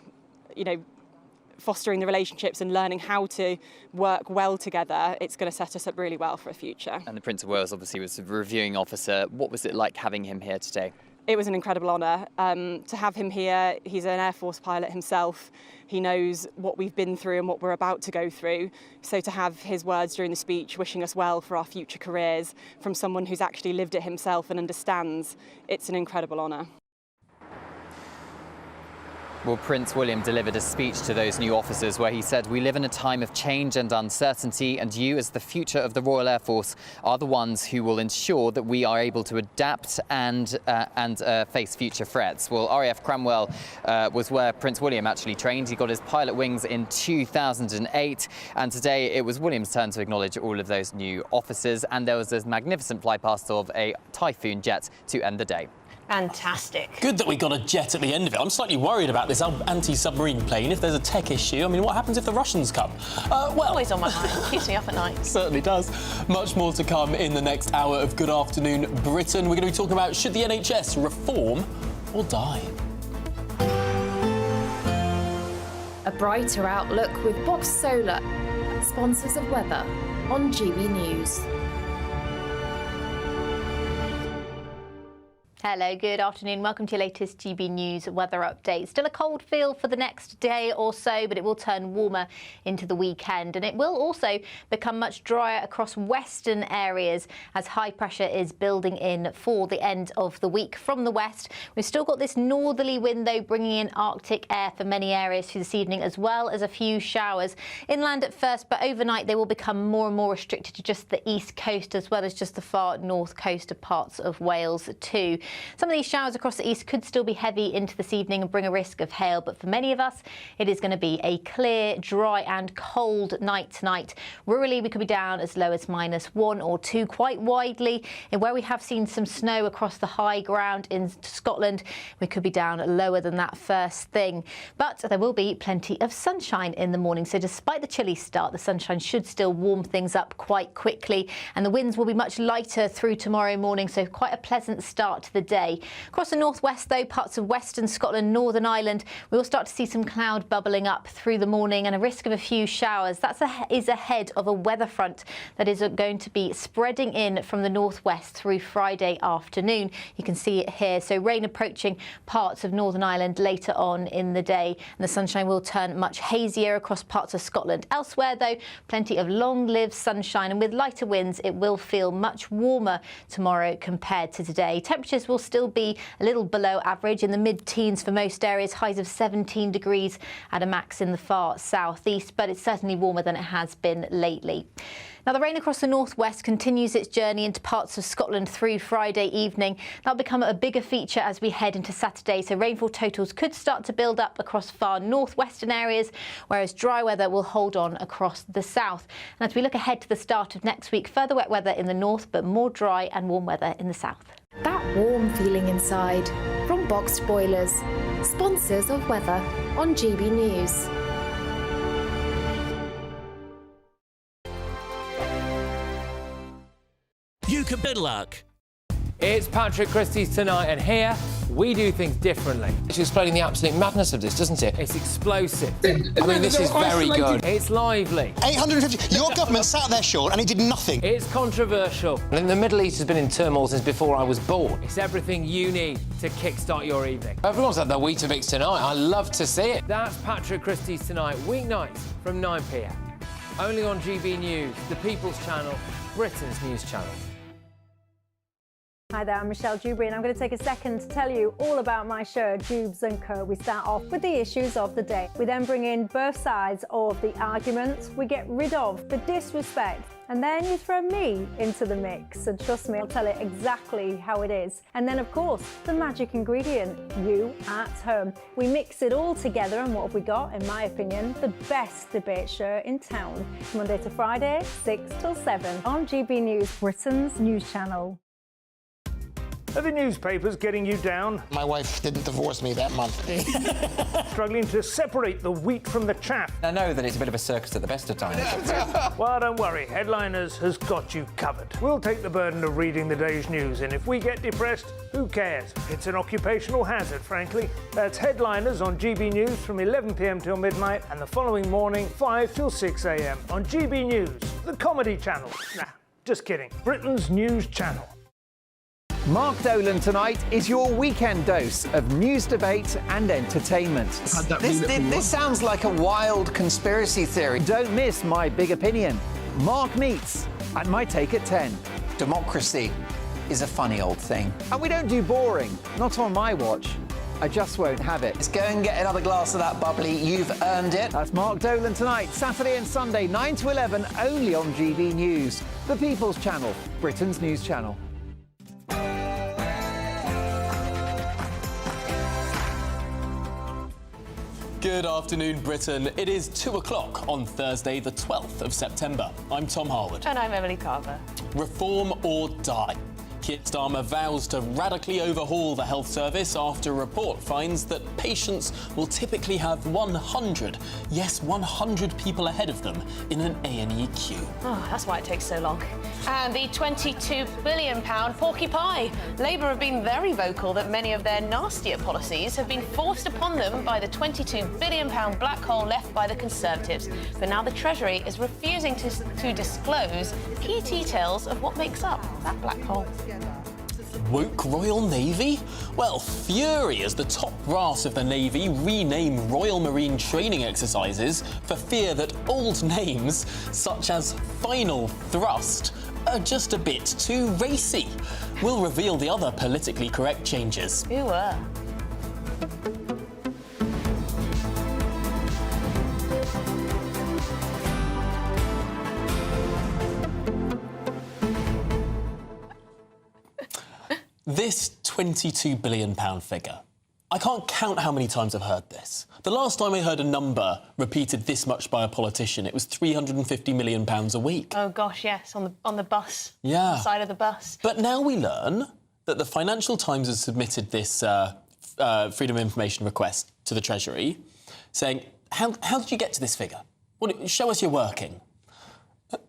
fostering the relationships and learning how to work well together, it's going to set us up really well for a future. And the Prince of Wales obviously was the reviewing officer. What was it like having him here today? It was an incredible honour to have him here. He's an Air Force pilot himself. He knows what we've been through and what we're about to go through. So to have his words during the speech wishing us well for our future careers from someone who's actually lived it himself and understands, it's an incredible honour. Well, Prince William delivered a speech to those new officers where he said, "We live in a time of change and uncertainty, and you, as the future of the Royal Air Force, are the ones who will ensure that we are able to adapt and face future threats." Well, RAF Cranwell was where Prince William actually trained. He got his pilot wings in 2008, and today it was William's turn to acknowledge all of those new officers, and there was this magnificent fly past of a Typhoon jet to end the day. Fantastic. Good that we got a jet at the end of it. I'm slightly worried about this anti-submarine plane. If there's a tech issue, I mean, what happens if the Russians come? Well, always on my mind. Keeps me up at night. Certainly does. Much more to come in the next hour of Good Afternoon Britain. We're going to be talking about, should the NHS reform or die? A brighter outlook with Box Solar, sponsors of weather on GB News. Hello, good afternoon. Welcome to your latest GB News weather update. Still a cold feel for the next day or so, but it will turn warmer into the weekend. And it will also become much drier across western areas as high pressure is building in for the end of the week from the west. We've still got this northerly wind, though, bringing in Arctic air for many areas through this evening, as well as a few showers inland at first. But overnight, they will become more and more restricted to just the east coast, as well as just the far north coast of parts of Wales too. Some of these showers across the east could still be heavy into this evening and bring a risk of hail, but for many of us, it is going to be a clear, dry and cold night tonight. Rurally, we could be down as low as -1 or 2 quite widely. And where we have seen some snow across the high ground in Scotland, we could be down lower than that first thing. But there will be plenty of sunshine in the morning. So despite the chilly start, the sunshine should still warm things up quite quickly. And the winds will be much lighter through tomorrow morning. So quite a pleasant start to the day. Across the northwest, though, parts of western Scotland, Northern Ireland, we will start to see some cloud bubbling up through the morning and a risk of a few showers. That is ahead of a weather front that is going to be spreading in from the northwest through Friday afternoon. You can see it here. So rain approaching parts of Northern Ireland later on in the day. And the sunshine will turn much hazier across parts of Scotland. Elsewhere, though, plenty of long-lived sunshine. And with lighter winds, it will feel much warmer tomorrow compared to today. Temperatures will still be a little below average in the mid-teens for most areas, highs of 17 degrees at a max in the far southeast, but it's certainly warmer than it has been lately. Now, the rain across the northwest continues its journey into parts of Scotland through Friday evening. That'll become a bigger feature as we head into Saturday, so rainfall totals could start to build up across far northwestern areas, whereas dry weather will hold on across the south. And as we look ahead to the start of next week, further wet weather in the north, but more dry and warm weather in the south. That warm feeling inside from Boxed Boilers, sponsors of weather on GB News. You could be luck. It's Patrick Christie's tonight, and here we do things differently. It's explaining the absolute madness of this, doesn't it? It's explosive. I mean, this is very good. It's lively. 850. Your government sat there, Sean, and it did nothing. It's controversial. And the Middle East has been in turmoil since before I was born. It's everything you need to kickstart your evening. Everyone's had their Weetabix tonight. I love to see it. That's Patrick Christie's tonight, weeknights from 9 p.m. Only on GB News, the People's Channel, Britain's news channel. Hi there, I'm Michelle Dewberry, and I'm going to take a second to tell you all about my show, Dubes & Co. We start off with the issues of the day. We then bring in both sides of the arguments. We get rid of the disrespect. And then you throw me into the mix. And trust me, I'll tell it exactly how it is. And then, of course, the magic ingredient, you at home. We mix it all together, and what have we got? In my opinion, the best debate show in town. Monday to Friday, 6 till 7 on GB News, Britain's news channel. Are the newspapers getting you down? My wife didn't divorce me that month. Struggling to separate the wheat from the chaff? I know that it's a bit of a circus at the best of times. Well, don't worry, Headliners has got you covered. We'll take the burden of reading the day's news, and if we get depressed, who cares? It's an occupational hazard, frankly. That's Headliners on GB News from 11 p.m. till midnight, and the following morning, 5 till 6 a.m. on GB News, the comedy channel. Nah, just kidding. Britain's news channel. Mark Dolan tonight is your weekend dose of news, debate and entertainment. This sounds like a wild conspiracy theory. Don't miss My Big Opinion. Mark meets at My Take at 10. Democracy is a funny old thing. And we don't do boring, not on my watch. I just won't have it. Let's go and get another glass of that bubbly. You've earned it. That's Mark Dolan tonight, Saturday and Sunday, 9 to 11, only on GB News, the People's Channel, Britain's news channel. Good afternoon, Britain. It is 2 o'clock on Thursday, the 12th of September. I'm Tom Harwood. And I'm Emily Carver. Reform or die. Keir Starmer vows to radically overhaul the health service after a report finds that patients will typically have 100 people ahead of them in an A&E queue. Oh, that's why it takes so long. And the £22 billion porky pie. Labour have been very vocal that many of their nastier policies have been forced upon them by the £22 billion black hole left by the Conservatives. But now the Treasury is refusing to disclose key details of what makes up that black hole. Woke Royal Navy? Well, fury as the top brass of the Navy rename Royal Marine training exercises for fear that old names, such as Final Thrust, are just a bit too racy. We'll reveal the other politically correct changes. Who were? This £22 billion figure. I can't count how many times I've heard this. The last time I heard a number repeated this much by a politician, it was £350 million a week. Oh, gosh, yes, on the bus. Yeah. On the side of the bus. But now we learn that the Financial Times has submitted this Freedom of Information request to the Treasury, saying, how did you get to this figure? Show us your working.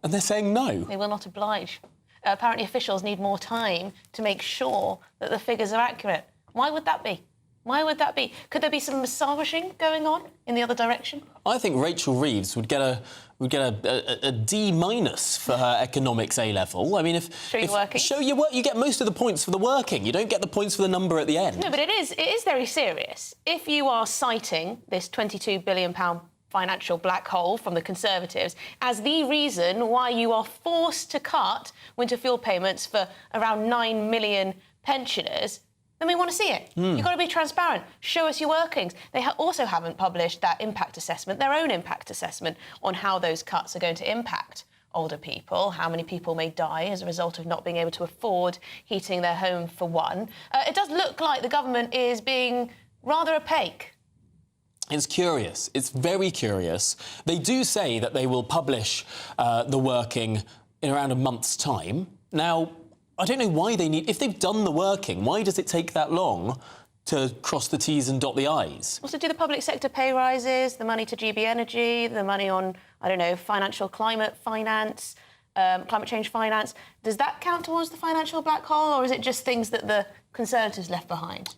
And they're saying no. They will not oblige. Apparently officials need more time to make sure that the figures are accurate. Why would that be? Why would that be? Could there be some massaging going on in the other direction? I think Rachel Reeves would get a D- for her economics A-level. I mean, Show your working. Show your work. You get most of the points for the working. You don't get the points for the number at the end. No, but it is very serious. If you are citing this £22 billion financial black hole from the Conservatives as the reason why you are forced to cut winter fuel payments for around 9 million pensioners, then we want to see it. You've got to be transparent. Show us your workings. They also haven't published that impact assessment, their own impact assessment on how those cuts are going to impact older people, how many people may die as a result of not being able to afford heating their home for one. It does look like the government is being rather opaque. It's curious. It's very curious. They do say that they will publish the working in around a month's time. Now, I don't know why they need... If they've done the working, why does it take that long to cross the T's and dot the I's? Also, do the public sector pay rises, the money to GB Energy, the money on, I don't know, financial climate finance, climate change finance, does that count towards the financial black hole, or is it just things that the Conservatives left behind?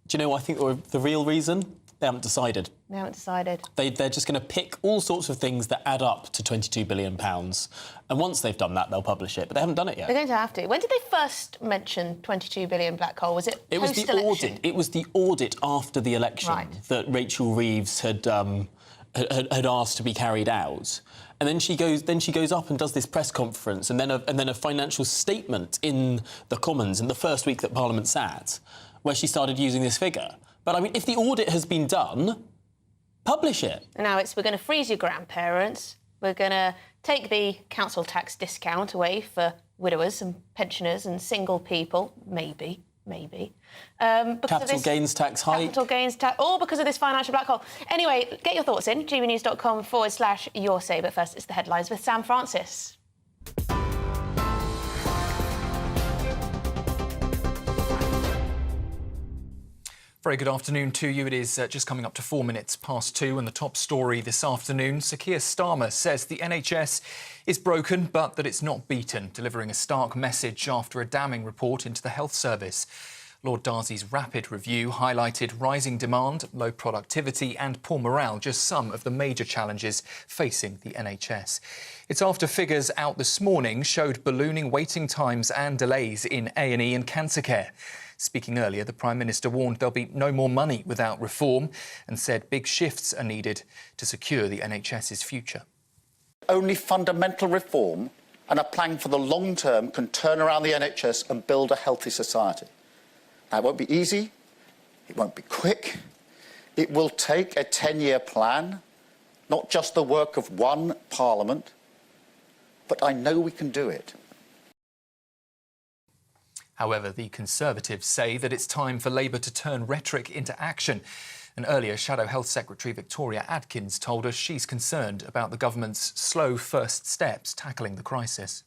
Do you know what I think the real reason? They haven't decided. They haven't decided. They're just going to pick all sorts of things that add up to £22 billion. And once they've done that, they'll publish it. But they haven't done it yet. They're going to have to. When did they first mention 22 billion black hole? Was it was the audit. It was the audit after the election that Rachel Reeves had asked to be carried out. And then she goes up and does this press conference, and then a financial statement in the Commons in the first week that Parliament sat, where she started using this figure. But, I mean, if the audit has been done, publish it. Now we're going to freeze your grandparents. We're going to take the council tax discount away for widowers and pensioners and single people. Maybe. Capital gains tax hike. Capital gains tax, all because of this financial black hole. Anyway, get your thoughts in, gbnews.com/your say. But first, it's the headlines with Sam Francis. Very good afternoon to you. It is just coming up to 4 minutes past 2, and the top story this afternoon, Sir Keir Starmer says the NHS is broken but that it's not beaten, delivering a stark message after a damning report into the health service. Lord Darcy's rapid review highlighted rising demand, low productivity and poor morale, just some of the major challenges facing the NHS. It's after figures out this morning showed ballooning waiting times and delays in A&E and cancer care. Speaking earlier, the Prime Minister warned there'll be no more money without reform and said big shifts are needed to secure the NHS's future. Only fundamental reform and a plan for the long term can turn around the NHS and build a healthy society. Now, it won't be easy, it won't be quick, it will take a 10-year plan, not just the work of one Parliament, but I know we can do it. However, the Conservatives say that it's time for Labour to turn rhetoric into action. And earlier, Shadow Health Secretary Victoria Adkins told us she's concerned about the government's slow first steps tackling the crisis.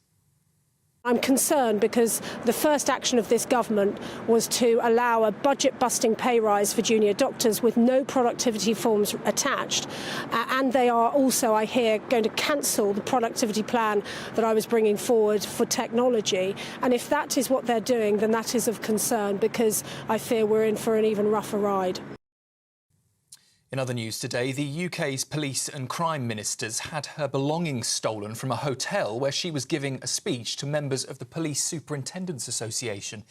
I'm concerned because the first action of this government was to allow a budget-busting pay rise for junior doctors with no productivity forms attached. And they are also, I hear, going to cancel the productivity plan that I was bringing forward for technology. And if that is what they're doing, then that is of concern, because I fear we're in for an even rougher ride. In other news today, the UK's police and crime ministers had her belongings stolen from a hotel where she was giving a speech to members of the Police Superintendents Association.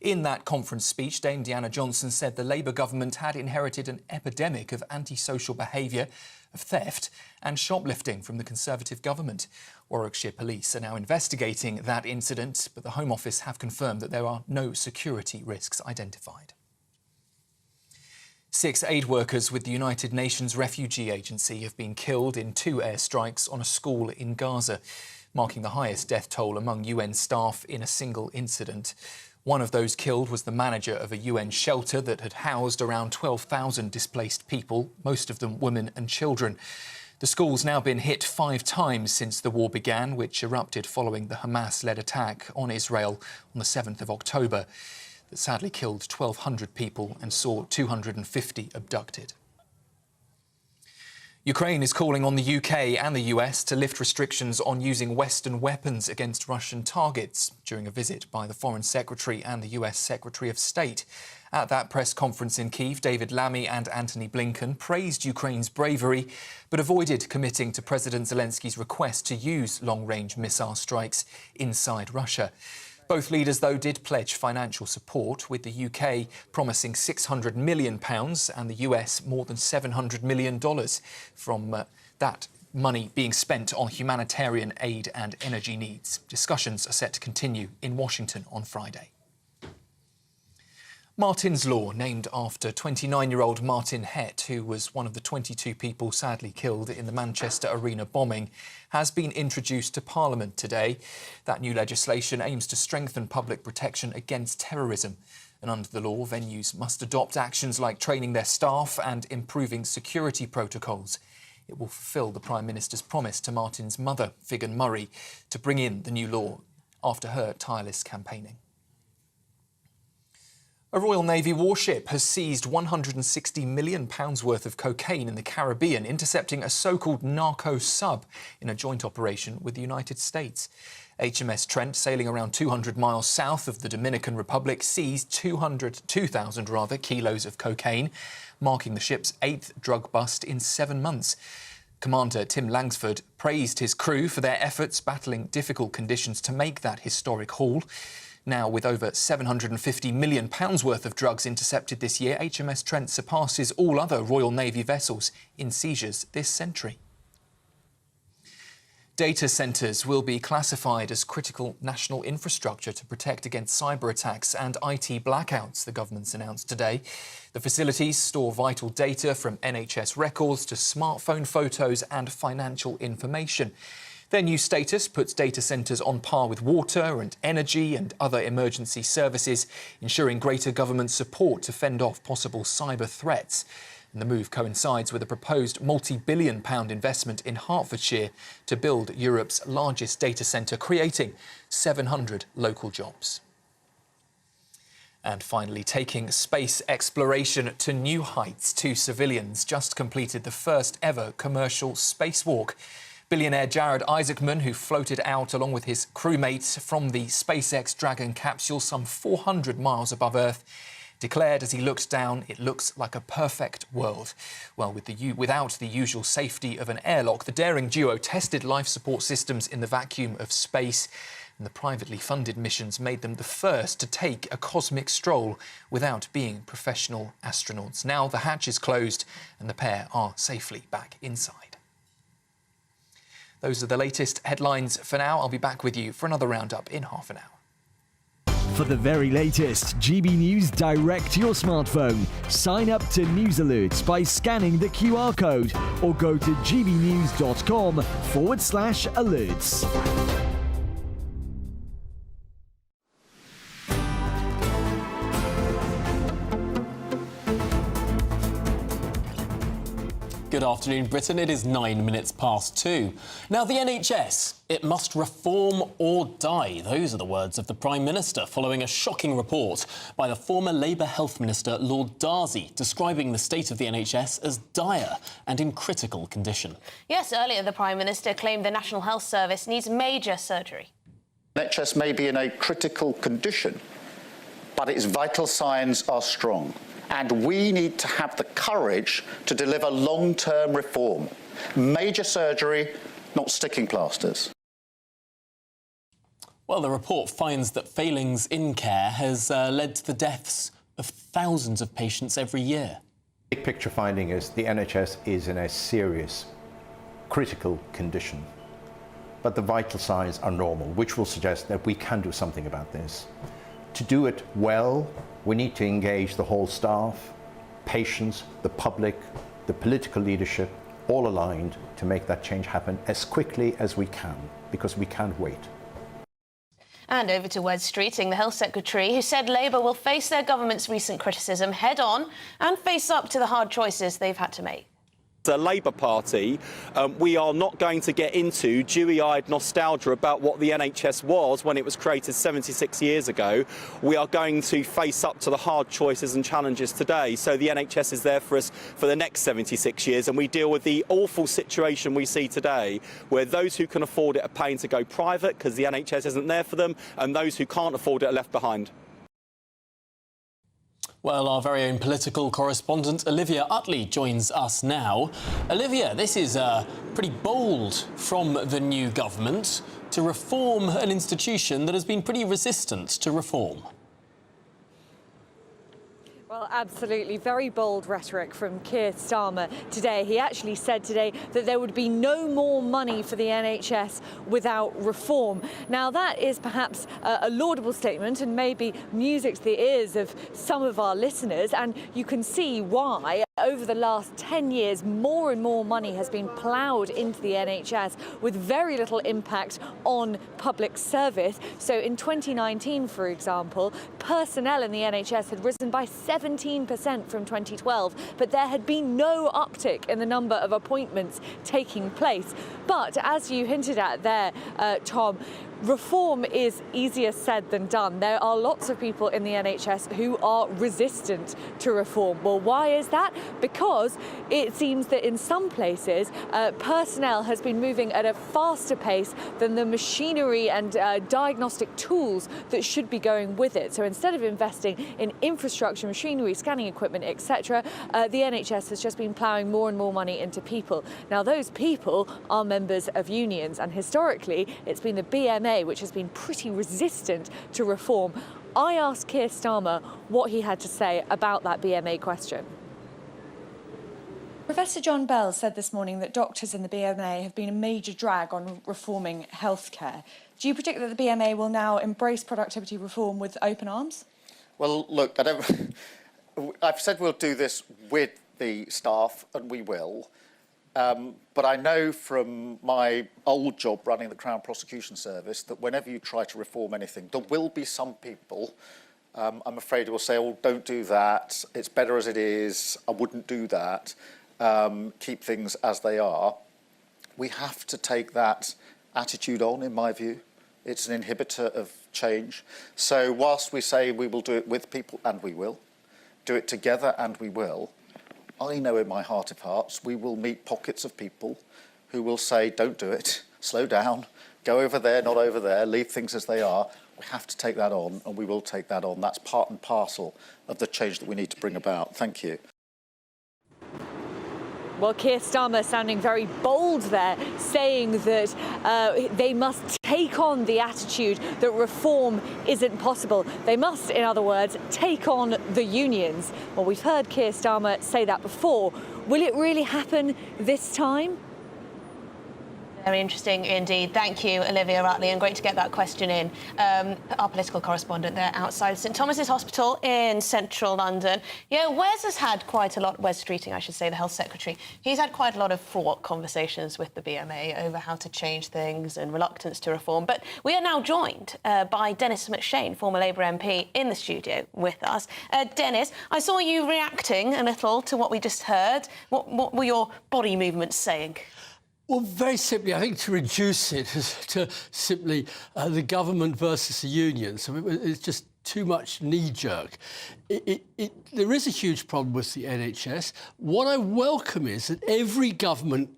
In that conference speech, Dame Deanna Johnson said the Labour government had inherited an epidemic of antisocial behaviour, of theft and shoplifting from the Conservative government. Warwickshire Police are now investigating that incident, but the Home Office have confirmed that there are no security risks identified. 6 aid workers with the United Nations Refugee Agency have been killed in 2 airstrikes on a school in Gaza, marking the highest death toll among UN staff in a single incident. One of those killed was the manager of a UN shelter that had housed around 12,000 displaced people, most of them women and children. The school's now been hit 5 times since the war began, which erupted following the Hamas-led attack on Israel on the 7th of October. That sadly killed 1,200 people and saw 250 abducted. Ukraine is calling on the UK and the US to lift restrictions on using Western weapons against Russian targets during a visit by the Foreign Secretary and the US Secretary of State. At that press conference in Kyiv, David Lammy and Antony Blinken praised Ukraine's bravery but avoided committing to President Zelensky's request to use long-range missile strikes inside Russia. Both leaders, though, did pledge financial support, with the UK promising £600 million and the US more than $700 million from that money being spent on humanitarian aid and energy needs. Discussions are set to continue in Washington on Friday. Martin's Law, named after 29-year-old Martin Hett, who was one of the 22 people sadly killed in the Manchester Arena bombing, has been introduced to Parliament today. That new legislation aims to strengthen public protection against terrorism. And under the law, venues must adopt actions like training their staff and improving security protocols. It will fulfil the Prime Minister's promise to Martin's mother, Figan Murray, to bring in the new law after her tireless campaigning. A Royal Navy warship has seized £160 million worth of cocaine in the Caribbean, intercepting a so-called narco sub in a joint operation with the United States. HMS Trent, sailing around 200 miles south of the Dominican Republic, seized 2,000 kilos of cocaine, marking the ship's 8th drug bust in 7 months. Commander Tim Langsford praised his crew for their efforts battling difficult conditions to make that historic haul. Now, with over £750 million worth of drugs intercepted this year, HMS Trent surpasses all other Royal Navy vessels in seizures this century. Data centres will be classified as critical national infrastructure to protect against cyber attacks and IT blackouts, the government's announced today. The facilities store vital data from NHS records to smartphone photos and financial information. Their new status puts data centres on par with water and energy and other emergency services, ensuring greater government support to fend off possible cyber threats. And the move coincides with a proposed multi-billion-pound investment in Hertfordshire to build Europe's largest data centre, creating 700 local jobs. And finally, taking space exploration to new heights, 2 civilians just completed the first ever commercial spacewalk. Billionaire Jared Isaacman, who floated out along with his crewmates from the SpaceX Dragon capsule some 400 miles above Earth, declared as he looked down, "It looks like a perfect world." Well, without the usual safety of an airlock, the daring duo tested life support systems in the vacuum of space, and the privately funded missions made them the first to take a cosmic stroll without being professional astronauts. Now the hatch is closed and the pair are safely back inside. Those are the latest headlines for now. I'll be back with you for another roundup in half an hour. For the very latest GB News direct to your smartphone, sign up to News Alerts by scanning the QR code or go to gbnews.com/alerts. Good afternoon, Britain. It is 9 minutes past 2. Now, the NHS, it must reform or die. Those are the words of the Prime Minister following a shocking report by the former Labour Health Minister, Lord Darzi, describing the state of the NHS as dire and in critical condition. Yes, earlier the Prime Minister claimed the National Health Service needs major surgery. NHS may be in a critical condition, but its vital signs are strong. And we need to have the courage to deliver long-term reform. Major surgery, not sticking plasters. Well, the report finds that failings in care has led to the deaths of thousands of patients every year. Big picture finding is the NHS is in a serious, critical condition. But the vital signs are normal, which will suggest that we can do something about this. To do it well, we need to engage the whole staff, patients, the public, the political leadership, all aligned to make that change happen as quickly as we can, because we can't wait. And over to Wes Streeting, the Health Secretary, who said Labour will face their government's recent criticism head-on and face up to the hard choices they've had to make. The Labour Party, we are not going to get into dewy-eyed nostalgia about what the NHS was when it was created 76 years ago. We are going to face up to the hard choices and challenges today. So the NHS is there for us for the next 76 years, and we deal with the awful situation we see today, where those who can afford it are paying to go private because the NHS isn't there for them, and those who can't afford it are left behind. Well, our very own political correspondent Olivia Utley joins us now. Olivia, this is pretty bold from the new government to reform an institution that has been pretty resistant to reform. Well, absolutely. Very bold rhetoric from Keir Starmer today. He actually said today that there would be no more money for the NHS without reform. Now, that is perhaps a laudable statement and maybe music to the ears of some of our listeners, and you can see why. Over the last 10 years, more and more money has been ploughed into the NHS with very little impact on public service. So in 2019, for example, personnel in the NHS had risen by 17% from 2012, but there had been no uptick in the number of appointments taking place. But as you hinted at there, Tom, reform is easier said than done. There are lots of people in the NHS who are resistant to reform. Well, why is that? Because it seems that in some places, personnel has been moving at a faster pace than the machinery and diagnostic tools that should be going with it. So instead of investing in infrastructure, machinery, scanning equipment, etc., the NHS has just been ploughing more and more money into people. Now, those people are members of unions, and historically, it's been the BMA which has been pretty resistant to reform. I asked Keir Starmer what he had to say about that BMA question. Professor John Bell said this morning that doctors in the BMA have been a major drag on reforming healthcare. Do you predict that the BMA will now embrace productivity reform with open arms? Well, look, I've said we'll do this with the staff, and we will. But I know from my old job running the Crown Prosecution Service that whenever you try to reform anything, there will be some people, I'm afraid, who will say, oh, don't do that, it's better as it is, I wouldn't do that, keep things as they are. We have to take that attitude on, in my view. It's an inhibitor of change. So whilst we say we will do it with people, and we will, do it together, and we will, I know in my heart of hearts we will meet pockets of people who will say, don't do it, slow down, go over there, not over there, leave things as they are. We have to take that on, and we will take that on. That's part and parcel of the change that we need to bring about. Thank you. Well, Keir Starmer sounding very bold there, saying that they must take on the attitude that reform isn't possible. They must, in other words, take on the unions. Well, we've heard Keir Starmer say that before. Will it really happen this time? Very interesting indeed. Thank you, Olivia Utley, and great to get that question in. Our political correspondent there outside St Thomas's Hospital in central London. Yeah, Wes has had quite a lot, Wes Streeting, I should say, the Health Secretary. He's had quite a lot of fraught conversations with the BMA over how to change things and reluctance to reform. But we are now joined by Dennis McShane, former Labour MP, in the studio with us. Dennis, I saw you reacting a little to what we just heard. What were your body movements saying? Well, very simply, I think to reduce it to simply the government versus the unions, I mean, it's just too much knee-jerk. There is a huge problem with the NHS. What I welcome is that every government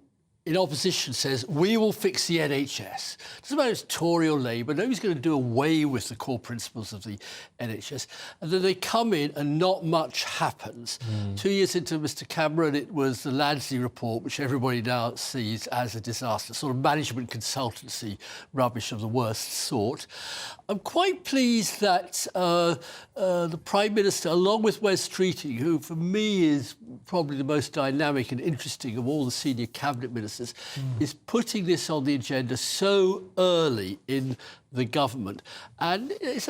in opposition says, we will fix the NHS. It doesn't matter if it's Tory or Labour, nobody's going to do away with the core principles of the NHS. And then they come in and not much happens. 2 years into Mr Cameron, it was the Ladsley report, which everybody now sees as a disaster, sort of management consultancy rubbish of the worst sort. I'm quite pleased that the Prime Minister, along with Wes Streeting, who for me is probably the most dynamic and interesting of all the senior cabinet ministers, is putting this on the agenda so early in the government. And it's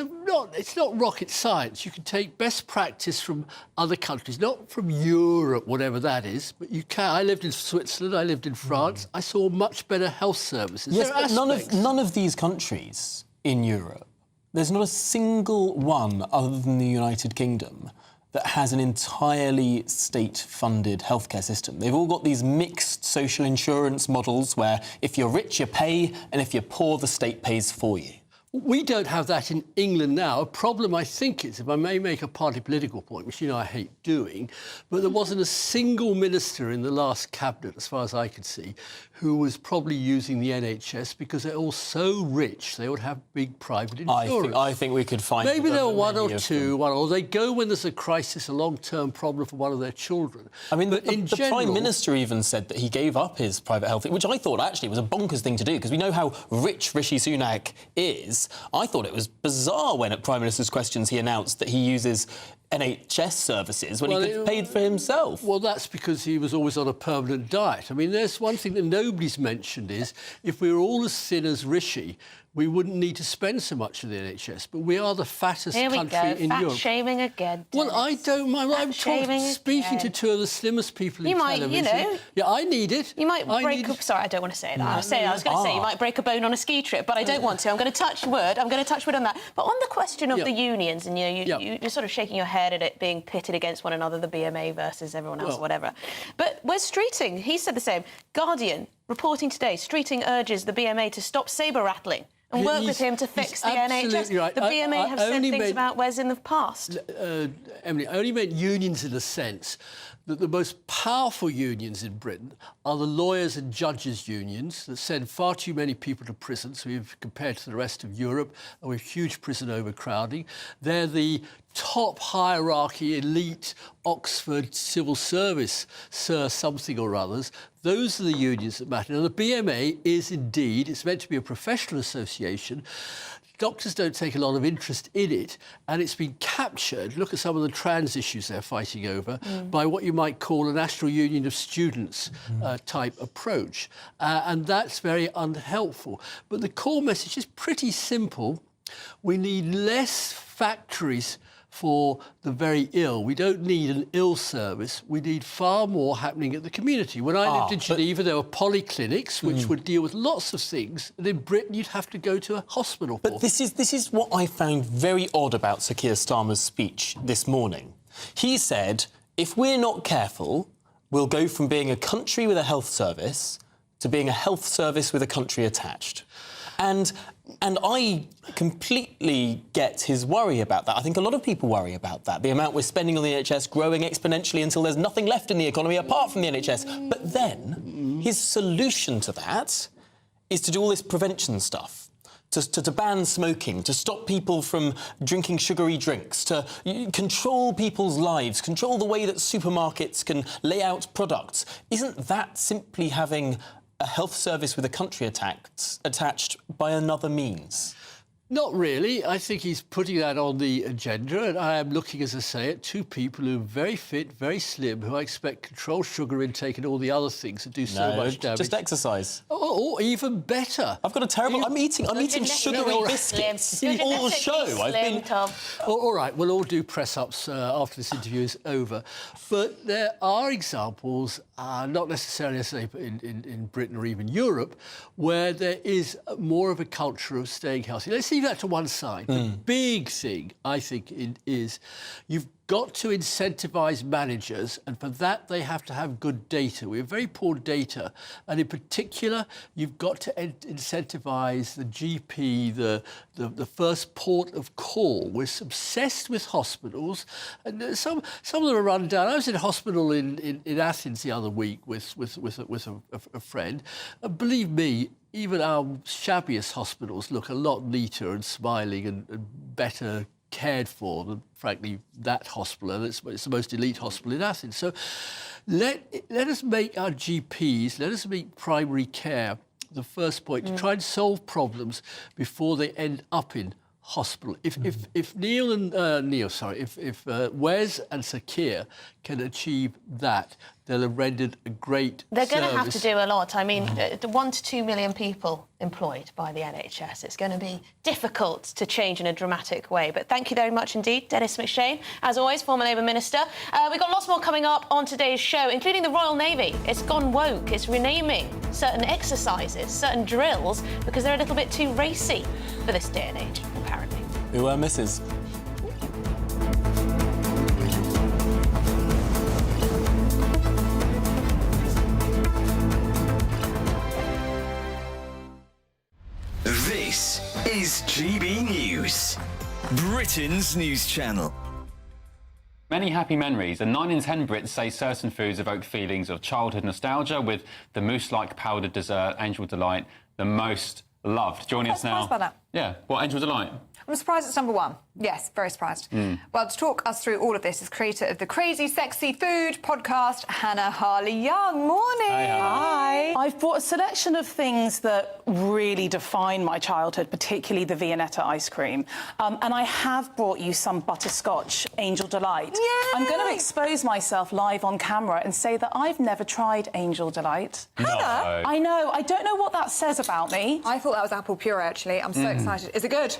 not rocket science. You can take best practice from other countries, not from Europe, whatever that is, but you can. I lived in Switzerland, I lived in France. I saw much better health services. Yes, but none of these countries in Europe There's not a single one other than the United Kingdom that has an entirely state-funded healthcare system. They've all got these mixed social insurance models where if you're rich, you pay, and if you're poor, the state pays for you. We don't have that in England now. A problem, I think, is, if I may make a party political point, which, I hate doing, but there wasn't a single minister in the last cabinet, as far as I could see, who was probably using the NHS because they're all so rich they would have big private insurance. I think we could find... Maybe there are one or two, or they go when there's a crisis, a long-term problem for one of their children. I mean, but the Prime Minister even said that he gave up his private health, which I thought actually was a bonkers thing to do, because we know how rich Rishi Sunak is. I thought it was bizarre when at Prime Minister's Questions he announced that he uses NHS services when he could paid for himself. Well, that's because he was always on a permanent diet. I mean, there's one thing that nobody's mentioned is if we were all as thin as Rishi, we wouldn't need to spend so much on the NHS, but we are the fattest country in Europe. Fat shaming again. Well, I don't mind. I'm speaking to two of the slimmest people in television. Yeah, I need it. You might break up... Sorry, I don't want to say that. I was going to say you might break a bone on a ski trip, but I don't want to. I'm going to touch wood. I'm going to touch wood on that. But on the question of the unions, and you're sort of shaking your head at it being pitted against one another, the BMA versus everyone else, whatever. But where's Streeting? He said the same. Guardian reporting today, Streeting urges the BMA to stop sabre rattling and work with him to fix the NHS. Right. The BMA have said things about Wes in the past. Emily, I only meant unions in the sense that the most powerful unions in Britain are the lawyers and judges unions that send far too many people to prison, so we've compared to the rest of Europe, and with huge prison overcrowding. They're the top hierarchy, elite Oxford civil service, Sir something or others. Those are the unions that matter. Now, the BMA is indeed, it's meant to be a professional association. Doctors don't take a lot of interest in it, and it's been captured, look at some of the trans issues they're fighting over, by what you might call a National Union of Students type approach. And that's very unhelpful. But the core message is pretty simple. We need less factories for the very ill. We don't need an ill service. We need far more happening at the community. When I lived in Geneva, there were polyclinics which would deal with lots of things, and in Britain you'd have to go to a hospital. But this is what I found very odd about Sir Keir Starmer's speech this morning. He said, if we're not careful, we'll go from being a country with a health service to being a health service with a country attached. And I completely get his worry about that. I think a lot of people worry about that, the amount we're spending on the NHS growing exponentially until there's nothing left in the economy apart from the NHS. But then his solution to that is to do all this prevention stuff, to ban smoking, to stop people from drinking sugary drinks, to control people's lives, control the way that supermarkets can lay out products. Isn't that simply having a health service with a country attached by another means? Not really. I think he's putting that on the agenda, and I am looking, as I say, at two people who are very fit, very slim, who I expect control sugar intake and all the other things that do so much damage. Just exercise. Or even better. I've got a terrible... I'm eating sugary biscuits all show. I've been... All right, we'll all do press-ups after this interview is over. But there are examples, not necessarily, as I say, in Britain or even Europe, where there is more of a culture of staying healthy. Let's leave that to one side. The big thing, I think, is you've got to incentivise managers, and for that they have to have good data. We have very poor data, and in particular, you've got to incentivise the GP, the first port of call. We're obsessed with hospitals, and some of them are run down. I was in a hospital in Athens the other week with a friend. Believe me, even our shabbiest hospitals look a lot neater and smiling and better cared for than, frankly, that hospital. And it's the most elite hospital in Athens. So let us make our GPs, let us make primary care the first point to try and solve problems before they end up in hospital. If Wes and Sir Keir can achieve that, they'll have rendered a great They're going to have service. to do a lot. I mean, 1 to 2 million people employed by the NHS. It's going to be difficult to change in a dramatic way. But thank you very much indeed, Dennis McShane. As always, former Labour Minister. We've got lots more coming up on today's show, including the Royal Navy. It's gone woke. It's renaming certain exercises, certain drills, because they're a little bit too racy for this day and age, apparently. Who misses? This is GB News, Britain's news channel. Many happy memories, and 9 in 10 Brits say certain foods evoke feelings of childhood nostalgia, with the mousse-like powdered dessert, Angel Delight, the most loved. Joining us now... Surprised by that. Yeah, what, Angel Delight? I'm surprised it's number one. Yes, very surprised. Well, to talk us through all of this is creator of the Crazy Sexy Food podcast, Hannah Harley-Young. Morning. Hi. I've brought a selection of things that really define my childhood, particularly the Viennetta ice cream. And I have brought you some butterscotch Angel Delight. Yay! I'm going to expose myself live on camera and say that I've never tried Angel Delight. Hannah? I know. I don't know what that says about me. I thought that was apple puree, actually. I'm so excited. Is it good?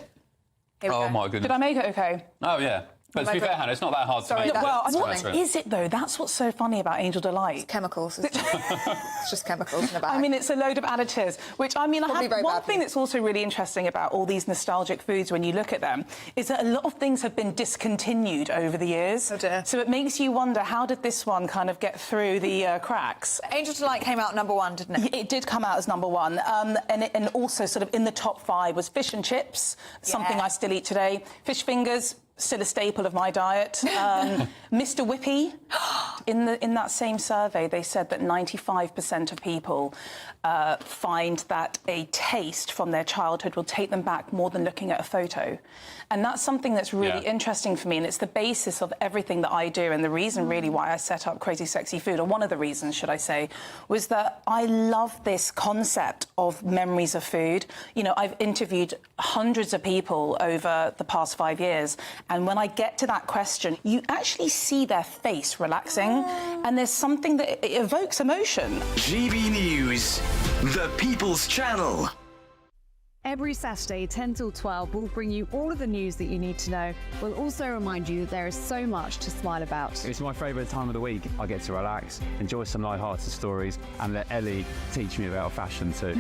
Here we go. My goodness. Did I make it okay? Oh, yeah. But to be fair, Hannah, it's not that hard to make. Well, It's what is it, though? That's what's so funny about Angel Delight. It's chemicals. It's just chemicals in a bag. I mean, it's a load of additives, which, I mean, Probably very one bad for thing you. that's also really interesting about all these nostalgic foods when you look at them is that a lot of things have been discontinued over the years. Oh, dear. So it makes you wonder, how did this one kind of get through the cracks? Angel Delight came out number one, didn't it? It did come out as number one. And also sort of in the top 5 was fish and chips, something I still eat today. Fish fingers, still a staple of my diet. Mr. Whippy, in that same survey, they said that 95% of people find that a taste from their childhood will take them back more than looking at a photo. And that's something that's really interesting for me, and it's the basis of everything that I do, and the reason really why I set up Crazy Sexy Food, or one of the reasons, should I say, was that I love this concept of memories of food. You know, I've interviewed hundreds of people over the past 5 years, and when I get to that question, you actually see their face relaxing, and there's something that it evokes emotion. GB News, the People's Channel. Every Saturday, 10 till 12, we'll bring you all of the news that you need to know. We'll also remind you that there is so much to smile about. It's my favourite time of the week. I get to relax, enjoy some light-hearted stories, and let Ellie teach me about fashion too.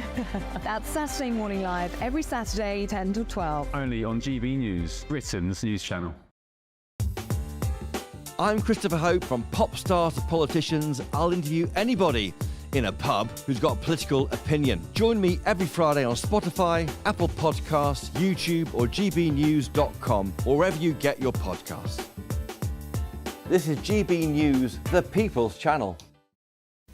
That's Saturday Morning Live, every Saturday, 10 till 12. Only on GB News, Britain's news channel. I'm Christopher Hope. From pop stars to politicians, I'll interview anybody in a pub who's got a political opinion. Join me every Friday on Spotify, Apple Podcasts, YouTube or gbnews.com, or wherever you get your podcasts. This is GB News, the People's Channel.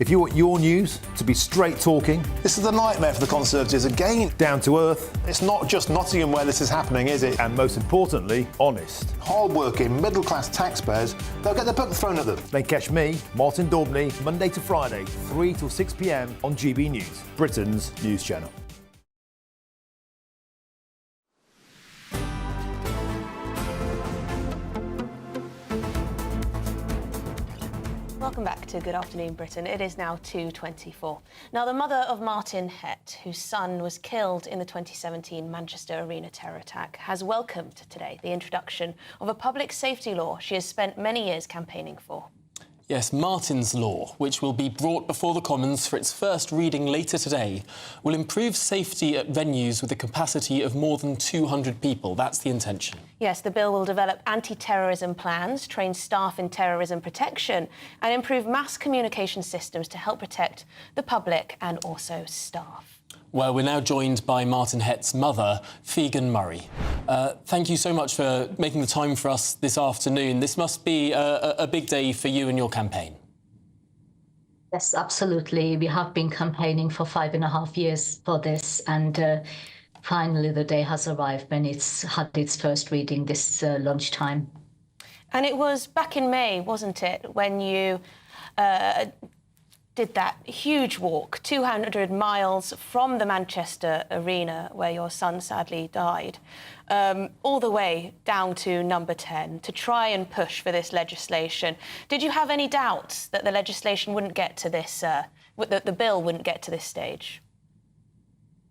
If you want your news to be straight talking, this is a nightmare for the Conservatives again. Down to earth. It's not just Nottingham where this is happening, is it? And most importantly, honest. Hard-working, middle-class taxpayers, they'll get their book thrown at them. They catch me, Martin Daubney, Monday to Friday, 3 till 6 p.m. on GB News, Britain's news channel. Welcome back to Good Afternoon Britain. It is now 2:24. Now, the mother of Martin Hett, whose son was killed in the 2017 Manchester Arena terror attack, has welcomed today the introduction of a public safety law she has spent many years campaigning for. Yes, Martin's Law, which will be brought before the Commons for its first reading later today, will improve safety at venues with a capacity of more than 200 people. That's the intention. Yes, the bill will develop anti-terrorism plans, train staff in terrorism protection and improve mass communication systems to help protect the public and also staff. Well, we're now joined by Martin Hett's mother, Figan Murray. Thank you so much for making the time for us this afternoon. This must be a big day for you and your campaign. Yes, absolutely. We have been campaigning for 5.5 years for this, and finally the day has arrived when it's had its first reading this lunchtime. And it was back in May, wasn't it, when you did that huge walk, 200 miles from the Manchester Arena, where your son sadly died, all the way down to number 10 to try and push for this legislation. Did you have any doubts that the legislation wouldn't get to this, that the bill wouldn't get to this stage?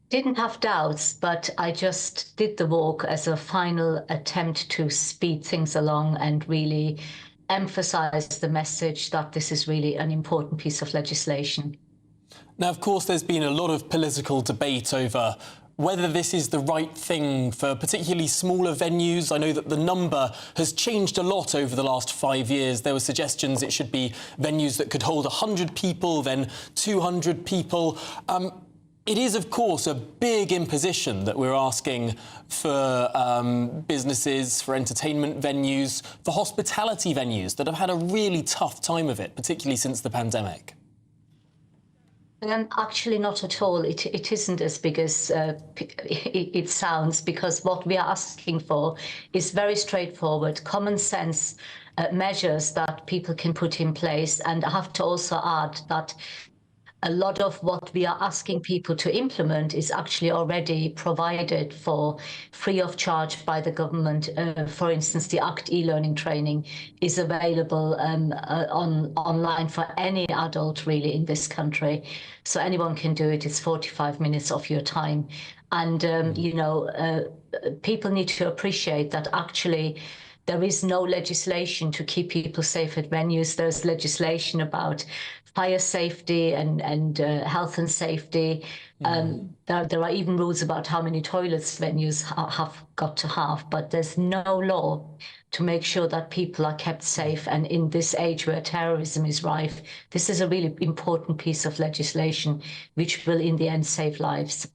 Didn't have doubts, but I just did the walk as a final attempt to speed things along and really emphasise the message that this is really an important piece of legislation. Now, of course, there's been a lot of political debate over whether this is the right thing for particularly smaller venues. I know that the number has changed a lot over the last 5 years. There were suggestions it should be venues that could hold 100 people, then 200 people. It is, of course, a big imposition that we're asking for businesses, for entertainment venues, for hospitality venues that have had a really tough time of it, particularly since the pandemic. Actually, not at all. It isn't as big as it sounds, because what we are asking for is very straightforward, common sense measures that people can put in place. And I have to also add that a lot of what we are asking people to implement is actually already provided for free of charge by the government. For instance, the ACT e-learning training is available online for any adult really in this country. So anyone can do it. It's 45 minutes of your time. And, people need to appreciate that actually there is no legislation to keep people safe at venues. There's legislation about fire safety and health and safety. There are even rules about how many toilets venues have got to have, but there's no law to make sure that people are kept safe. And in this age where terrorism is rife, this is a really important piece of legislation which will in the end save lives.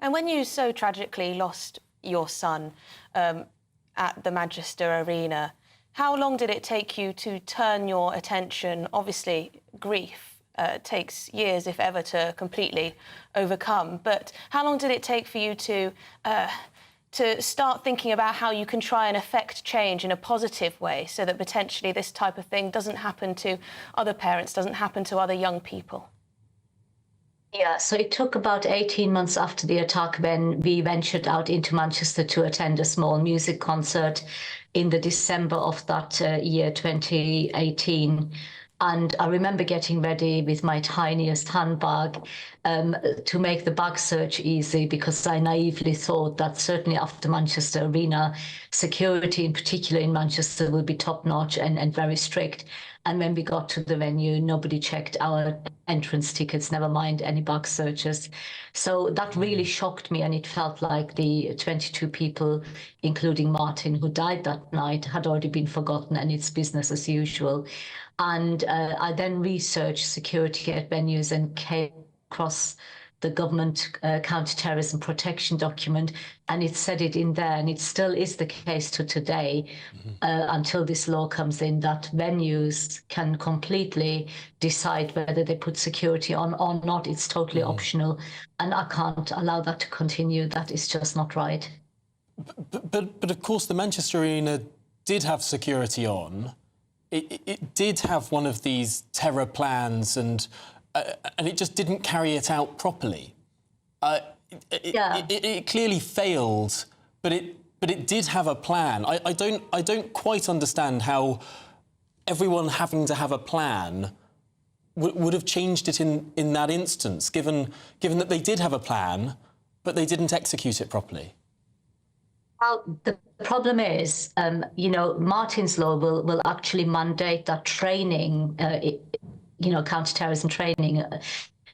And when you so tragically lost your son at the Manchester Arena, how long did it take you to turn your attention? Obviously, grief takes years, if ever, to completely overcome. But how long did it take for you to start thinking about how you can try and affect change in a positive way, so that potentially this type of thing doesn't happen to other parents, doesn't happen to other young people? Yeah, so it took about 18 months after the attack when we ventured out into Manchester to attend a small music concert in the December of that year, 2018. And I remember getting ready with my tiniest handbag to make the bag search easy, because I naively thought that certainly after Manchester Arena, security in particular in Manchester will be top notch and very strict. And when we got to the venue, nobody checked our entrance tickets, never mind any bag searches. So that really shocked me, and it felt like the 22 people, including Martin, who died that night, had already been forgotten, and it's business as usual. And I then researched security at venues and came across the government counter-terrorism protection document, and it said it in there, and it still is the case to today, until this law comes in, that venues can completely decide whether they put security on or not. It's totally optional, and I can't allow that to continue. That is just not right. But of course, the Manchester Arena did have security on. It did have one of these terror plans, and it just didn't carry it out properly. It clearly failed, but it did have a plan. I don't quite understand how everyone having to have a plan would have changed it in that instance, given that they did have a plan, but they didn't execute it properly. Well, the problem is, Martin's law will actually mandate that training, counter-terrorism training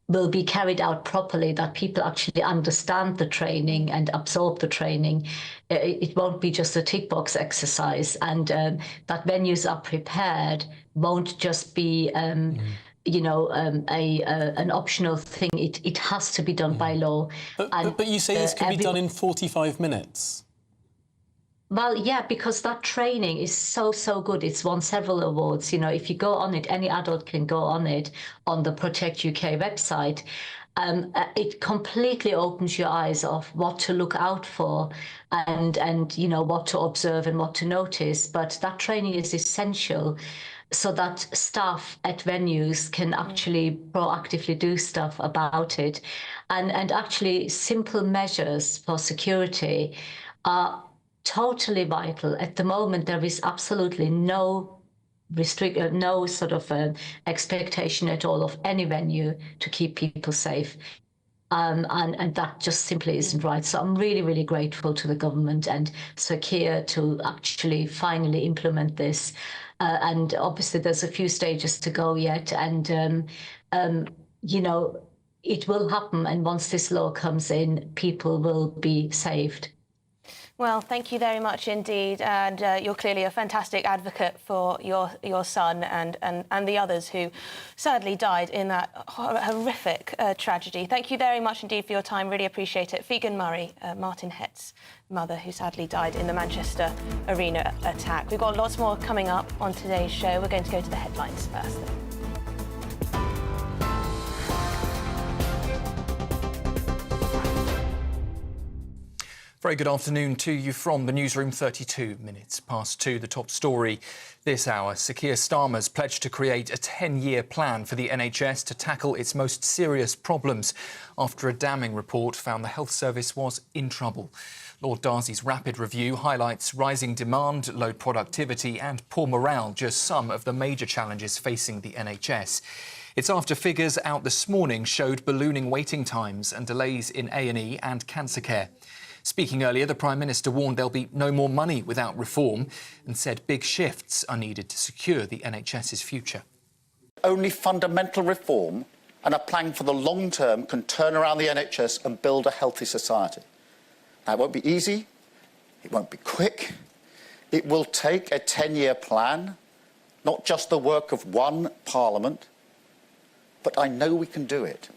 will be carried out properly, that people actually understand the training and absorb the training. It won't be just a tick box exercise, and that venues are prepared won't just be an optional thing. It has to be done by law. But you say this can be done in 45 minutes? Well, yeah, because that training is so good. It's won several awards. If you go on it, any adult can go on it on the Protect UK website. It completely opens your eyes of what to look out for and what to observe and what to notice. But that training is essential so that staff at venues can actually proactively do stuff about it. And actually simple measures for security are totally vital. At the moment, there is absolutely no sort of expectation at all of any venue to keep people safe. And that just simply isn't right. So I'm really, really grateful to the government and Sir Keir to actually finally implement this. And obviously there's a few stages to go yet. And, it will happen, and once this law comes in, people will be saved. Well, thank you very much indeed, and you're clearly a fantastic advocate for your son and the others who sadly died in that horrific tragedy. Thank you very much indeed for your time, really appreciate it. Figan Murray, Martin Hett's mother, who sadly died in the Manchester Arena attack. We've got lots more coming up on today's show. We're going to go to the headlines first, though. Very good afternoon to you from the newsroom. 32 minutes past 2. The top story this hour. Sir Keir Starmer's pledged to create a 10-year plan for the NHS to tackle its most serious problems after a damning report found the health service was in trouble. Lord Darcy's rapid review highlights rising demand, low productivity and poor morale, just some of the major challenges facing the NHS. It's after figures out this morning showed ballooning waiting times and delays in A&E and cancer care. Speaking earlier, the Prime Minister warned there'll be no more money without reform and said big shifts are needed to secure the NHS's future. Only fundamental reform and a plan for the long term can turn around the NHS and build a healthy society. Now, it won't be easy, it won't be quick. It will take a 10-year plan, not just the work of one Parliament, but I know we can do it.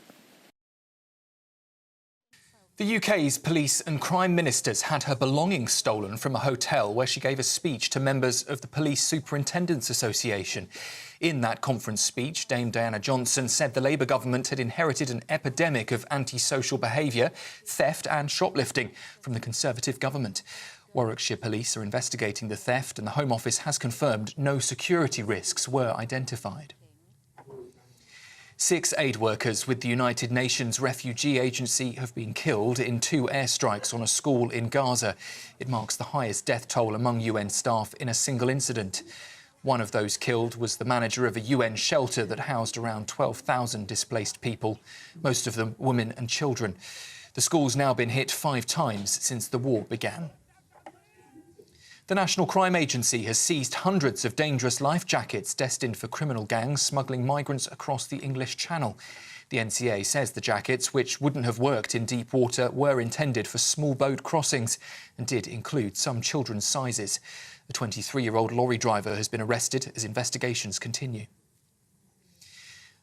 The UK's police and crime ministers had her belongings stolen from a hotel where she gave a speech to members of the Police Superintendents Association. In that conference speech, Dame Diana Johnson said the Labour government had inherited an epidemic of antisocial behaviour, theft and shoplifting from the Conservative government. Warwickshire Police are investigating the theft and the Home Office has confirmed no security risks were identified. 6 aid workers with the United Nations Refugee Agency have been killed in 2 airstrikes on a school in Gaza. It marks the highest death toll among UN staff in a single incident. One of those killed was the manager of a UN shelter that housed around 12,000 displaced people, most of them women and children. The school's now been hit 5 times since the war began. The National Crime Agency has seized hundreds of dangerous life jackets destined for criminal gangs smuggling migrants across the English Channel. The NCA says the jackets, which wouldn't have worked in deep water, were intended for small boat crossings and did include some children's sizes. A 23-year-old lorry driver has been arrested as investigations continue.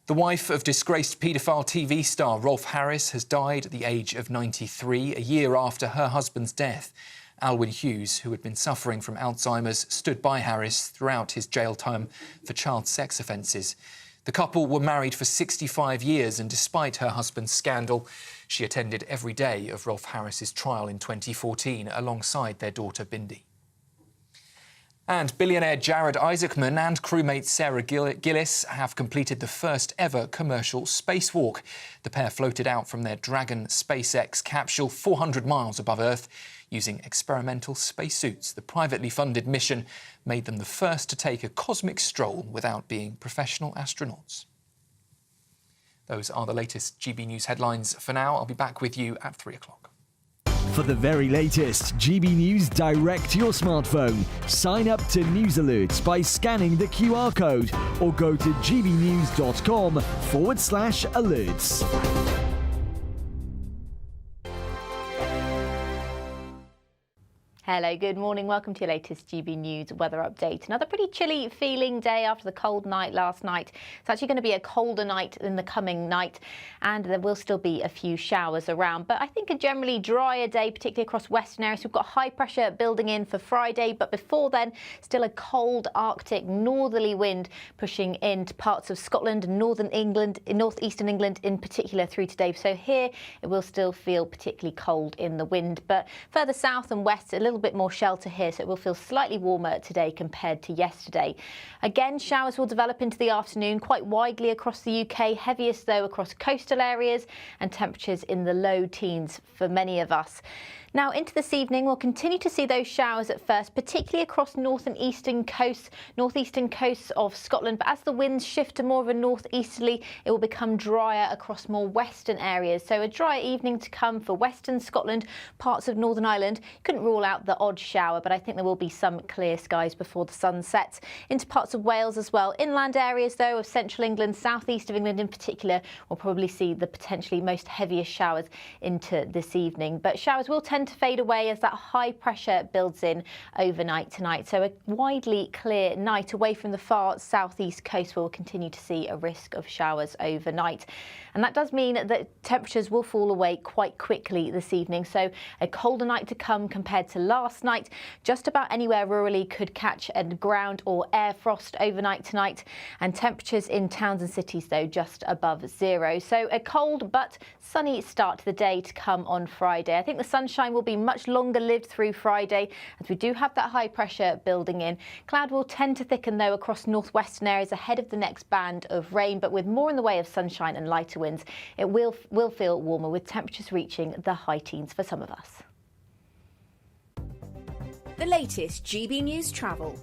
The wife of disgraced paedophile TV star Rolf Harris has died at the age of 93, a year after her husband's death. Alwyn Hughes, who had been suffering from Alzheimer's, stood by Harris throughout his jail time for child sex offences. The couple were married for 65 years and despite her husband's scandal, she attended every day of Rolf Harris's trial in 2014 alongside their daughter Bindi. And billionaire Jared Isaacman and crewmate Sarah Gillis have completed the first ever commercial spacewalk. The pair floated out from their Dragon SpaceX capsule 400 miles above Earth using experimental spacesuits. The privately funded mission made them the first to take a cosmic stroll without being professional astronauts. Those are the latest GB News headlines for now. I'll be back with you at 3 o'clock. For the very latest GB News direct to your smartphone, sign up to News Alerts by scanning the QR code or go to gbnews.com/alerts. Hello, good morning. Welcome to your latest GB News weather update. Another pretty chilly feeling day after the cold night last night. It's actually going to be a colder night in the coming night and there will still be a few showers around. But I think a generally drier day, particularly across western areas. We've got high pressure building in for Friday, but before then, still a cold Arctic northerly wind pushing into parts of Scotland and northern England, northeastern England in particular through today. So here it will still feel particularly cold in the wind, but further south and west, a little bit more shelter here, so it will feel slightly warmer today compared to yesterday. Again, showers will develop into the afternoon quite widely across the UK, heaviest though across coastal areas and temperatures in the low teens for many of us. Now into this evening, we'll continue to see those showers at first, particularly across north and eastern coasts of Scotland. But as the winds shift to more of a northeasterly, it will become drier across more western areas. So a dry evening to come for western Scotland, parts of Northern Ireland. Couldn't rule out the odd shower, but I think there will be some clear skies before the sun sets. Into parts of Wales as well. Inland areas, though, of central England, southeast of England in particular, will probably see the potentially most heaviest showers into this evening. But showers will tend to fade away as that high pressure builds in overnight tonight. So a widely clear night away from the far southeast coast. We'll continue to see a risk of showers overnight. And that does mean that temperatures will fall away quite quickly this evening. So a colder night to come compared to last night. Just about anywhere rurally could catch a ground or air frost overnight tonight. And temperatures in towns and cities, though, just above zero. So a cold but sunny start to the day to come on Friday. I think the sunshine will be much longer lived through Friday, as we do have that high pressure building in. Cloud will tend to thicken, though, across northwestern areas ahead of the next band of rain, but with more in the way of sunshine and lighter winds, it will feel warmer, with temperatures reaching the high teens for some of us. The latest GB News travel.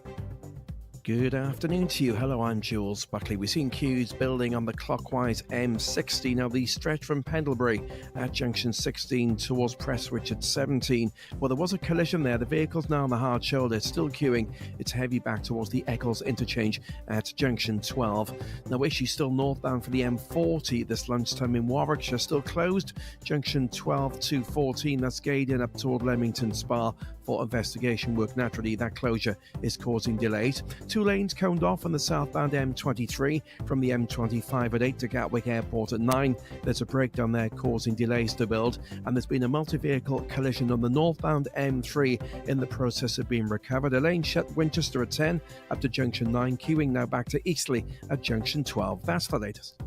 Good afternoon to you. Hello, I'm Jules Buckley. We're seeing queues building on the clockwise M60. Now, the stretch from Pendlebury at junction 16 towards Prestwich at 17. Well, there was a collision there. The vehicle's now on the hard shoulder. It's still queuing. It's heavy back towards the Eccles interchange at junction 12. Now, issues still northbound for the M40 this lunchtime in Warwickshire. Still closed. Junction 12 to 14. That's Gaydon up toward Leamington Spa for investigation work. Naturally, that closure is causing delays. 2 lanes coned off on the southbound M23 from the M25 at 8 to Gatwick Airport at 9. There's a breakdown there causing delays to build, and there's been a multi-vehicle collision on the northbound M3 in the process of being recovered. A lane shut Winchester at 10 up to junction 9, queuing now back to Eastleigh at junction 12. That's the latest.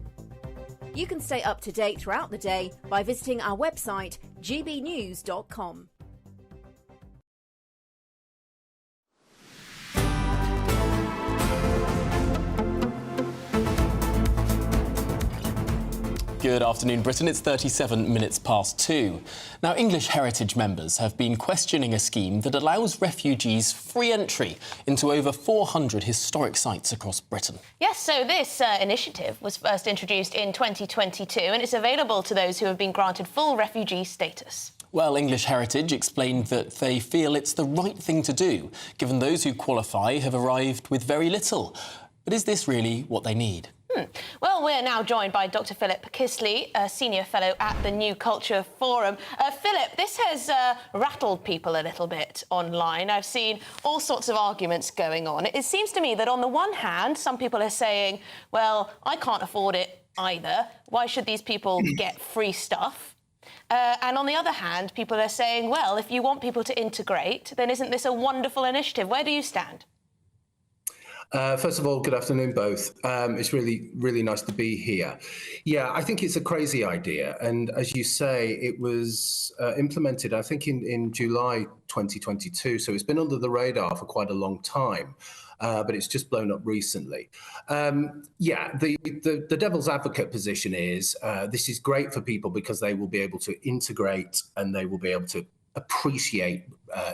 You can stay up to date throughout the day by visiting our website gbnews.com. Good afternoon, Britain. It's 37 minutes past 2. Now, English Heritage members have been questioning a scheme that allows refugees free entry into over 400 historic sites across Britain. Yes, so this initiative was first introduced in 2022 and it's available to those who have been granted full refugee status. Well, English Heritage explained that they feel it's the right thing to do, given those who qualify have arrived with very little. But is this really what they need? Well, we're now joined by Dr. Philip Kisley, a senior fellow at the New Culture Forum. Philip, this has rattled people a little bit online. I've seen all sorts of arguments going on. It seems to me that on the one hand, some people are saying, well, I can't afford it either. Why should these people get free stuff? And on the other hand, people are saying, well, if you want people to integrate, then isn't this a wonderful initiative? Where do you stand? First of all, good afternoon, both. It's really nice to be here. Yeah, I think it's a crazy idea. And as you say, it was implemented, I think, in July 2022. So it's been under the radar for quite a long time. But it's just blown up recently. Yeah, the devil's advocate position is this is great for people because they will be able to integrate and they will be able to appreciate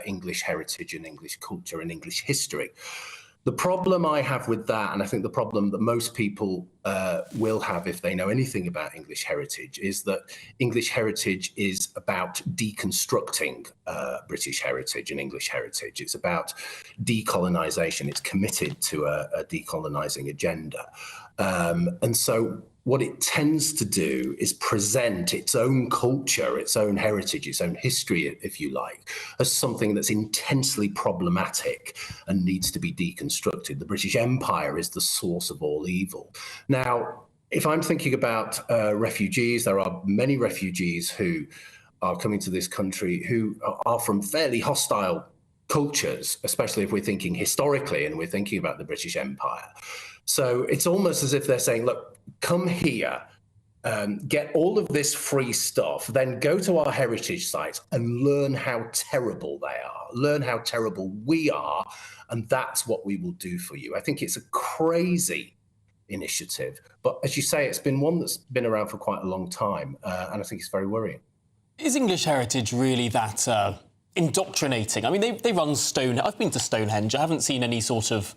English heritage and English culture and English history. The problem I have with that, and I think the problem that most people will have if they know anything about English heritage, is that English heritage is about deconstructing British heritage and English heritage. It's about decolonisation. It's committed to a decolonising agenda. And so what it tends to do is present its own culture, its own heritage, its own history, if you like, as something that's intensely problematic and needs to be deconstructed. The British Empire is the source of all evil. Now, if I'm thinking about refugees, there are many refugees who are coming to this country who are from fairly hostile cultures, especially if we're thinking historically and we're thinking about the British Empire. So it's almost as if they're saying, look, come here, get all of this free stuff, then go to our heritage sites and learn how terrible they are, learn how terrible we are, and that's what we will do for you. I think it's a crazy initiative, but as you say, it's been one that's been around for quite a long time, and I think it's very worrying. Is English heritage really that indoctrinating? I mean, they run Stonehenge. I've been to Stonehenge. I haven't seen any sort of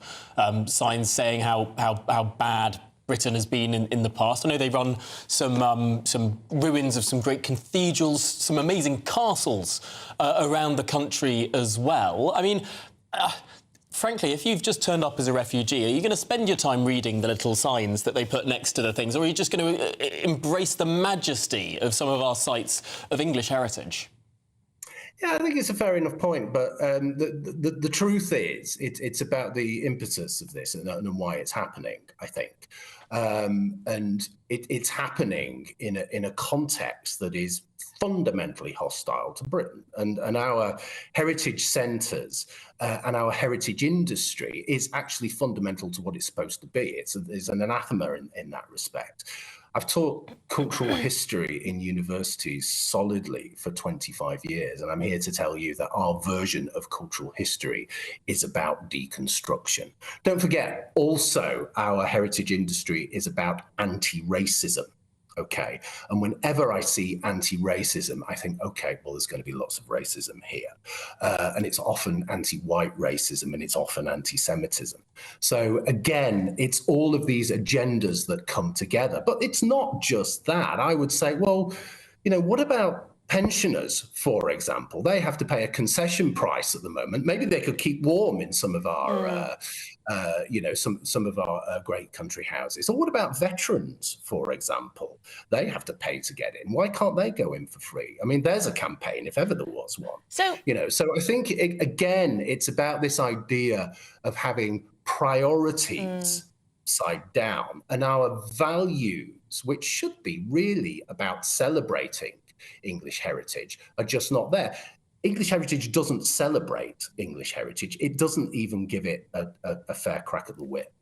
signs saying how bad Britain has been in the past. I know they run some ruins of some great cathedrals, some amazing castles around the country as well. I mean, frankly, if you've just turned up as a refugee, are you going to spend your time reading the little signs that they put next to the things, or are you just going to embrace the majesty of some of our sites of English heritage? Yeah, I think it's a fair enough point, but the truth is, it's about the impetus of this and why it's happening, I think. And it's happening in a context that is fundamentally hostile to Britain, and our heritage centres and our heritage industry is actually fundamental to what it's supposed to be. It's an anathema in that respect. I've taught cultural history in universities solidly for 25 years, and I'm here to tell you that our version of cultural history is about deconstruction. Don't forget, also, our heritage industry is about anti-racism. Okay, and whenever I see anti-racism, I think, okay, well, there's going to be lots of racism here. And it's often anti-white racism, and it's often anti-Semitism. So again, it's all of these agendas that come together. But it's not just that. I would say, well, you know, what about pensioners, for example? They have to pay a concession price at the moment. Maybe they could keep warm in some of our some of our great country houses. Or what about veterans, for example? They have to pay to get in. Why can't they go in for free? I mean, there's a campaign, if ever there was one. So I think, again, it's about this idea of having priorities side down, and our values, which should be really about celebrating English heritage, are just not there. English heritage doesn't celebrate English heritage. It doesn't even give it a fair crack at the whip.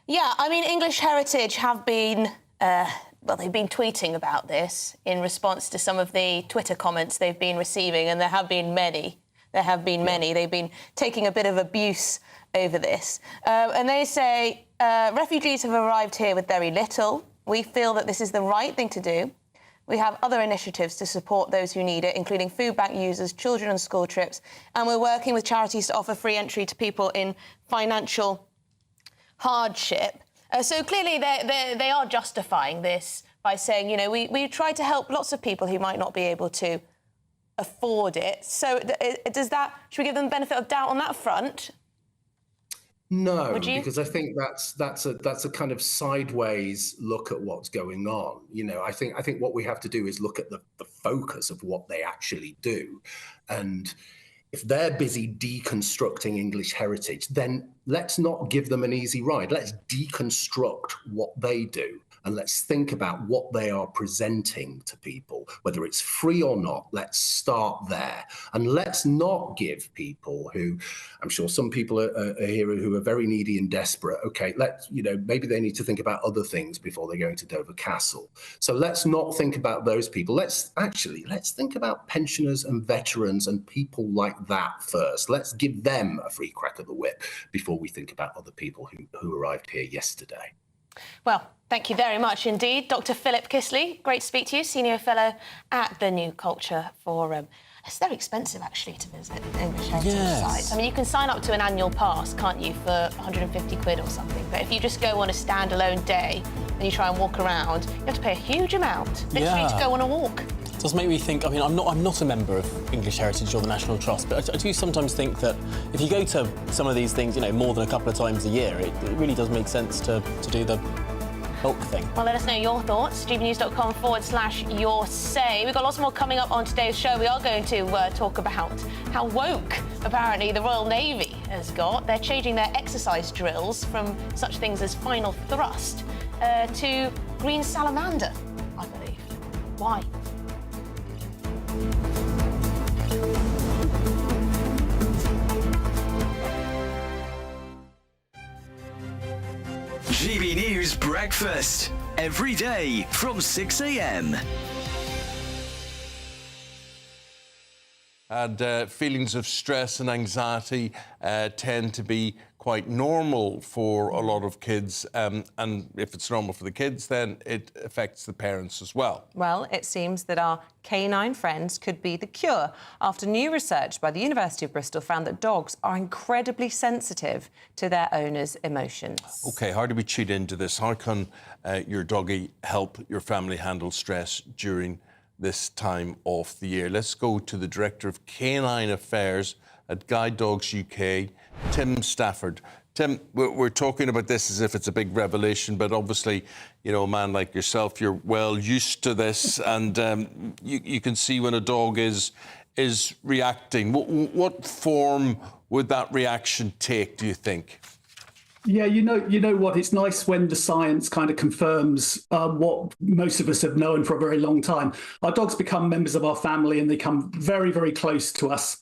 Yeah, I mean, English heritage have been, they've been tweeting about this in response to some of the Twitter comments they've been receiving, and there have been many. They've been taking a bit of abuse over this. And they say, refugees have arrived here with very little. We feel that this is the right thing to do. We have other initiatives to support those who need it, including food bank users, children on school trips, and we're working with charities to offer free entry to people in financial hardship. So clearly they are justifying this by saying, you know, we try to help lots of people who might not be able to afford it. So should we give them the benefit of doubt on that front? No, because I think that's a kind of sideways look at what's going on. You know, I think what we have to do is look at the focus of what they actually do. And if they're busy deconstructing English heritage, then let's not give them an easy ride. Let's deconstruct what they do. And let's think about what they are presenting to people, whether it's free or not. Let's start there. And let's not give people who, I'm sure some people are here who are very needy and desperate. Okay, maybe they need to think about other things before they go into Dover Castle. So let's not think about those people. Let's think about pensioners and veterans and people like that first. Let's give them a free crack of the whip before we think about other people who arrived here yesterday. Well, thank you very much indeed. Dr. Philip Kisley, great to speak to you, Senior Fellow at the New Culture Forum. It's very expensive, actually, to visit English heritage sites. I mean, you can sign up to an annual pass, can't you, for 150 quid or something. But if you just go on a standalone day and you try and walk around, you have to pay a huge amount, literally, to go on a walk. It does make me think, I mean, I'm not a member of English Heritage or the National Trust, but I do sometimes think that if you go to some of these things, you know, more than a couple of times a year, it really does make sense to do the bulk thing. Well, let us know your thoughts. gbnews.com/your say. We've got lots more coming up on today's show. We are going to talk about how woke, apparently, the Royal Navy has got. They're changing their exercise drills from such things as final thrust to green salamander, I believe. Why? GB News Breakfast, every day from 6 a.m. And feelings of stress and anxiety tend to be quite normal for a lot of kids, and if it's normal for the kids, then it affects the parents as well. Well, it seems that our canine friends could be the cure after new research by the University of Bristol found that dogs are incredibly sensitive to their owners' emotions. OK, how do we cheat into this? How can your doggy help your family handle stress during this time of the year? Let's go to the Director of Canine Affairs at Guide Dogs UK, Tim Stafford. Tim, we're talking about this as if it's a big revelation, but obviously, you know, a man like yourself, you're well used to this, and you can see when a dog is reacting. What form would that reaction take, do you think? Yeah, you know what? It's nice when the science kind of confirms what most of us have known for a very long time. Our dogs become members of our family, and they come very, very close to us.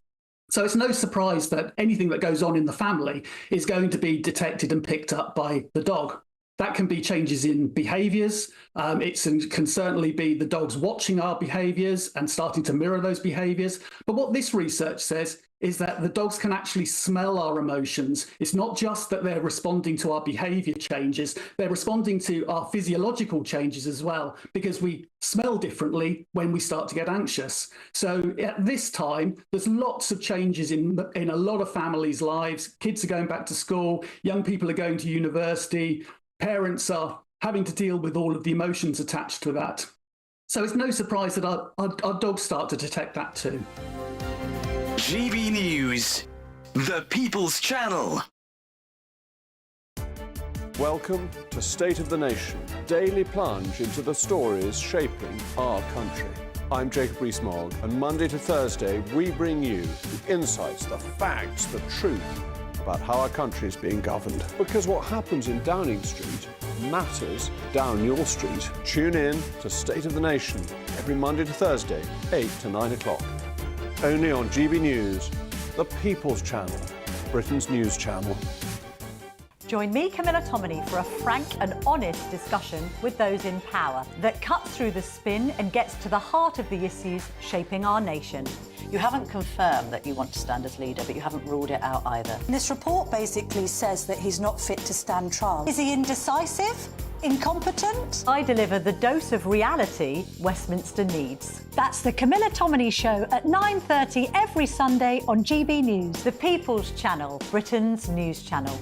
So it's no surprise that anything that goes on in the family is going to be detected and picked up by the dog. That can be changes in behaviours. It can certainly be the dogs watching our behaviours and starting to mirror those behaviours. But what this research says is that the dogs can actually smell our emotions. It's not just that they're responding to our behaviour changes, they're responding to our physiological changes as well, because we smell differently when we start to get anxious. So at this time, there's lots of changes in a lot of families' lives. Kids are going back to school, young people are going to university, parents are having to deal with all of the emotions attached to that. So it's no surprise that our dogs start to detect that too. GB News, the People's Channel. Welcome to State of the Nation, daily plunge into the stories shaping our country. I'm Jacob Rees-Mogg, and Monday to Thursday we bring you the insights, the facts, the truth about how our country is being governed. Because what happens in Downing Street matters down your street. Tune in to State of the Nation every Monday to Thursday, 8 to 9 o'clock. Only on GB News, the People's Channel, Britain's news channel. Join me, Camilla Tominey, for a frank and honest discussion with those in power that cuts through the spin and gets to the heart of the issues shaping our nation. You haven't confirmed that you want to stand as leader, but you haven't ruled it out either. This report basically says that he's not fit to stand trial. Is he indecisive? Incompetent? I deliver the dose of reality Westminster needs. That's the Camilla Tominey Show at 9:30 every Sunday on GB News, the People's Channel, Britain's news channel.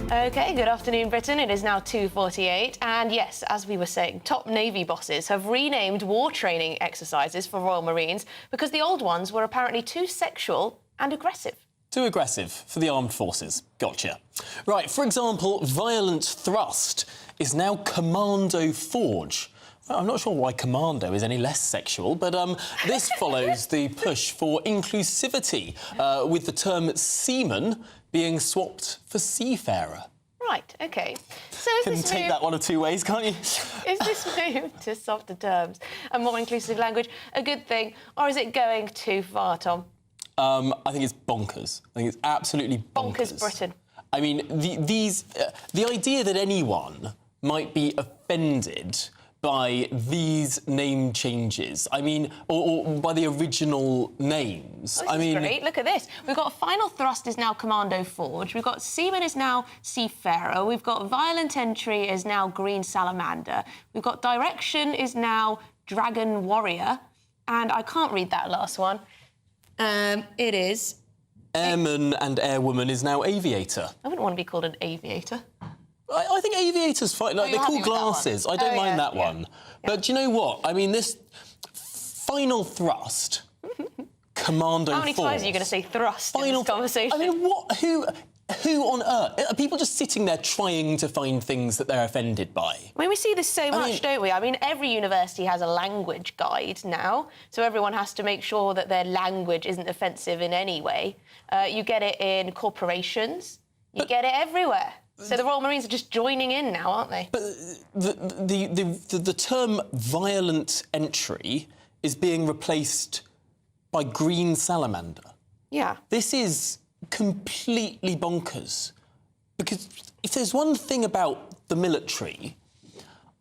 OK, good afternoon, Britain. It is now 2:48. And yes, as we were saying, top Navy bosses have renamed war training exercises for Royal Marines because the old ones were apparently too sexual and aggressive. Too aggressive for the armed forces. Gotcha. Right, for example, violent thrust is now commando forge. I'm not sure why commando is any less sexual, but this follows the push for inclusivity, with the term seaman being swapped for seafarer. Right, OK. So is Can this take move... that one of two ways, can't you? Is this move to softer terms and more inclusive language a good thing, or is it going too far, Tom? I think it's bonkers. I think it's absolutely bonkers. Bonkers Britain. I mean, the idea that anyone might be offended by these name changes, I mean, or by the original names. Oh, this is great. Look at this. We've got final thrust is now commando forge. We've got seaman is now seafarer. We've got violent entry is now green salamander. We've got direction is now dragon warrior. And I can't read that last one. It is... Airman and airwoman is now aviator. I wouldn't want to be called an aviator. I think aviator's fine. Like, they're called glasses. I don't mind that one. But do you know what? I mean, this final thrust, commando force... How many times are you going to say thrust in this conversation? I mean, what? Who on earth? Are people just sitting there trying to find things that they're offended by? I mean, we see this so much, don't we? I mean, every university has a language guide now, so everyone has to make sure that their language isn't offensive in any way. You get it in corporations. You get it everywhere. So the Royal Marines are just joining in now, aren't they? But the term violent entry is being replaced by green salamander. Yeah. This is completely bonkers. Because if there's one thing about the military,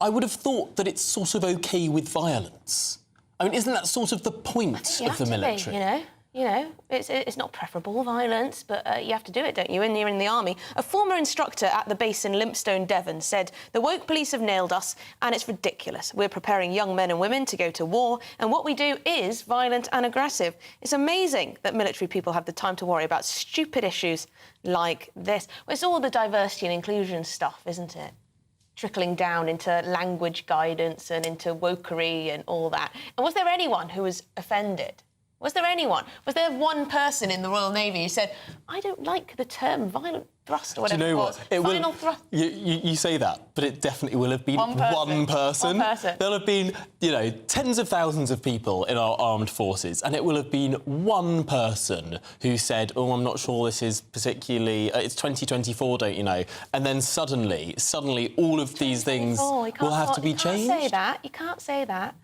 I would have thought that it's sort of OK with violence. I mean, isn't that sort of the point of the military? You know, it's not preferable violence, but you have to do it, don't you, when you're in the army? A former instructor at the base in Limpstone, Devon, said, "The woke police have nailed us, and it's ridiculous. We're preparing young men and women to go to war, and what we do is violent and aggressive. It's amazing that military people have the time to worry about stupid issues like this." Well, it's all the diversity and inclusion stuff, isn't it? Trickling down into language guidance and into wokery and all that. And was there anyone who was offended? Was there anyone? Was there one person in the Royal Navy who said, "I don't like the term violent thrust," or whatever Do you know it was? what? Final thrust. You say that, but it definitely will have been one person. There'll have been, tens of thousands of people in our armed forces, and it will have been one person who said, "Oh, I'm not sure this is particularly... it's 2024, don't you know?" And then suddenly, all of these things will have to be changed. You can't say that. You can't say that.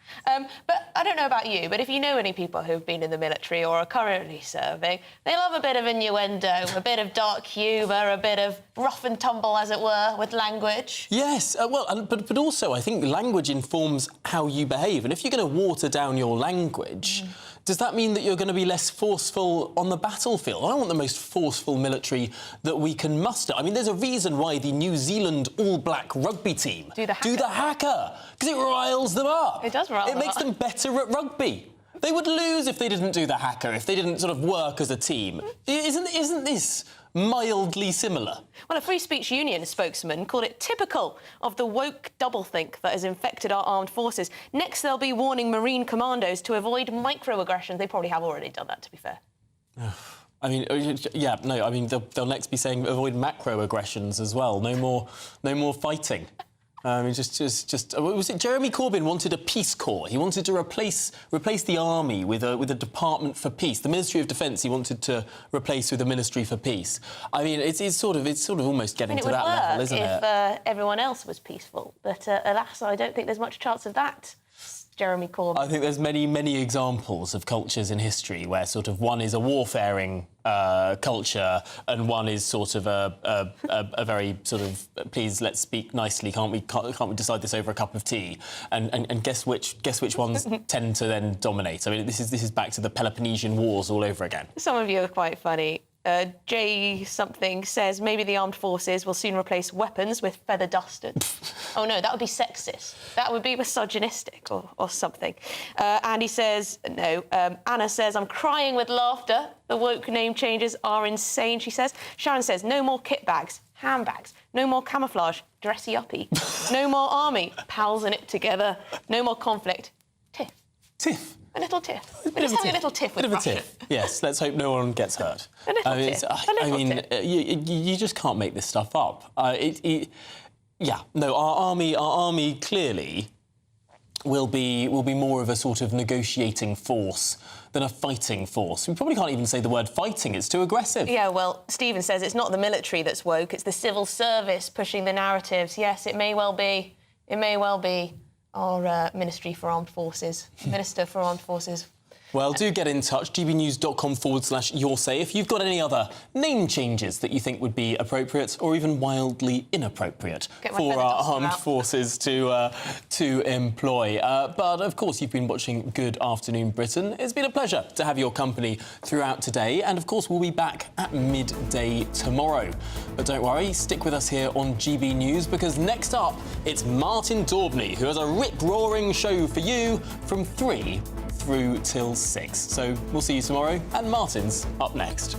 But I don't know about you, but if you know any people who've been in the military or are currently serving, they love a bit of innuendo, a bit of dark humour, a bit of rough and tumble, as it were, with language. Yes, but also I think language informs how you behave. And if you're going to water down your language, does that mean that you're going to be less forceful on the battlefield? I want the most forceful military that we can muster. I mean, there's a reason why the New Zealand All Black rugby team do the haka, because it riles them up. It does rile them up. It makes them better at rugby. They would lose if they didn't do the haka, if they didn't sort of work as a team. Isn't this mildly similar? Well, a Free Speech Union spokesman called it typical of the woke doublethink that has infected our armed forces. Next, they'll be warning Marine commandos to avoid microaggressions. They probably have already done that, to be fair. I mean, yeah, no, I mean, they'll next be saying avoid macroaggressions as well. No more fighting. Was it Jeremy Corbyn wanted a Peace Corps? He wanted to replace the army with a Department for Peace. The Ministry of Defence he wanted to replace with a Ministry for Peace. I mean, it's sort of almost getting to that level, isn't it? If everyone else was peaceful, but alas, I don't think there's much chance of that. Jeremy Corbyn. I think there's many examples of cultures in history where sort of one is a warfaring culture and one is sort of a very sort of please let's speak nicely, can't we decide this over a cup of tea, and guess which ones tend to then dominate. I mean, this is back to the Peloponnesian Wars all over again. Some of you are quite funny. J something says maybe the armed forces will soon replace weapons with feather dusters. Oh no, that would be sexist. That would be misogynistic or something. Andy says no. Anna says I'm crying with laughter. The woke name changes are insane, she says. Sharon says no more kit bags, handbags, no more camouflage, dressy uppy, no more army, pals in it together, no more conflict. Tiff. A little tiff. We're just having a little tiff with Russia. Tiff. Yes, let's hope no one gets hurt. A little tiff. You just can't make this stuff up. Our army clearly will be more of a sort of negotiating force than a fighting force. We probably can't even say the word fighting, it's too aggressive. Yeah, well, Stephen says it's not the military that's woke, it's the civil service pushing the narratives. Yes, it may well be. It may well be our Ministry for Armed Forces, Minister for Armed Forces. Well, do get in touch, gbnews.com/yoursay, if you've got any other name changes that you think would be appropriate or even wildly inappropriate for our armed forces to employ. But, of course, you've been watching Good Afternoon Britain. It's been a pleasure to have your company throughout today. And, of course, we'll be back at midday tomorrow. But don't worry, stick with us here on GB News, because next up, it's Martin Daubney, who has a rip-roaring show for you from 3 through till 6. So we'll see you tomorrow, and Martin's up next.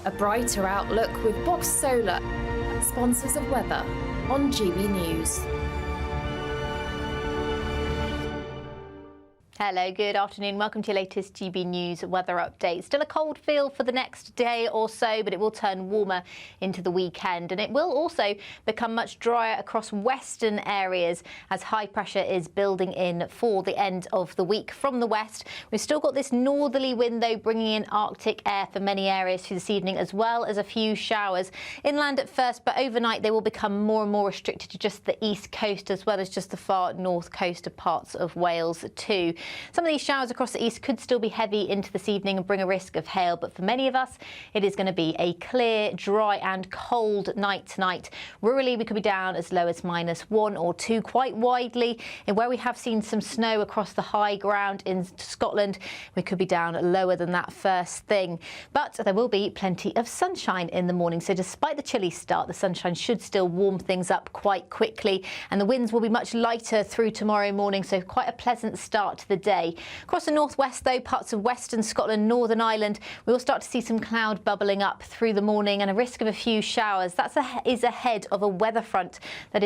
A brighter outlook with Box Solar, sponsors of weather on GB News. Hello, good afternoon. Welcome to your latest GB News weather update. Still a cold feel for the next day or so, but it will turn warmer into the weekend. And it will also become much drier across western areas as high pressure is building in for the end of the week from the west. We've still got this northerly wind, though, bringing in Arctic air for many areas through this evening, as well as a few showers. Inland at first, but overnight they will become more and more restricted to just the east coast, as well as just the far north coast of parts of Wales too. Some of these showers across the east could still be heavy into this evening and bring a risk of hail, but for many of us, it is going to be a clear, dry and cold night tonight. Rurally, we could be down as low as -1 or 2 quite widely. And where we have seen some snow across the high ground in Scotland, we could be down lower than that first thing. But there will be plenty of sunshine in the morning. So despite the chilly start, the sunshine should still warm things up quite quickly. And the winds will be much lighter through tomorrow morning, so quite a pleasant start to the day. Across the northwest, though, parts of western Scotland, Northern Ireland, we will start to see some cloud bubbling up through the morning and a risk of a few showers. That is ahead of a weather front that is